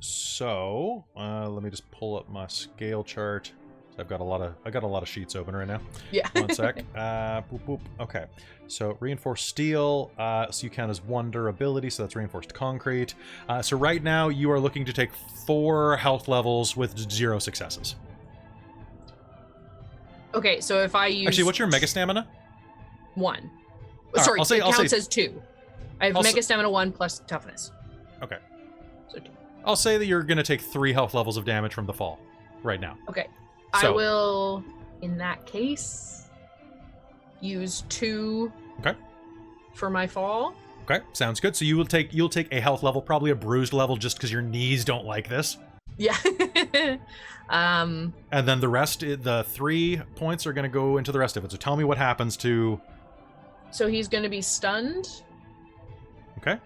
So let me just pull up my scale chart. I've got a lot of sheets open right now.
Yeah.
One sec. Boop, boop. Okay. So reinforced steel. So you count as 1 durability. So that's reinforced concrete. So right now you are looking to take 4 health levels with 0 successes.
Okay, so if I use...
Actually, what's your mega stamina?
1.
right,
Sorry,
I'll say-
it counts as 2. I have
I'll
mega
s-
stamina 1 plus toughness.
Okay.
So 2.
I'll say that you're going to take 3 health levels of damage from the fall right now.
Okay. I
So-
will, in that case, use 2
Okay.
for my fall.
Okay, sounds good. So you'll take a health level, probably a bruised level, just because your knees don't like this.
Yeah.
And then the rest, the 3 points are going to go into the rest of it. So tell me what happens to...
So he's going to be stunned,
Okay.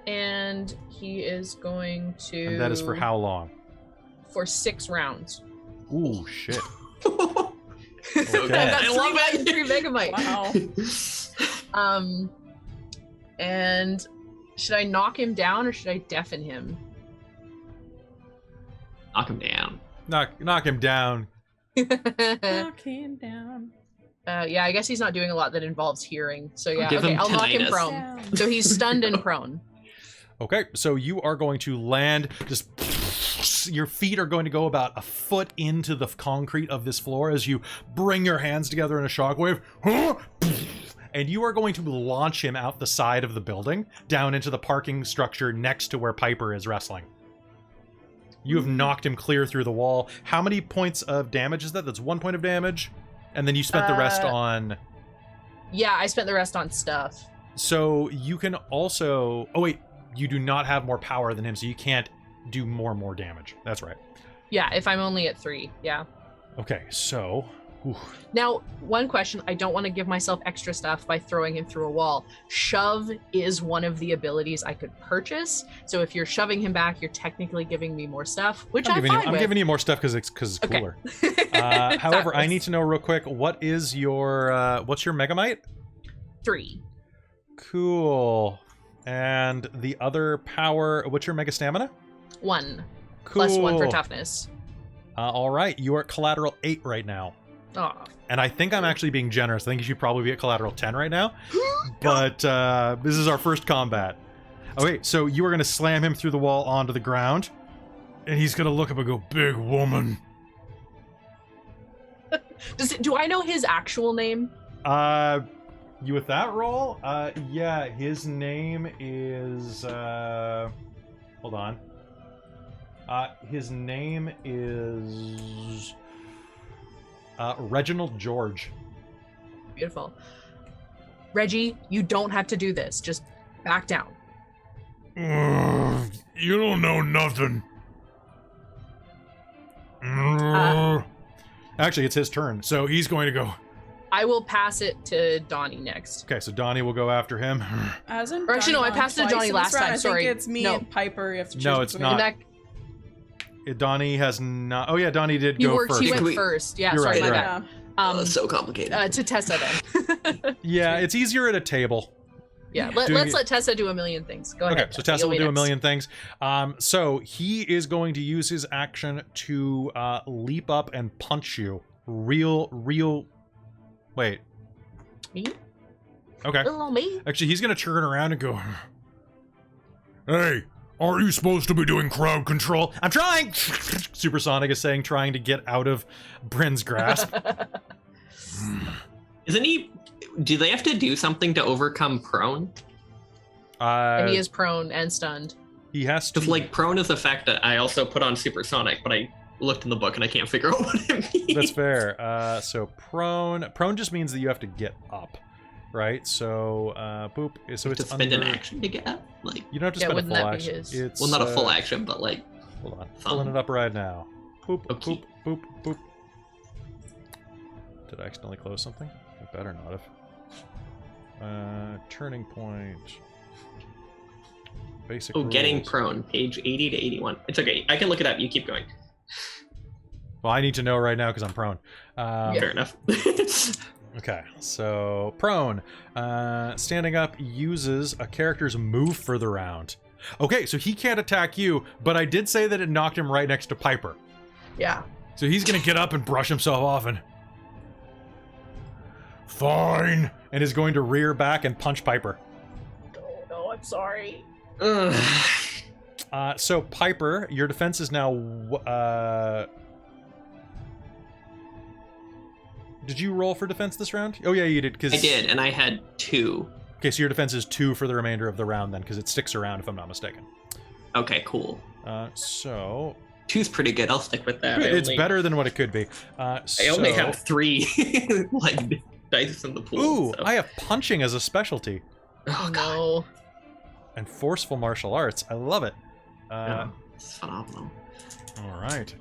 and he is going to...
And that is for how long?
For 6 rounds.
Ooh, shit.
So
Okay.
good.
I've
I
got
love
3 and 3
Wow.
megamite. And should I knock him down or should I deafen him?
Knock him down.
Knock him down.
Knock him down.
Yeah, I guess he's not doing a lot that involves hearing. So yeah,
Give
okay,
him
I'll knock him
tinnitus.
prone.
Down.
So he's stunned and prone.
Okay, so you are going to land just... Your feet are going to go about a foot into the concrete of this floor as you bring your hands together in a shockwave. And you are going to launch him out the side of the building, down into the parking structure next to where Piper is wrestling. You have knocked him clear through the wall. How many points of damage is that? That's 1 point of damage. And then you spent the rest on...
Yeah, I spent the rest on stuff.
So you can also... Oh, wait. You do not have more power than him, so you can't do more damage. That's right.
Yeah, if I'm only at 3, yeah.
Okay, so... Ooh.
Now, one question, I don't want to give myself extra stuff by throwing him through a wall. Shove is one of the abilities I could purchase. So if you're shoving him back, you're technically giving me more stuff, which I'm fine with.
I'm giving you more stuff because it's
Okay.
cooler. However, I
Fabulous.
need to know real quick, what is your what's your megamite?
3.
Cool. And the other power, what's your mega stamina?
1.
Cool.
Plus 1 for toughness.
All right, you are at collateral 8 right now.
Oh.
And I think I'm actually being generous. I think you should probably be at collateral 10 right now. But this is our first combat. Okay, so you are going to slam him through the wall onto the ground. And he's going to look up and go, "Big woman."
Do I know his actual name?
You with that roll? Yeah, his name is, hold on. His name is, Reginald George.
Beautiful. Reggie, you don't have to do this. Just back down.
You don't know nothing. Actually, it's his turn, so he's going to go.
I will pass it to Donnie next.
Okay, so Donnie will go after him.
Hasn't
Or actually, no, I
Donnie
passed it to
gone
Johnny
twice in
last
this round?
time,
I
sorry.
think it's me
No.
and Piper. You have to choose
No, it's
between.
not.
That,
Donnie has not. Oh yeah, Donnie did
he
go
worked.
first.
He
Can
went
we-
first. Yeah,
You're
sorry,
right,
my
you're
bad.
Oh, it's so complicated.
To Tessa then.
Yeah, it's easier at a table.
Yeah,
Doing
let's
it-
let Tessa do a million things. Go
Okay,
ahead.
so Tessa
You'll
will
be
do a
next.
million things. So he is going to use his action to leap up and punch you. Real. Wait.
Me?
Okay.
Little me?
Actually, he's going to turn around and go, "Hey, are you supposed to be doing crowd control?" "I'm trying!" Supersonic is saying, trying to get out of Bryn's grasp.
Isn't he? Do they have to do something to overcome prone?
And he is prone and stunned.
He has to.
Because like prone is a fact that I also put on supersonic, but I looked in the book and I can't figure out what it means.
That's fair. So prone just means that you have to get up, right? So boop. So
To
it's
spend an
under-
action to get up? Like,
You don't have to
Yeah,
spend a
wouldn't
full
that be
action.
his-
It's
well, not a full
uh,
action, but like,
Hold on,
Thumb.
pulling it up right now. Boop,
Okay.
boop. boop, boop. Did I accidentally close something? I better not have. Turning point. Basic rules.
Getting prone, page 80 to 81. It's okay. I can look it up. You keep going.
Well, I need to know right now because I'm prone.
Fair enough.
Okay, so prone. Standing up uses a character's move for the round. Okay, so he can't attack you, but I did say that it knocked him right next to Piper.
Yeah.
So he's gonna get up and brush himself off and... Fine! And is going to rear back and punch Piper.
Oh, no, I'm sorry.
So Piper, your defense is now... Did you roll for defense this round? Oh yeah, you did.
I did, and I had 2.
Okay, so your defense is 2 for the remainder of the round then, because it sticks around if I'm not mistaken.
Okay, cool.
So...
2's pretty good. I'll stick with that.
It's better than what it could be.
I only have 3 like dice in the pool.
Ooh,
so.
I have punching as a specialty.
Oh, God.
No.
And forceful martial arts. I love it.
Yeah, it's phenomenal.
All right.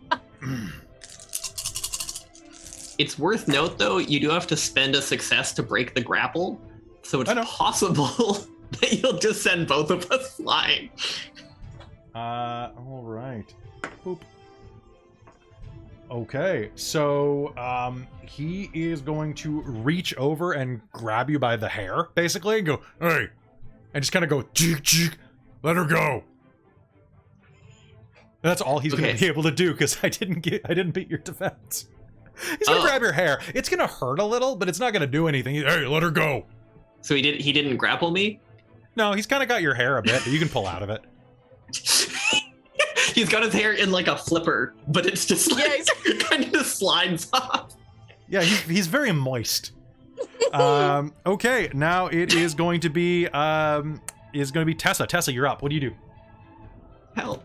It's worth note, though, you do have to spend a success to break the grapple, so it's
I know.
possible that you'll just send both of us flying.
All right. Boop. Okay, so he is going to reach over and grab you by the hair, basically, and go, hey, and just kind of go, cheek, cheek, let her go. That's all he's going to be able to do because I didn't beat your defense. He's gonna grab your hair. It's gonna hurt a little, but it's not gonna do anything. Hey, let her go.
So he didn't grapple me?
No, he's kind of got your hair a bit, but you can pull out of it.
He's got his hair in like a flipper, but it's just like kind of just slides off.
Yeah, he's very moist. Okay, now it is going to be Tessa. Tessa, you're up. What do you do?
Hell.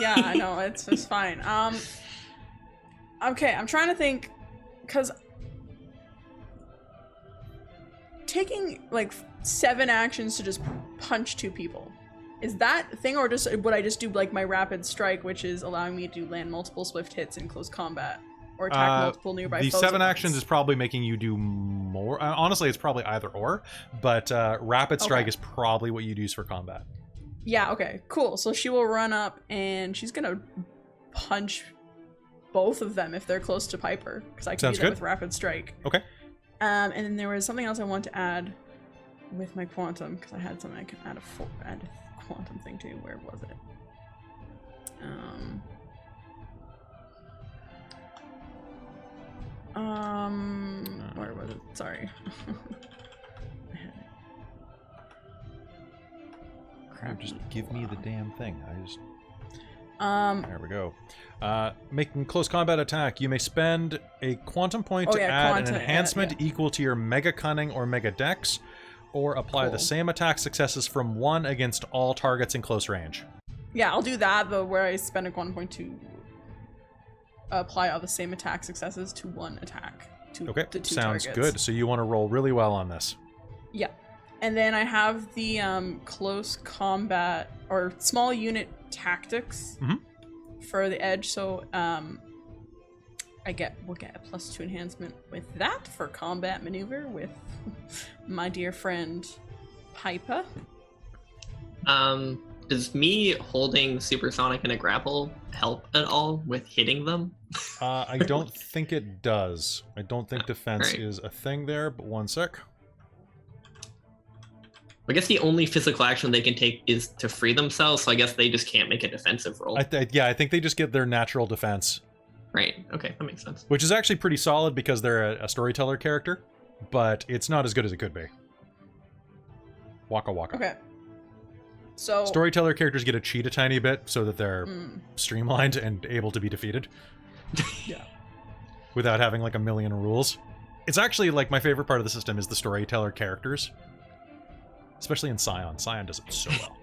Yeah, I know, it's just fine. Okay, I'm trying to think, because taking like 7 actions to just punch 2 people, is that a thing, or just would I just do like my rapid strike, which is allowing me to land multiple swift hits in close combat, or attack multiple nearby foes?
The 7
at
actions
once?
is probably making you do more. Honestly, it's probably either or, but rapid strike is probably what you'd use for combat.
Yeah, okay, cool. So she will run up and she's gonna punch both of them if they're close to Piper, because I can do that with rapid strike.
Okay.
And then there was something else I wanted to add with my quantum, because I had something I could add a quantum thing to. Where was it? Where was it? Sorry.
Crap, just give me the damn thing.
There
we go. Making close combat attack, you may spend a quantum point to add an enhancement equal to your Mega Cunning or Mega Dex, or apply the same attack successes from 1 against all targets in close range.
Yeah, I'll do that, though, where I spend a quantum point to apply all the same attack successes to 1 attack.
Okay,
to 2
sounds
targets.
good. So you want to roll really well on this.
Yeah. And then I have the close combat or small unit tactics for the edge. So we'll get a +2 enhancement with that for combat maneuver with my dear friend Piper.
Does me holding Supersonic in a grapple help at all with hitting them?
I don't think it does. I don't think defense is a thing there, but one sec.
I guess the only physical action they can take is to free themselves, so I guess they just can't make a defensive roll.
I think they just get their natural defense.
Right, okay, that makes sense.
Which is actually pretty solid because they're a storyteller character, but it's not as good as it could be. Waka waka.
Okay. So
storyteller characters get to cheat a tiny bit so that they're streamlined and able to be defeated.
Yeah.
Without having like a million rules. It's actually like my favorite part of the system is the storyteller characters. Especially in Scion. Scion does it so well.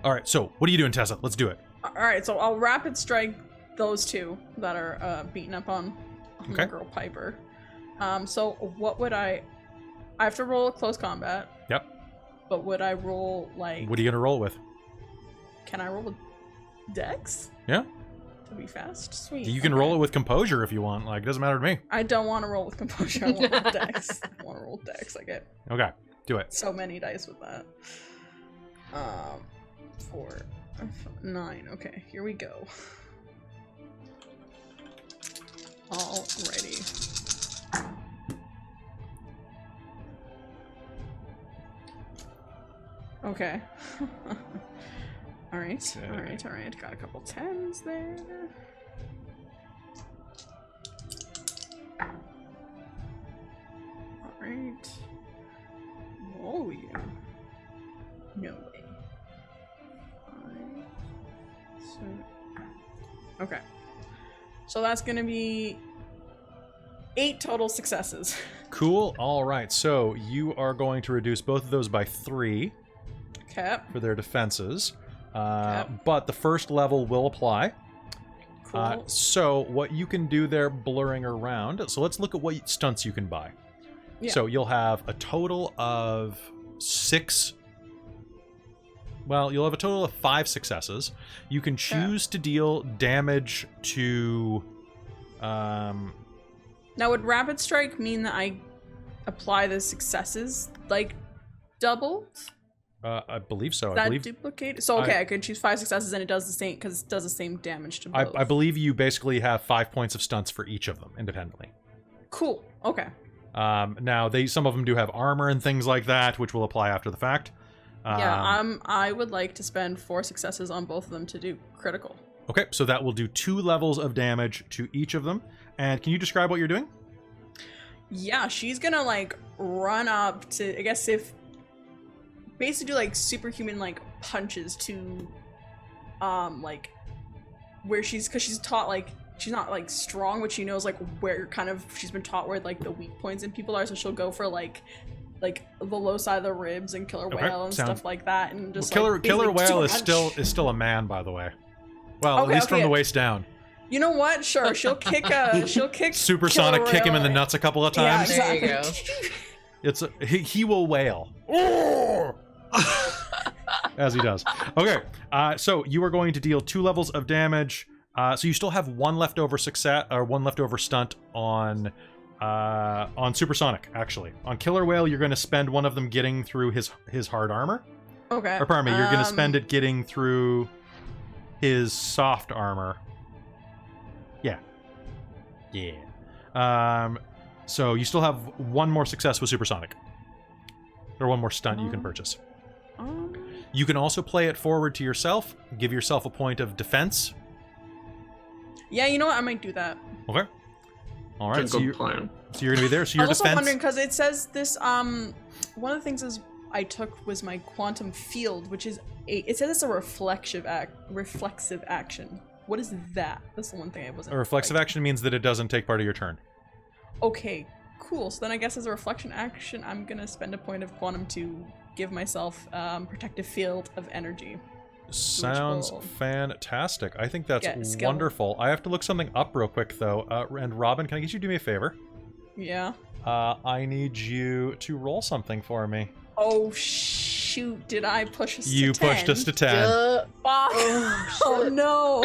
Alright, so what are you doing, Tessa? Let's do it.
Alright, so I'll rapid strike those 2 that are beating up on my girl Piper. So what would I have to roll a close combat.
Yep.
But would I roll like...
What are you going to roll with?
Can I roll with Dex?
Yeah.
to be fast. Sweet.
You can roll it with composure if you want. Like, it doesn't matter to me.
I don't want to roll with composure. I want to roll dex. I want to roll dex. I get
Okay, do it.
so many dice with that. 4, 9. Okay, here we go. Alrighty. Okay. Alright, alright. Got a couple 10s there. Alright. Oh, yeah. No way. 5, 7. Okay. So that's gonna be 8 total successes.
Cool. All right. So you are going to reduce both of those by 3
Okay.
for their defenses.
Okay.
But the first level will apply.
Cool.
So what you can do there, blurring around. So let's look at what stunts you can buy.
Yeah.
So you'll have a total of 6. Well, you'll have a total of 5 successes. You can choose to deal damage to.
Now, would Rapid Strike mean that I apply the successes like doubled?
I believe so.
Is
I
that
believe.
duplicated? So okay, I could choose 5 successes and it does the same because it does the same damage to both.
I believe you basically have 5 points of stunts for each of them independently.
Cool. Okay.
Now some of them do have armor and things like that, which will apply after the fact.
I would like to spend 4 successes on both of them to do critical.
Okay, so that will do 2 levels of damage to each of them. And can you describe what you're doing?
Yeah, she's gonna like run up to, I guess, if basically do like superhuman like punches to like where because she's taught like she's not like strong, but she knows like where kind of she's been taught where like the weak points in people are, so she'll go for like the low side of the ribs and killer whale and stuff like that, and just
killer whale is
punch.
still a man, by the way. Well,
Okay,
at least from
okay.
the waist down.
You know what? Sure, she'll kick
Supersonic
Killer
kick him in the
Whale.
nuts a couple of
Yeah,
times.
exactly.
It's he will wail. As he does. Okay, so you are going to deal 2 levels of damage. So you still have 1 leftover success or 1 leftover stunt on Supersonic. Actually, on Killer Whale, you're going to spend 1 of them getting through his hard armor.
Okay.
Or pardon me, you're going to spend it getting through his soft armor. Yeah. So you still have 1 more success with Supersonic. Or 1 more stunt you can purchase. You can also play it forward to yourself. Give yourself a point of defense.
Yeah, you know what? I might do that.
Okay. All right. So
Good
you're
plan.
going to be there. So your
I was also
defense.
wondering because it says this. One of the things I took was my quantum field, which is it says it's a reflexive action. What is that? That's the one thing I wasn't.
A reflexive action means that it doesn't take part of your turn.
Okay, cool. So then I guess as a reflection action, I'm gonna spend a point of quantum to give myself protective field of energy.
Sounds
will
fantastic. I think that's
get skill.
wonderful. I have to look something up real quick though. And Robin, can I get you to do me a favor?
Yeah.
I need you to roll something for me.
Oh shoot! Did I push us?
You
to 10?
pushed us to 10.
Duh.
Fuck. Oh no!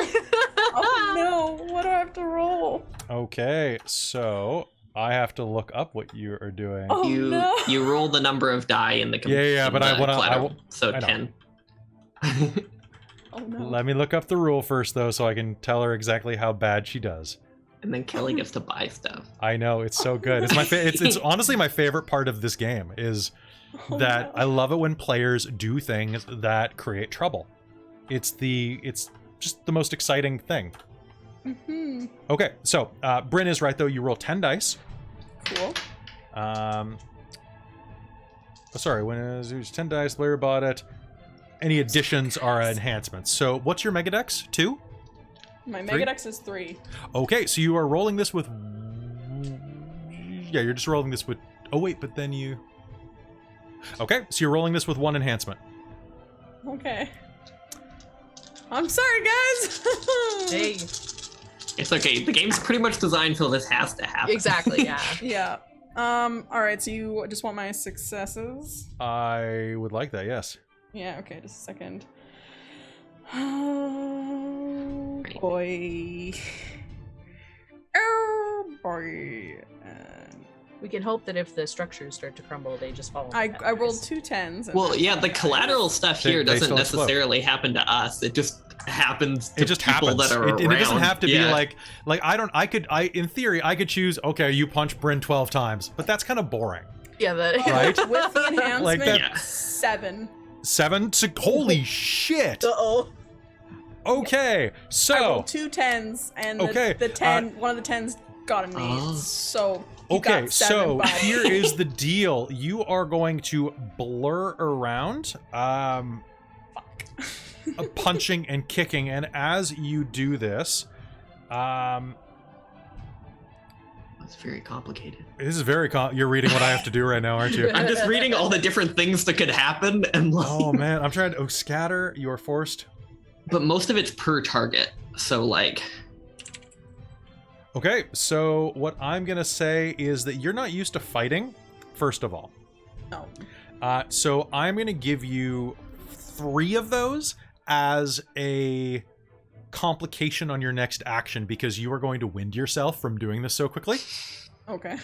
Oh no! What do I have to roll?
Okay, so I have to look up what you are doing.
Oh no!
You roll the number of die in the
Yeah, but I wanna-
so
I know.
10.
Oh no!
Let me look up the rule first, though, so I can tell her exactly how bad she does.
And then Kelly gets to buy stuff.
I know, it's so good. It's it's honestly my favorite part of this game is
Oh,
that
no.
I love it when players do things that create trouble. It's just the most exciting thing.
Mm-hmm.
Okay, so Bryn is right though. You roll 10 dice.
Cool.
Sorry, when there's 10 dice, player bought it. Any additions are enhancements. So what's your Mega Dex? 2?
My
3?
Mega Dex is 3.
Okay, so you are rolling this with. Yeah, you're just rolling this with. Oh wait, but then you. Okay, so you're rolling this with 1 enhancement.
Okay. I'm sorry, guys.
Hey,
It's okay. The game's pretty much designed so this has to happen.
exactly. Yeah.
Yeah. All right. So you just want my successes?
I would like that, yes.
Yeah. Okay. Just a second.
Right,
boy. Oh boy.
We can hope that if the structures start to crumble, they just fall.
I rolled 2 10s.
Well, yeah, the collateral stuff here
They
doesn't
still explode.
necessarily happen to us. It just happens to
It just
people
happens.
that are
It doesn't
around.
have to
Yeah.
be like in theory I could choose, okay, you punch Bryn 12 times, but that's kind of boring.
Yeah, that
Right?
With the enhancement,
Like that-
Yeah.
7.
7? Holy shit.
Uh-oh.
Okay.
I
So,
rolled 2 10s, and
Okay,
the 10, one of the 10s got an 8.
Oh.
So you
okay,
got 7,
so
bud.
here is the deal. You are going to blur around punching and kicking, and as you do this,
It's very complicated.
this is very you're reading what I have to do right now, aren't you?
I'm just reading all the different things that could happen, and like,
Oh man, I'm trying to scatter. You are forced.
but most of it's per target. So like,
Okay, so what I'm gonna say is that you're not used to fighting, first of all.
No.
So I'm gonna give you 3 of those as a complication on your next action because you are going to wind yourself from doing this so quickly.
Okay.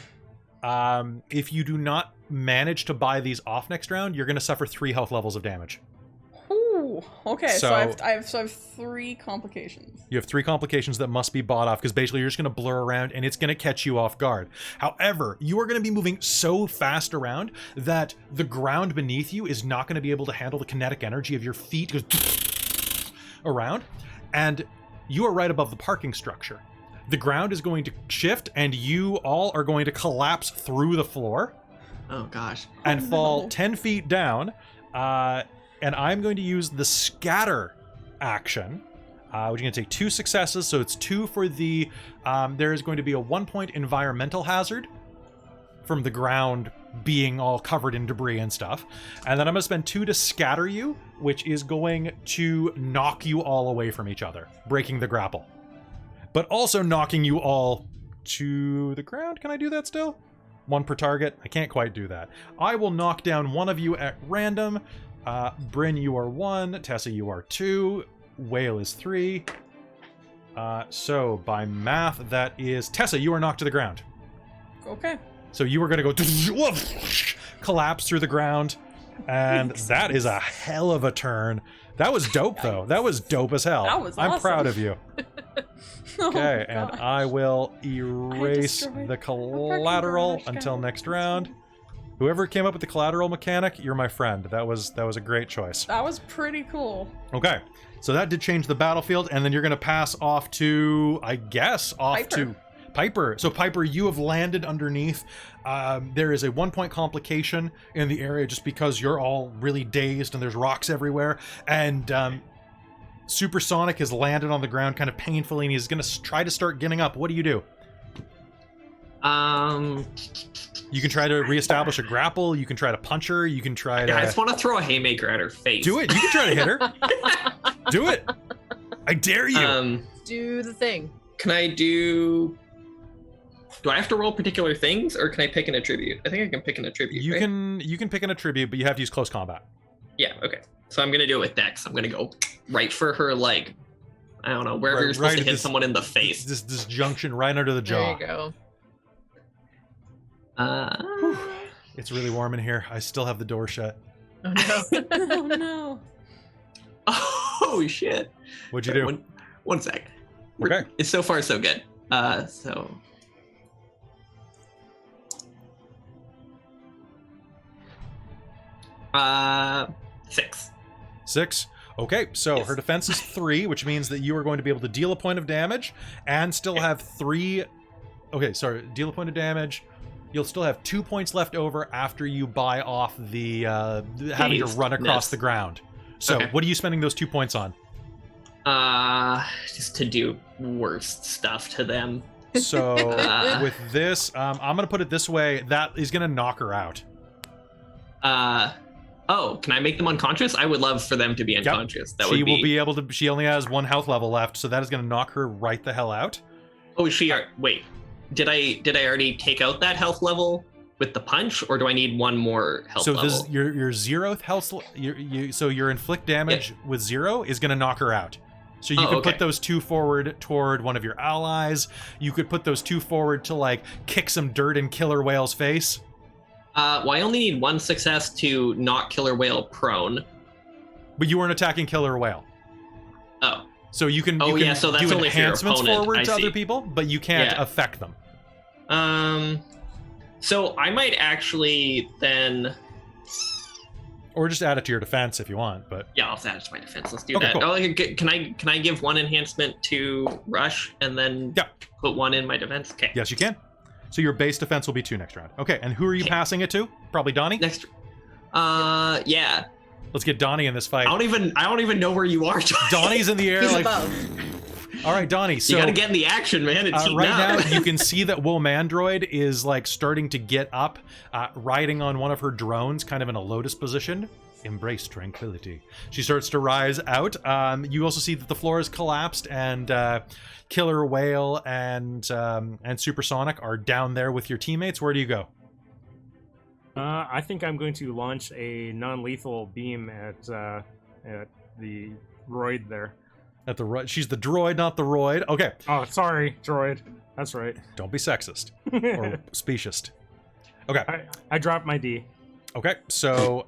If you do not manage to buy these off next round, you're gonna suffer 3 health levels of damage.
Ooh. Okay. So,
So-
I have 3 complications.
You have 3 complications that must be bought off because basically you're just going to blur around and it's going to catch you off guard. However, you are going to be moving so fast around that the ground beneath you is not going to be able to handle the kinetic energy of your feet around. And you are right above the parking structure. The ground is going to shift and you all are going to collapse through the floor
oh gosh,
and
Oh,
fall
no.
10 feet down. And I'm going to use the scatter action, which is going to take 2 successes. So it's 2 for the, there is going to be a 1-point environmental hazard from the ground being all covered in debris and stuff. And then I'm going to spend 2 to scatter you, which is going to knock you all away from each other, breaking the grapple. But also knocking you all to the ground. Can I do that still? 1 per target? I can't quite do that. I will knock down one of you at random. Bryn, you are 1. Tessa, you are 2. Whale is 3. So by math, that is Tessa, you are knocked to the ground.
Okay.
So you are going to go collapse through the ground, and that is a hell of a turn. That was dope, though. That was dope as hell.
That was
I'm
awesome.
proud of you.
Oh,
Okay, and
gosh.
I will erase
destroyed
the
a parking
collateral
garage,
until
guys.
next round. Whoever came up with the collateral mechanic, you're my friend. That was a great choice.
That was pretty cool.
Okay, so that did change the battlefield, and then you're going to pass off to, I guess, to Piper. So Piper, you have landed underneath. There is a 1-point complication in the area just because you're all really dazed and there's rocks everywhere. And Supersonic has landed on the ground kind of painfully, and he's going to try to start getting up. What do you do? You can try to reestablish a grapple. You can try to punch her. You can try to...
I just want to throw a haymaker at her face.
Do it. You can try to hit her. Do it. I dare you.
Do the thing.
Can I do? Do I have to roll particular things, or can I pick an attribute? I think I can pick an attribute.
You
right?
can pick an attribute, but you have to use close combat.
Yeah. Okay. So I'm gonna do it with Dex. I'm gonna go right for her, like, I don't know, wherever
Right-
you're supposed
right
to
at
hit
this-
someone in the face.
This junction right under the
There
jaw.
you go.
It's really warm in here. I still have the door shut.
Oh no.
Oh no.
Oh shit!
What'd you do?
One sec.
Okay.
It's so far so good. So. Uh, 6.
6. Okay, so
Yes.
her defense is 3, which means that you are going to be able to deal a point of damage and still have 3. Okay, sorry, deal a point of damage. You'll still have 2 points left over after you buy off the having to run across
Yes.
the ground. So,
Okay.
what are you spending those 2 points on?
Just to do worst stuff to them.
So,
Uh.
with this, I'm going to put it this way: that is going to knock her out.
Oh, can I make them unconscious? I would love for them to be unconscious. That
She
would
will be able to. She only has 1 health level left, so that is going to knock her right the hell out.
Oh, wait. Did I already take out that health level with the punch, or do I need 1 more health
So
level?
this your 0th health. So your inflict damage with 0 is going to knock her out. So you could
okay.
put those 2 forward toward one of your allies. You could put those 2 forward to, like, kick some dirt in Killer Whale's face.
Well, I only need 1 success to knock Killer Whale prone.
But you weren't attacking Killer Whale.
Oh.
So you can,
Oh,
you can
yeah, so that's
do
only for your
enhancements
opponent.
forward
I
to
see.
other people, but you can't
Yeah.
affect them.
So I might actually then...
Or just add it to your defense if you want, but...
Yeah, I'll add it to my defense. Let's do
Okay,
that.
cool.
Oh, can I give 1 enhancement to Rush and then
Yeah.
put 1 in my defense? Okay.
Yes, you can. So your base defense will be 2 next round. Okay, and who are you
Okay.
passing it to? Probably Donnie?
Next. Yeah.
Let's get Donnie in this fight.
I don't even know where you are, Johnny.
Donnie's in the air.
He's
Like,
above.
all right, Donnie. So
You gotta get in the action, man. It's heating
right
up.
now, you can see that Womandroid is like starting to get up, riding on one of her drones, kind of in a lotus position. Embrace tranquility. She starts to rise out. You also see that the floor has collapsed, and Killer Whale and Supersonic are down there with your teammates. Where do you go?
I think I'm going to launch a non-lethal beam at the droid there.
At the she's the droid, not the roid. Okay,
Oh, sorry, droid. That's right.
don't be sexist or speciest. Okay,
I dropped my D.
okay. So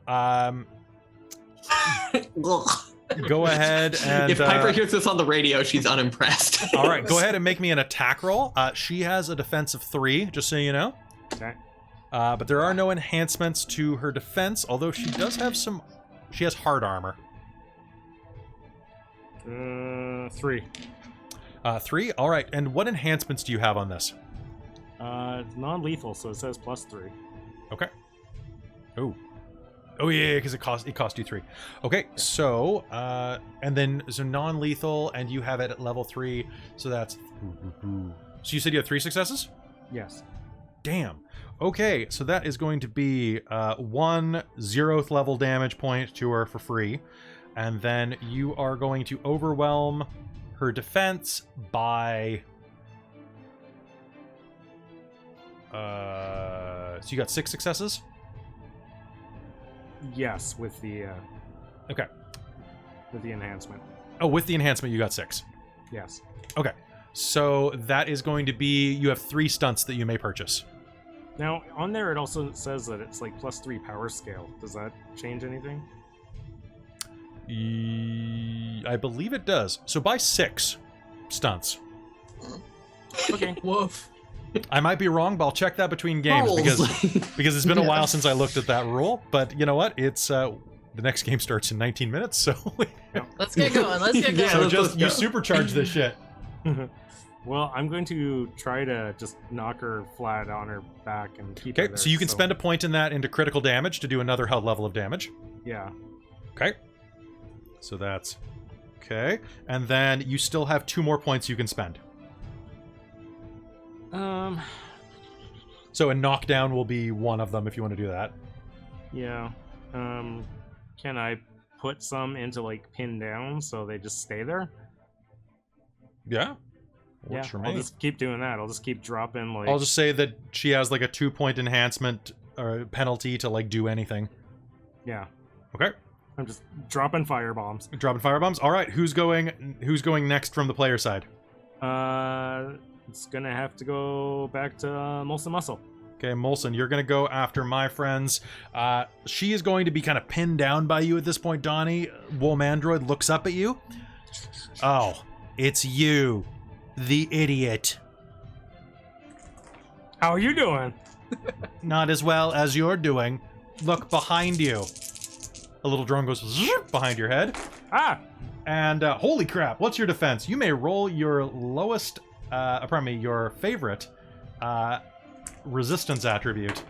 go ahead and
If Piper hears this on the radio, she's unimpressed.
all right, go ahead and make me an attack roll. She has a defense of 3, just so you know.
Okay.
But there are no enhancements to her defense, although she does have some... She has hard armor.
3.
3? All right, and what enhancements do you have on this?
Non-lethal, so it says +3.
Okay. Oh. Oh, yeah, because it cost you 3. Okay, so... and then, so non-lethal, and you have it at level 3, so that's... So you said you have 3 successes?
Yes.
Damn. Okay, so that is going to be 1 0th level damage point to her for free. And then you are going to overwhelm her defense by... so you got 6 successes?
Yes, with the
Okay.
with the enhancement.
Oh, with the enhancement you got 6.
Yes.
Okay. So that is going to be... You have 3 stunts that you may purchase.
Now, on there it also says that it's like +3 power scale. Does that change anything?
I believe it does. So buy 6 stunts.
Okay.
Woof.
I might be wrong, but I'll check that between games because it's been a while since I looked at that rule. But you know what? It's the next game starts in 19 minutes, so
Let's get going. Let's get going.
Yeah,
so
let's
just
go.
you supercharge this shit.
Well, I'm going to try to just knock her flat on her back and keep her
Okay,
there,
so you can spend a point in that into critical damage to do another held level of damage.
Yeah.
Okay, so that's okay, and then you still have 2 more points you can spend. So a knockdown will be one of them if you want to do that.
Yeah. Can I put some into like pin down so they just stay there?
Yeah.
Yeah.
Works for
I'll
me.
just keep doing that. I'll just keep dropping like.
I'll just say that she has like a 2-point enhancement or penalty to like do anything.
Yeah.
Okay.
I'm just dropping firebombs.
Dropping firebombs. All right, who's going next from the player side?
It's gonna have to go back to Molson Muscle.
Okay, Molson, you're going to go after my friends. She is going to be kind of pinned down by you at this point, Donnie. Womandroid looks up at you. Oh, it's you, the idiot.
How are you doing?
Not as well as you're doing. Look behind you. A little drone goes zoop behind your head.
Ah!
And holy crap, what's your defense? You may roll your lowest, your favorite resistance attribute.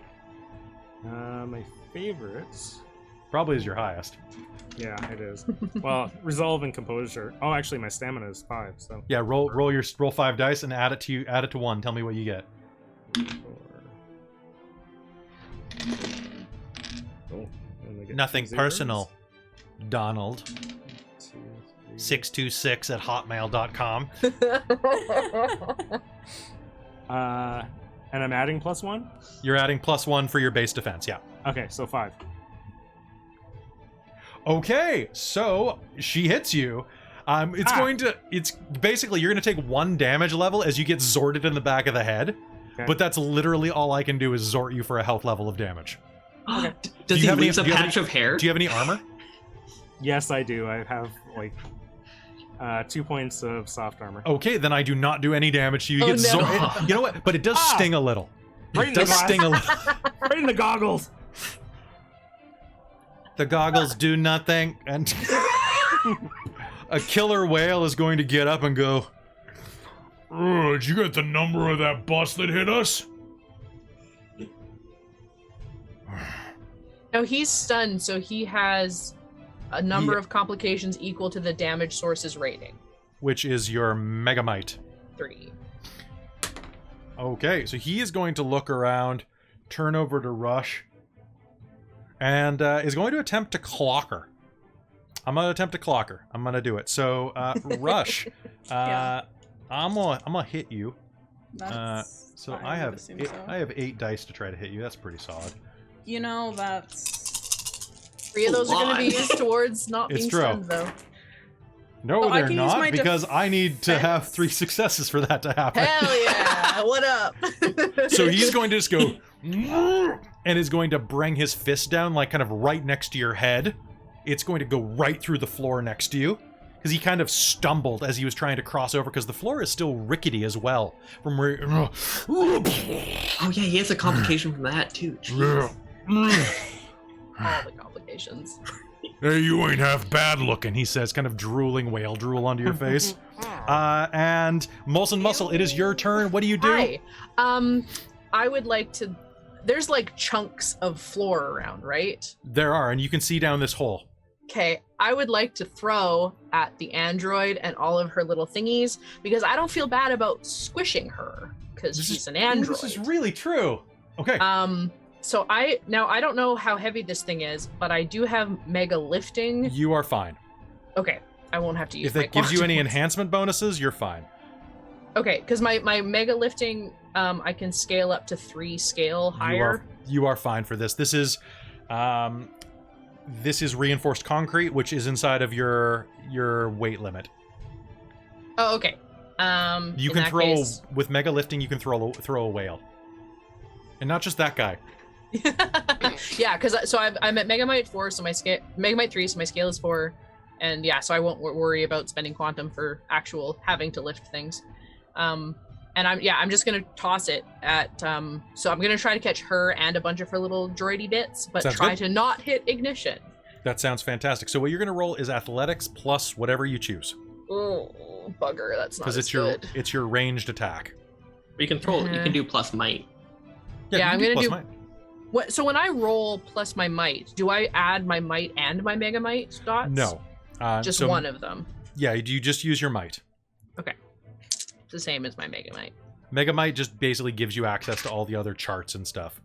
My favorites.
Probably is your highest.
Yeah, it is. Well, resolve and composure. Oh, actually, my stamina is 5. So.
Yeah, roll 5 dice and add it to 1. Tell me what you get.
4. Oh, and I get
Nothing
2
personal, Donald.
2, 3.
626 at hotmail.com.
And I'm adding +1.
You're adding +1 for your base defense. Yeah.
Okay, so 5.
Okay, so she hits you. It's basically you're going to take 1 damage level as you get zorted in the back of the head.
Okay.
But that's literally all I can do is zort you for a health level of damage.
Does he lose a patch of hair?
Do you have any armor?
Yes, I do. I have like 2 points of soft armor.
Okay, then I do not do any damage to you. You
Oh,
get
no.
zorted. You know what? But it does sting a little.
Right
It
in the
does
glass.
sting a little.
Right in the goggles.
The goggles do nothing, and a killer whale is going to get up and go, did you get the number of that bus that hit us?
No, he's stunned, so he has a number
Yeah.
of complications equal to the damage source's rating.
Which is your Megamight.
3.
Okay, so he is going to look around, turn over to Rush, and is going to attempt to clock her. I'm going to attempt to clock her. I'm going to do it. So, Rush,
Yeah.
I'm gonna hit you.
That's
So
fine,
I
would
have
assume
eight,
so.
I have 8 dice to try to hit you. That's pretty solid.
You know, that's
3 of those are going to be
Lot.
used towards not
It's
being
true.
stunned, though.
No,
Oh, I
they're
can use
not,
my
because I need to have
defense.
3 successes for that to happen.
Hell yeah! What up?
So he's going to just go and is going to bring his fist down, like kind of right next to your head. It's going to go right through the floor next to you. Because he kind of stumbled as he was trying to cross over, because the floor is still rickety as well. From where.
Oh yeah, he has a complication from that too. Jeez.
All the complications.
Hey, you ain't half bad looking, he says, kind of drooling whale drool onto your face. And Molson Muscle, it is your turn. What do you do?
Hi. I would like to. There's like chunks of floor around, right?
There are, and you can see down this hole.
Okay, I would like to throw at the android and all of her little thingies because I don't feel bad about squishing her because she's an android.
This is really true. Okay.
So I don't know how heavy this thing is, but I do have mega lifting.
You are fine.
Okay, I won't have to use.
If that
my
gives you any
quantum.
enhancement bonuses, you're fine.
Okay, because my mega lifting, I can scale up to 3 scale higher.
You are fine for this. This is reinforced concrete, which is inside of your weight limit.
Oh, okay.
You
in
can
that
throw
case-
with mega lifting. You can throw a whale, and not just that guy.
Yeah, because I'm at Megamight 4, so my scale Megamight 3, so my scale is 4, and yeah, so I won't worry about spending quantum for actual having to lift things. And I'm just gonna toss it at so I'm gonna try to catch her and a bunch of her little droidy bits, but
Sounds
try
good.
to not hit ignition.
That sounds fantastic. So what you're going to roll is athletics plus whatever you choose,
Oh, bugger, that's not
because
as good.
it's your ranged attack.
You can throw. You can do plus might.
Yeah,
you
I'm
can
gonna
plus
do-
mine.
What? So when I roll plus my might, do I add my might and my mega might dots?
No,
Just
so,
one of them.
Yeah, you just use your might.
It's the same as my mega might.
Megamight just basically gives you access to all the other charts and stuff.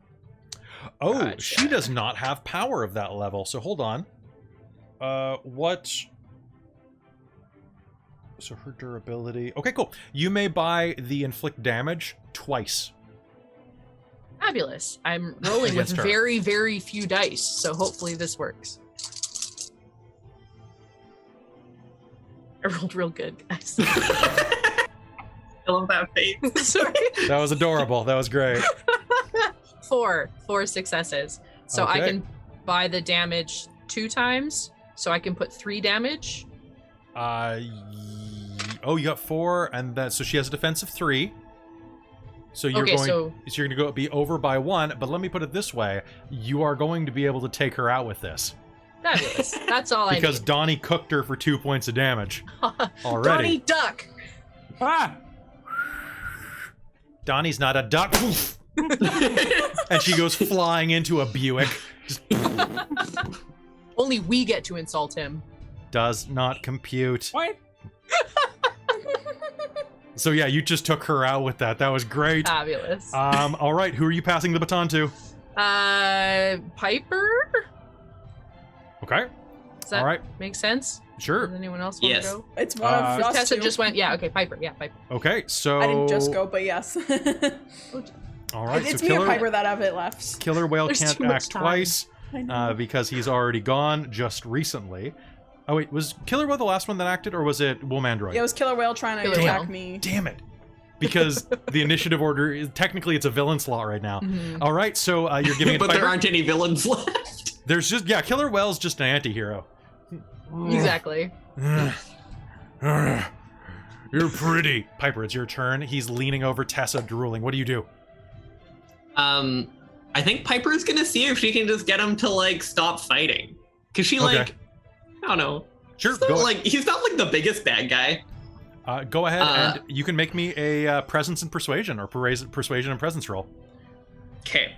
Oh,
Gotcha.
she does not have power of that level. So hold on. What? So her durability. Okay, cool. You may buy the inflict damage twice.
Fabulous. I'm rolling with
Against her.
very, very few dice, so hopefully this works. I rolled real good, guys.
I love that face.
Sorry.
That was adorable. That was great.
4 successes. So I
Okay.
can buy the damage 2 times, so I can put 3 damage.
Oh, you got 4, and that so she has a defense of 3. So you're
Okay,
going.
so-
So you're going to go be over by 1. But let me put it this way: you are going to be able to take her out with this
Fabulous. That's all
because
I
Donnie cooked her for 2 points of damage
need.
already.
Donnie Duck!
Ah!
Donnie's not a duck. And she goes flying into a Buick. Just
Only we get to insult him.
does not compute.
What?
So yeah, you just took her out with that. That was great.
Fabulous.
All right, who are you passing the baton to?
Piper?
Okay.
Does that
All right.
make sense?
Sure.
Does anyone else want
Yes.
to go?
it's one of us
Tessa
two.
just went, yeah, okay, Piper. Yeah, Piper.
Okay, so
I didn't just go, but yes.
All right,
It's
so
me and Piper that have it left.
Killer Whale
There's
can't
too much
act
time.
twice
I know.
because he's already gone just recently. Oh wait, was Killer Whale the last one that acted, or was it Woolmandroid?
Yeah, it was Killer Whale trying to
Killer
attack
Whale.
me.
Damn it. Because the initiative order is technically it's a villain slot right now.
Mhm.
All right, so you're giving it
but
Piper.
there aren't any villains left.
There's just Killer Whale's just an anti-hero.
Exactly.
You're pretty. Piper, it's your turn. He's leaning over Tessa, drooling. What do you do?
I think Piper's gonna see if she can just get him to like stop fighting, because she
Okay.
like, I don't know.
Sure,
He's not,
go,
he's not like the biggest bad guy.
go ahead and you can make me a presence and persuasion, or persuasion and presence roll.
Okay,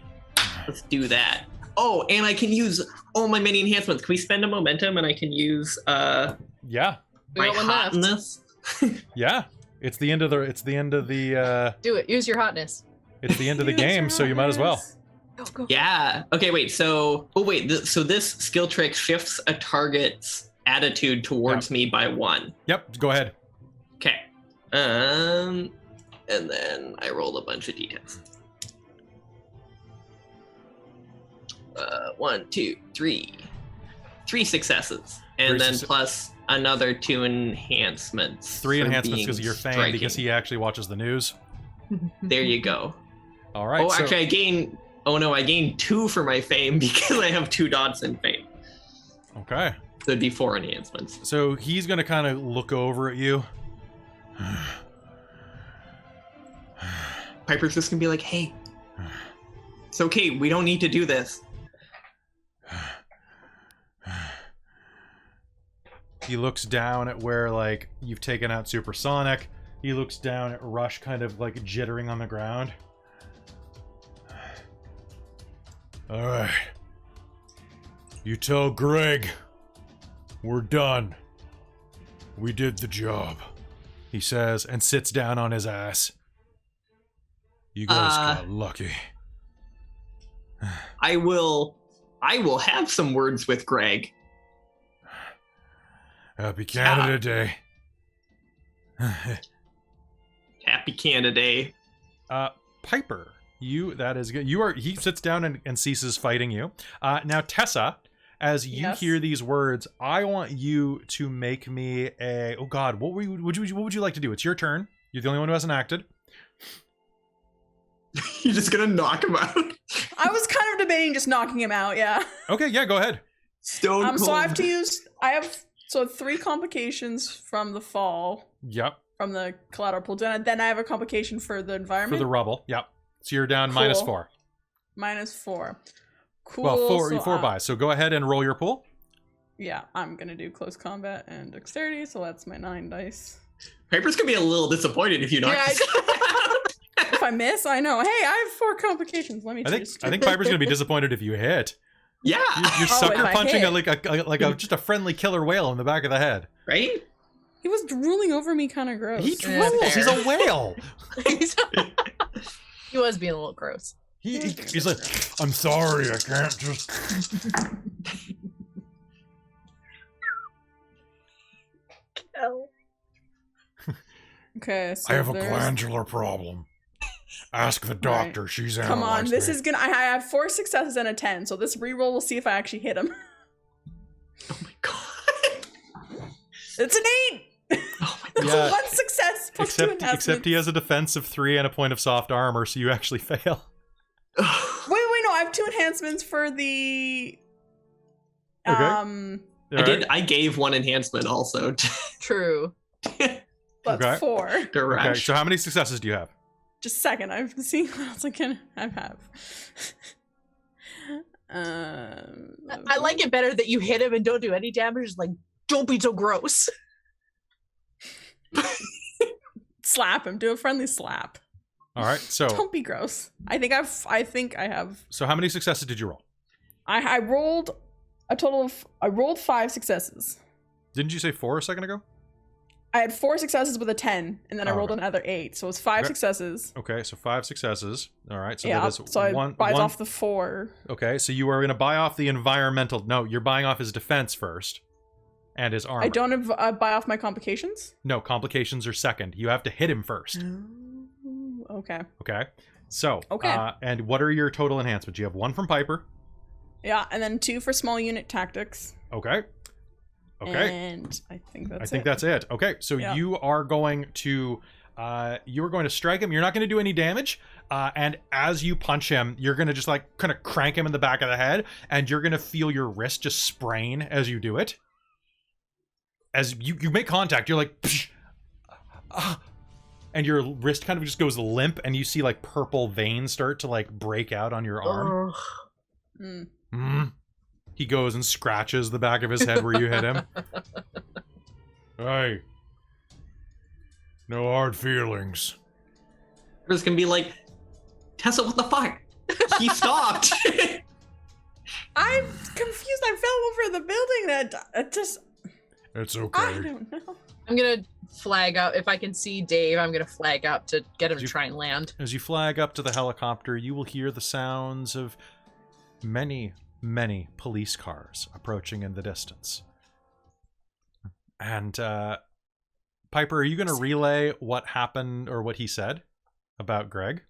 let's do that. Oh, and I can use my many enhancements. Can we spend a momentum and I can use
Yeah,
We
my
got one left.
hotness?
yeah. It's the end of the
Do it. Use your hotness.
it's the end of the
Use
game,
your
so you might as well.
hotness.
Go, go.
Yeah. Okay, wait. So, so this skill trick shifts a target's attitude towards me by 1.
Yep, go ahead.
Okay. And then I rolled a bunch of d10s. 1, 2, 3. 3 successes. And then plus another 2 enhancements.
3
for
enhancements
being
because of your fame,
striking.
because he actually watches the news.
There you go.
All right.
Oh,
so,
actually, I gained 2 for my fame because I have 2 dots in fame.
okay.
So it'd be 4 enhancements.
So he's gonna kind of look over at you.
Piper's just gonna be like, hey, it's okay, we don't need to do this.
He looks down at where, like, you've taken out Supersonic. He looks down at Rush kind of, like, jittering on the ground. Alright. You tell Greg. We're done. We did the job. He says, and sits down on his ass. You guys got lucky.
I will have some words with Greg.
Happy Canada Day.
Happy Canada Day.
Piper, that is good. He sits down and ceases fighting you. Now Tessa, as you
Yes.
hear these words, I want you to make me a, oh god, what would you like to do? It's your turn. You're the only one who hasn't acted.
You're just gonna knock him out.
I was kind of debating just knocking him out, yeah.
Okay, yeah, go ahead.
Stone cold.
So I have 3 complications from the fall,
Yep.
from the collateral pull down, and then I have a complication for the
For
environment.
the rubble. Yep. So you're down
Cool.
-4.
-4. Cool.
Well,
so,
four buys. So go ahead and roll your pool.
Yeah, I'm gonna do close combat and dexterity, so that's my 9 dice.
Piper's gonna be a little disappointed if you knock
Yeah,
this out.
If I miss, I know. Hey, I have 4 complications. Let me
I
choose.
think Piper's gonna be disappointed if you hit.
Yeah.
You're
Oh,
sucker
if I
punching
hit.
just a friendly killer whale in the back of the head.
Right?
He was drooling over me, kind of gross.
He
Yeah,
drools. He's
fair.
a whale.
He was being a little gross.
He's like, I'm sorry, I can't just.
Okay, so
I have a
there's-
glandular problem. Ask the doctor. She's analyzed
Come on, this
me.
is gonna. I have 4 successes and a 10, so this reroll will see if I actually hit him.
Oh my god.
It's an 8.
Oh my
That's
Yeah.
1 success plus 2
Except
enhancements.
he has a defense of 3 and a point of soft armor, so you actually fail.
god.
Wait, no, I have 2 enhancements for the.
Okay.
Um,
I gave 1 enhancement also
True.
that's
Okay.
4.
to
Okay,
Rush.
so how many successes do you have?
Just a second, I'm seeing what else I can have.
I like it better that you hit him and don't do any damage. It's like, don't be so gross.
Slap him. Do a friendly slap.
All right, so
Don't be gross. I think I have.
so how many successes did you roll?
I rolled a total of. I rolled 5 successes.
Didn't you say 4 a second ago?
I had 4 successes with a 10, and then I
Oh,
rolled
okay.
another 8, so it was 5
Okay.
successes.
Okay, so 5 successes. All right, so
Yeah,
that is
so I
one.
buys
one-
off the 4.
Okay, so you are going to buy off the environmental. No, you're buying off his defense first, and his armor.
I don't have buy off my complications.
No, complications are second. You have to hit him first.
Ooh, okay.
Okay. So.
Okay.
And what are your total enhancements? You have 1 from Piper.
Yeah, and then 2 for small unit tactics.
Okay. Okay.
And I think that's
I think that's it. Okay, so
Yeah.
you are going to strike him. You're not going to do any damage. And as you punch him, you're going to just like kind of crank him in the back of the head, and you're going to feel your wrist just sprain as you do it. As you make contact, you're like, psh, and your wrist kind of just goes limp, and you see like purple veins start to like break out on your arm. He goes and scratches the back of his head where you hit him. Hey. No hard feelings.
It's gonna be like, Tessa, what the fuck? He stopped.
I'm confused. I fell over the building. That just.
It's okay.
I don't know.
I'm gonna flag up. If I can see Dave, I'm gonna flag up to get him to try and land.
As you flag up to the helicopter, you will hear the sounds of many, many police cars approaching in the distance. And, Piper, are you going to relay what happened or what he said about Greg?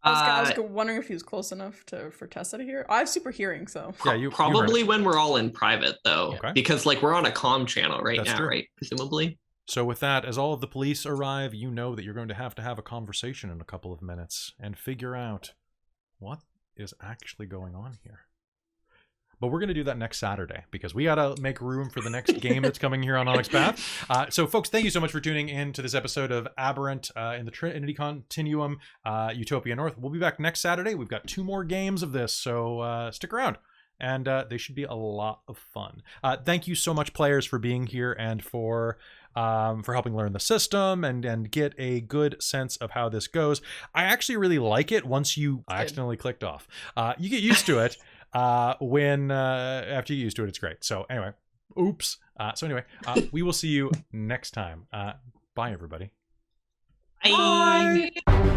I was wondering if he was close enough for Tessa to hear. I have super hearing, so.
Yeah, you
Probably
you
when we're all in private, though.
Okay.
Because, like, we're on a comm channel right
That's
now,
true.
right? Presumably.
So with that, as all of the police arrive, you know that you're going to have a conversation in a couple of minutes and figure out what is actually going on here. But we're going to do that next Saturday because we got to make room for the next game that's coming here on Onyx Path. So, folks, thank you so much for tuning in to this episode of Aberrant in the Trinity Continuum, Utopia North. We'll be back next Saturday. We've got 2 more games of this, so stick around. And they should be a lot of fun. Thank you so much, players, for being here and for helping learn the system and get a good sense of how this goes. I actually really like it once you accidentally clicked off. You get used to it. After you get used to it, it's great. So anyway, oops. We will see you next time. Bye, everybody.
Bye.
Bye.